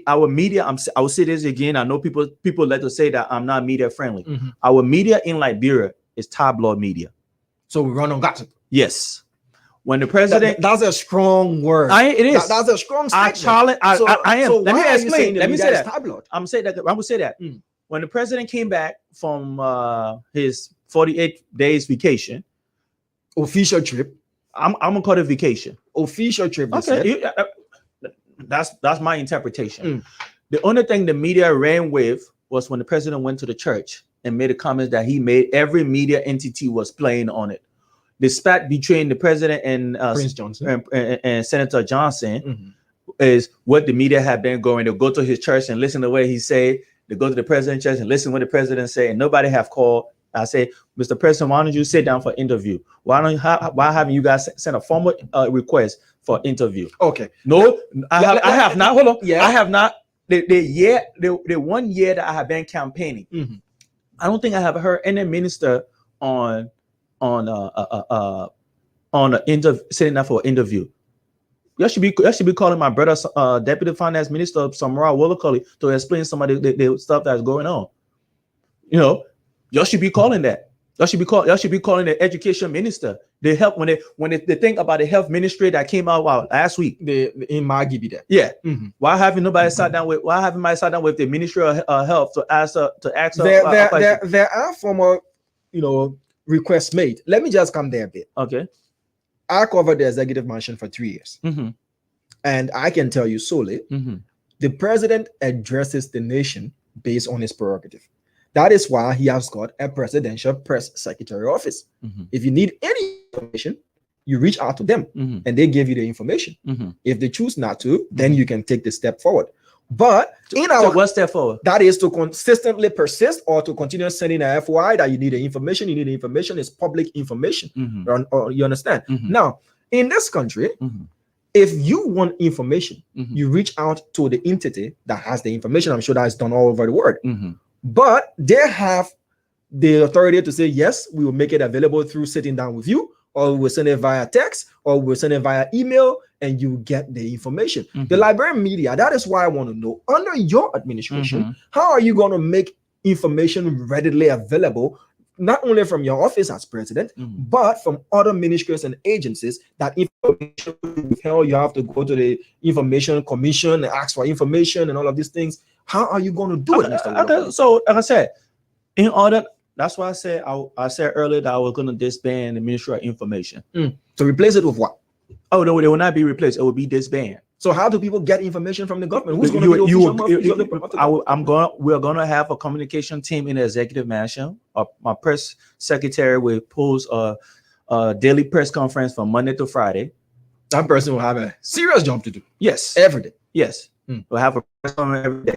our media, I will say this again. I know people like to say that I'm not media friendly. Our media in Liberia is tabloid media. So we run on gossip. Yes. When the president, that's a strong word. It is. That's a strong statement. I challenge. I am. So Let me explain. Let me say that. Tabloid? I'm saying that. I will say that. When the president came back from his 48 days vacation, official trip. I'm gonna call it vacation. Official trip. Okay. That's my interpretation. The only thing the media ran with was when the president went to the church and made a comment that he made. Every media entity was playing on it. The spat between the president and Prince Johnson and Senator Johnson is what the media have been going. They'll go to his church and listen to what he say. They go to the president's church and listen to what the president say. And nobody have called. I say, Mr. President, why don't you sit down for interview? Why haven't you guys sent a formal request for interview? Okay. No, I have not. Hold on. Yeah. I have not. The 1 year that I have been campaigning, I don't think I have heard any minister on sitting down for an interview. You should be calling my brother, Deputy Finance Minister Samara Wolokoli, to explain some of the stuff that's going on. You know, y'all should be calling that. Y'all should be calling the education minister. They help when they think about the health ministry that came out last week. In Magi that. Yeah. Why haven't nobody sat down with? Why haven't I sat down with the Ministry of Health to ask her? There are formal, requests made. Let me just come there a bit. Okay. I covered the executive mansion for 3 years, and I can tell you solely, the president addresses the nation based on his prerogative. That is why he has got a presidential press secretary office. If you need any information, you reach out to them and they give you the information. If they choose not to, then you can take the step forward. But what step forward? That is to consistently persist or to continue sending a FYI that you need the information. You need the information. It's public information. You understand? Now, in this country, if you want information, you reach out to the entity that has the information. I'm sure that is done all over the world. But they have the authority to say, yes, we will make it available through sitting down with you, or we'll send it via text, or we'll send it via email, and you get the information. The Liberian media, that is why I want to know, under your administration, how are you going to make information readily available, not only from your office as president, but from other ministries and agencies that information withheld, you have to go to the information commission and ask for information and all of these things. How are you going to do it, Mr. Okay, so like I said, in order, that's why I said earlier that I was going to disband the Ministry of Information. To replace it with what? Oh no, it will not be replaced. It will be disbanded. So how do people get information from the government? Who's going to be the official? We're going to have a communication team in the executive mansion. My press secretary will post a daily press conference from Monday to Friday. That person will have a serious job to do. Yes, every day. Yes, we'll have a press conference every day.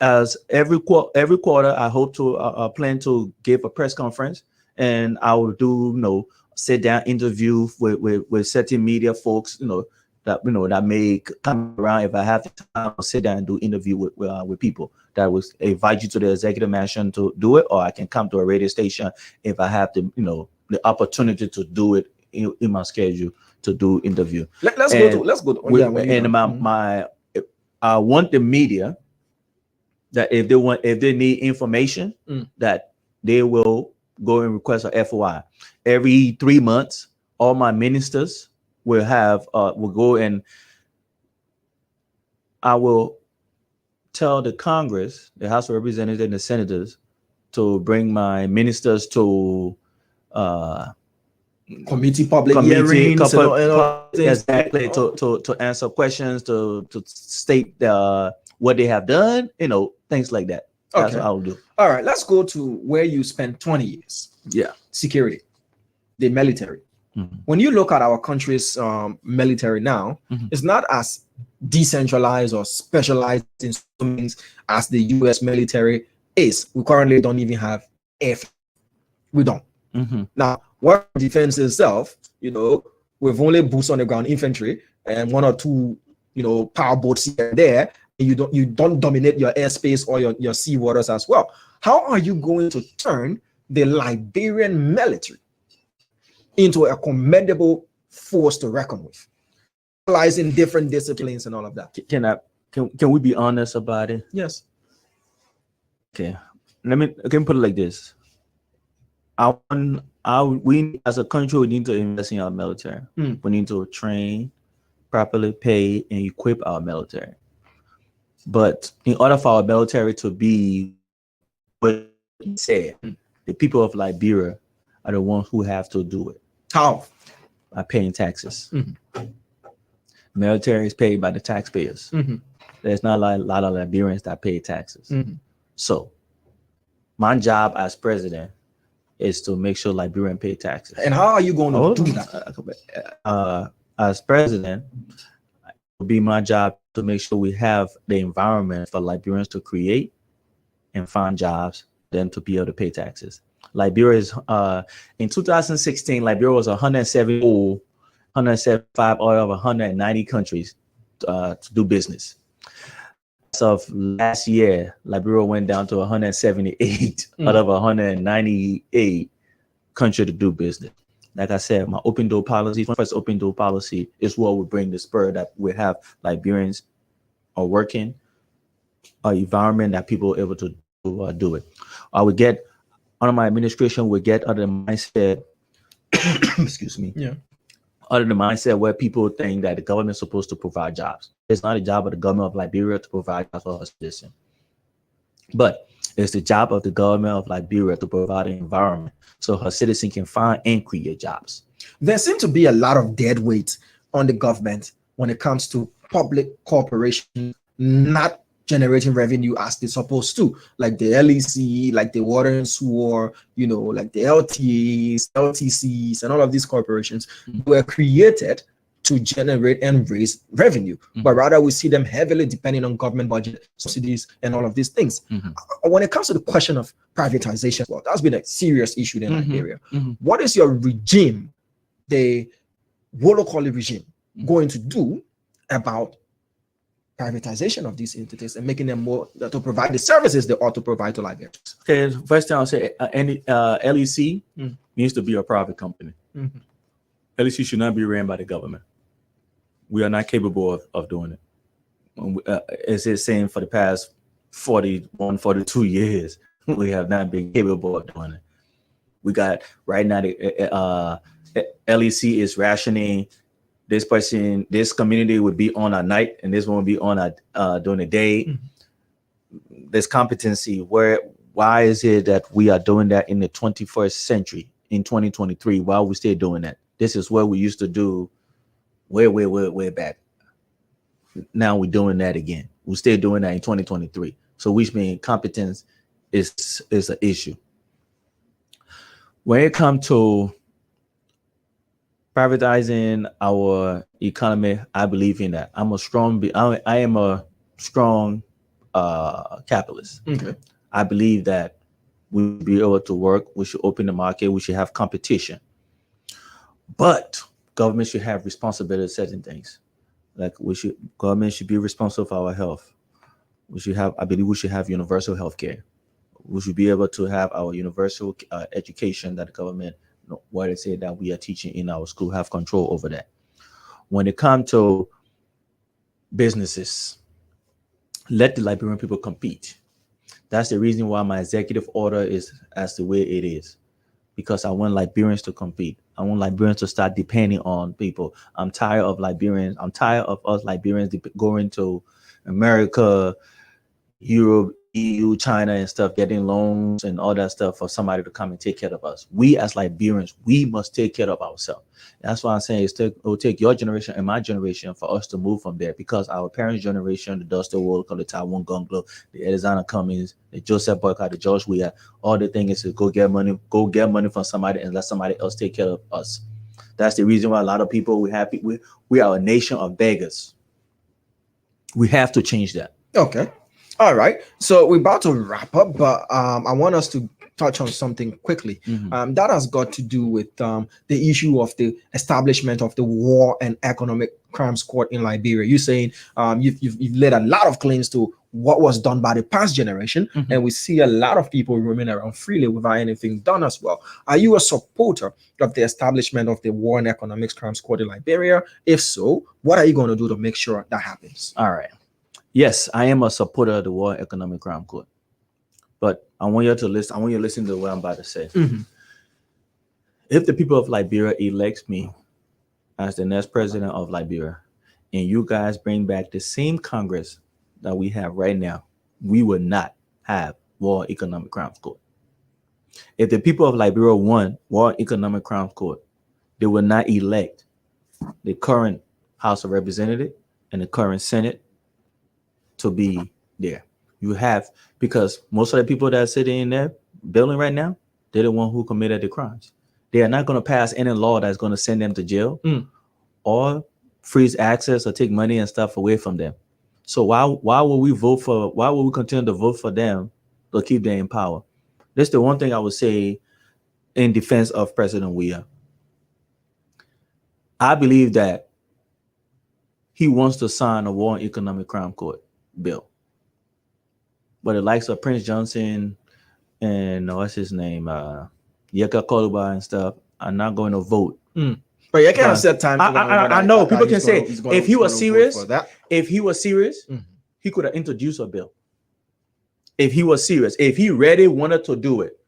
As every quarter, I hope to plan to give a press conference, and I will do sit down interview with certain media folks, that may come around. If I have the time, I'll sit down and do interview with people that will invite you to the executive mansion to do it, or I can come to a radio station if I have the opportunity to do it in my schedule to do interview. Let's go to I want the media that if they need information, that they will go and request a FOI. Every 3 months, all my ministers will go and I will tell the Congress, the House of Representatives and the senators to bring my ministers to committee public hearings exactly to answer questions, to state what they have done, things like that. That's what I'll do. All right, let's go to where you spent 20 years. Yeah. Security, the military. When you look at our country's military now, it's not as decentralized or specialized in some things as the US military is. We currently don't even have air. We don't. Now, what defense itself, we've only boots on the ground infantry and one or two, power boats here and there. And you don't dominate your airspace or your sea waters as well. How are you going to turn the Liberian military into a commendable force to reckon with, utilizing different disciplines and all of that. Can we be honest about it? Yes. Okay. Let me put it like this. We as a country, we need to invest in our military. We need to train, properly pay, and equip our military. But in order for our military to be what you said, the people of Liberia are the ones who have to do it. How? By paying taxes. Military is paid by the taxpayers. There's not a lot of Liberians that pay taxes. So my job as president is to make sure Liberians pay taxes. And how are you going to do that? As president, it will be my job to make sure we have the environment for Liberians to create and find jobs, then to be able to pay taxes. Liberia is in 2016, Liberia was 175 out of 190 countries to do business. As of last year, Liberia went down to 178 out of 198 countries to do business. Like I said, my open door policy, first open door policy is what will bring the spur that we have Liberians are working, an environment that people are able to do it. I would get, under my administration, would get out of the mindset, excuse me, out of the mindset where people think that the government is supposed to provide jobs. It's not a job of the government of Liberia to provide jobs for her citizens. But it's the job of the government of Liberia to provide an environment so her citizens can find and create jobs. There seems to be a lot of dead weight on the government when it comes to public corporations not generating revenue as they're supposed to, like the LEC, like the Water and Sewer, like the LTAs, LTCs, and all of these corporations were created to generate and raise revenue, but rather we see them heavily depending on government budget, subsidies, and all of these things. When it comes to the question of privatization, well, that's been a serious issue in Liberia. What is your regime, the Wolokoli regime, going to do about privatization of these entities and making them more to provide the services they ought to provide to Liberians? Okay, first thing I'll say, LEC needs to be a private company. LEC should not be ran by the government. We are not capable of doing it. As it's saying, for the past 41, 42 years, we have not been capable of doing it. We got right now, LEC is rationing. This person, this community would be on at night, and this one would be on during the day. There's competency. Why is it that we are doing that in the 21st century, in 2023? Why are we still doing that? This is what we used to do way back. Now we're doing that again. We're still doing that in 2023. So which means competence is an issue. When it comes to privatizing our economy, I believe in that. I am a strong capitalist. Okay. I believe that we'll be able to work. We should open the market. We should have competition. But government should have responsibility for certain things. Like government should be responsible for our health. I believe we should have universal health care. We should be able to have our universal education that the government, what they say that we are teaching in our school, have control over that. When it comes to businesses, let the Liberian people compete. That's the reason why my executive order is as the way it is, because I want Liberians to compete. I want Liberians to start depending on people. I'm tired of Liberians. I'm tired of us Liberians going to America, Europe, EU, China, and stuff, getting loans and all that stuff for somebody to come and take care of us. We as Liberians, we must take care of ourselves. That's why I'm saying it will take your generation and my generation for us to move from there, because our parents' generation, the Dusty Wolokoli, the Taiwan Gunglo, the Alexander Cummings, the Joseph Boycott, the George Weah, all the thing is to go get money from somebody and let somebody else take care of us. That's the reason why a lot of people, we are a nation of beggars. We have to change that. Okay. All right. So we're about to wrap up, but I want us to touch on something quickly. That has got to do with the issue of the establishment of the War and Economic Crimes Court in Liberia. You're saying you've laid a lot of claims to what was done by the past generation, and we see a lot of people roaming around freely without anything done as well. Are you a supporter of the establishment of the War and Economic Crimes Court in Liberia? If so, what are you going to do to make sure that happens? All right. Yes, I am a supporter of the War and Economic Crime Court. But I want you to listen. I want you to listen to what I'm about to say. If the people of Liberia elects me as the next president of Liberia, and you guys bring back the same Congress that we have right now, we would not have War Economic Crimes Court. If the people of Liberia want War Economic Crimes Court, they will not elect the current House of Representatives and the current Senate to be there. You have, because most of the people that are sitting in that building right now, they're the one who committed the crimes. They are not going to pass any law that's going to send them to jail or freeze access or take money and stuff away from them. So why would we continue to vote for them to keep them in power? That's the one thing I would say in defense of President Weah. I believe that he wants to sign a War and Economic Crime Court bill. But the likes of Prince Johnson and what's his name, Yeka Koluba and stuff are not going to vote. But you can't set time. I know people can say if he was serious, he could have introduced a bill. If he was serious, if he really wanted to do it,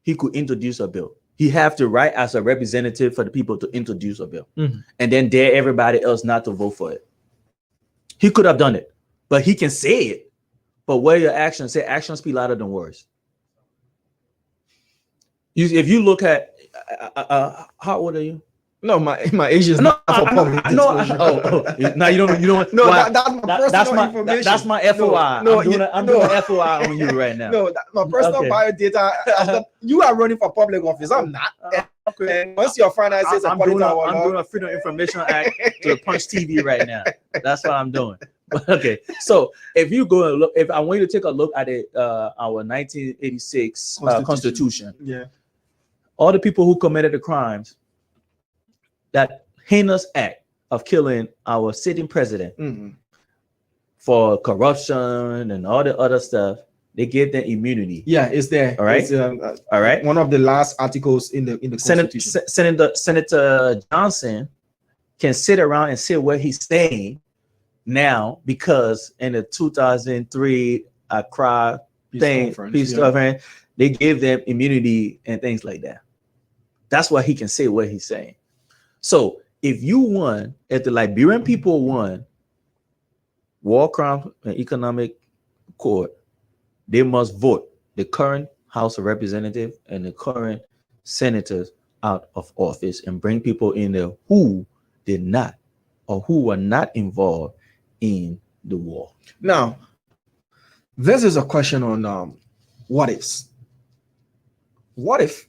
he could introduce a bill. He have to write as a representative for the people to introduce a bill, and then dare everybody else not to vote for it. He could have done it, but he can say it. But where your actions say, actions speak louder than words. If you look at how old are you? No, my age is not for public disclosure. No, you don't. No, that's my information. That's my FOI. I'm doing an FOI on you right now. No, my personal bio data. You are running for public office. I'm not. Okay. And once your finances, I'm doing a Freedom Information Act to Punch TV right now. That's what I'm doing. Okay, so if you go and look, if I want you to take a look at it, our 1986 Constitution. Yeah. All the people who committed the crimes, that heinous act of killing our sitting president for corruption and all the other stuff, they gave them immunity. Yeah, it's there. All right. It's, all right. One of the last articles in the Constitution. Senator Johnson can sit around and say what he's saying now because in the 2003 Accra peace conference, they gave them immunity and things like that. That's why he can say what he's saying. So if you won, if the Liberian people won War Crime and Economic Court, they must vote the current House of Representatives and the current senators out of office and bring people in there who did not or who were not involved in the war. Now, this is a question on what ifs. What if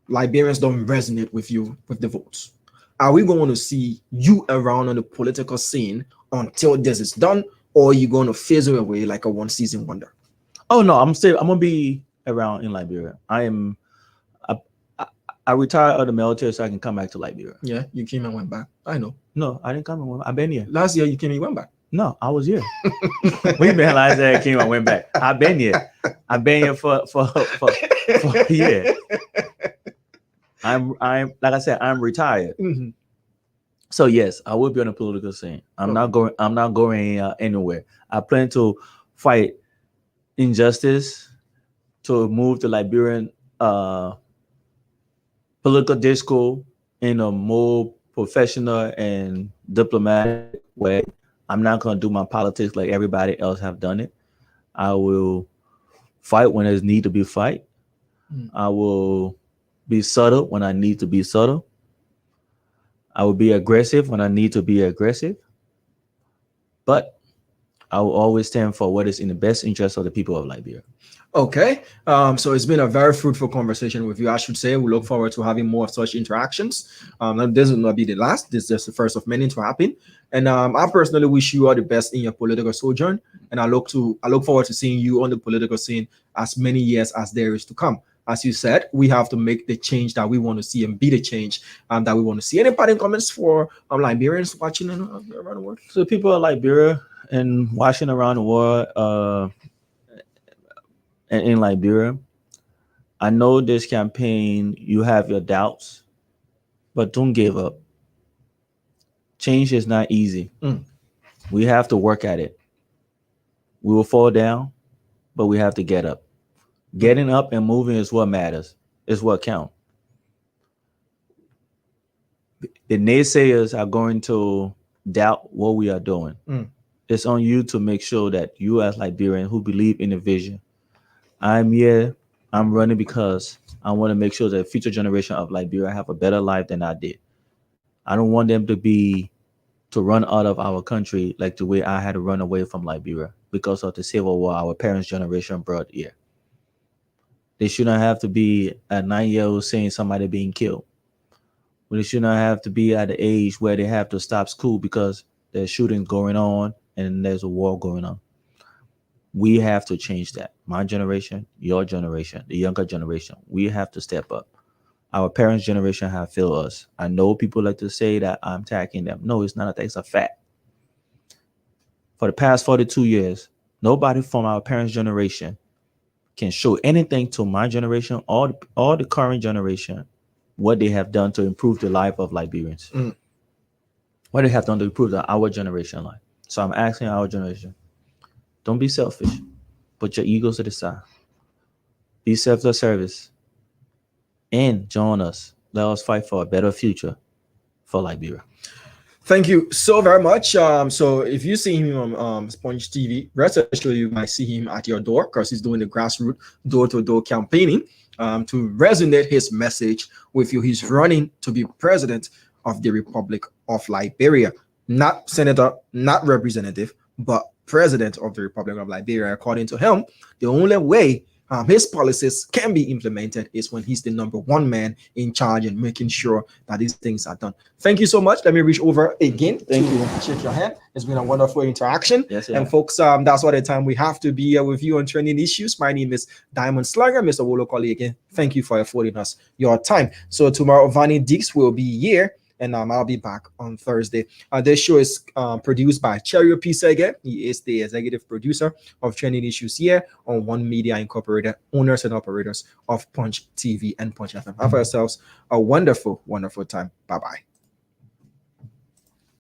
Liberians don't resonate with you with the votes? Are we going to see you around on the political scene until this is done, or are you going to fizzle away like a one-season wonder? Oh no, I'm gonna be around in Liberia. I retired out of the military so I can come back to Liberia. Yeah, you came and went back. I know. No, I didn't come and went back. I've been here. Last year you came and went back. No, I was here. We been last year I came and went back. I've been here. I've been here for a year. I'm like I said, I'm retired. So yes, I will be on the political scene. I'm not going anywhere. I plan to fight injustice, to move the Liberian political discourse in a more professional and diplomatic way. I'm not going to do my politics like everybody else have done it. I will fight when there's need to be fight. I will be subtle when I need to be subtle. I will be aggressive when I need to be aggressive. But I will always stand for what is in the best interest of the people of Liberia. Okay. So it's been a very fruitful conversation with you, I should say. We look forward to having more of such interactions. This will not be the last. This is just the first of many to happen. And I personally wish you all the best in your political sojourn. And I look forward to seeing you on the political scene as many years as there is to come. as you said, we have to make the change that we want to see and be the change that we want to see. Any parting comments for Liberians watching around the world? So people in Liberia and watching around the world, and in Liberia, I know this campaign, you have your doubts, but don't give up. Change is not easy. We have to work at it. We will fall down, but we have to get up. Getting up and moving is what matters, is what counts. The naysayers are going to doubt what we are doing. It's on you to make sure that you as Liberians who believe in the vision. I'm here, I'm running because I want to make sure that the future generation of Liberia have a better life than I did. I don't want them to run out of our country like the way I had to run away from Liberia because of the civil war our parents' generation brought here. They shouldn't have to be a 9-year-old saying somebody being killed. They shouldn't have to be at the age where they have to stop school because there's shootings going on and there's a war going on. We have to change that. My generation, your generation, the younger generation, we have to step up. Our parents' generation have failed us. I know people like to say that I'm attacking them. No, it's not. It's a fact. For the past 42 years, nobody from our parents' generation can show anything to my generation or the current generation what they have done to improve the life of Liberians. What they have done to improve our generation life. So I'm asking our generation, don't be selfish. Put your egos to the side. Be selfless service. And join us. Let us fight for a better future for Liberia. Thank you so very much. So if you see him on Sponge TV, rest assured you might see him at your door because he's doing the grassroots door-to-door campaigning to resonate his message with you. He's running to be president of the Republic of Liberia. Not senator, not representative, but president of the Republic of Liberia. According to him, the only way his policies can be implemented is when he's the number one man in charge and making sure that these things are done. Thank you so much. Let me reach over again. Thank you. Shake your hand. It's been a wonderful interaction. Yes, and folks, that's all the time we have to be here with you on trending issues. My name is Diamond Slanger. Mr. Wolo Collie again. Thank you for affording us your time. So tomorrow, Vanny Dix will be here. And I'll be back on Thursday. This show is produced by Cherio Pisege. He is the executive producer of Trending Issues here on One Media Incorporated, owners and operators of Punch TV and Punch FM. Have yourselves a wonderful, wonderful time. Bye-bye.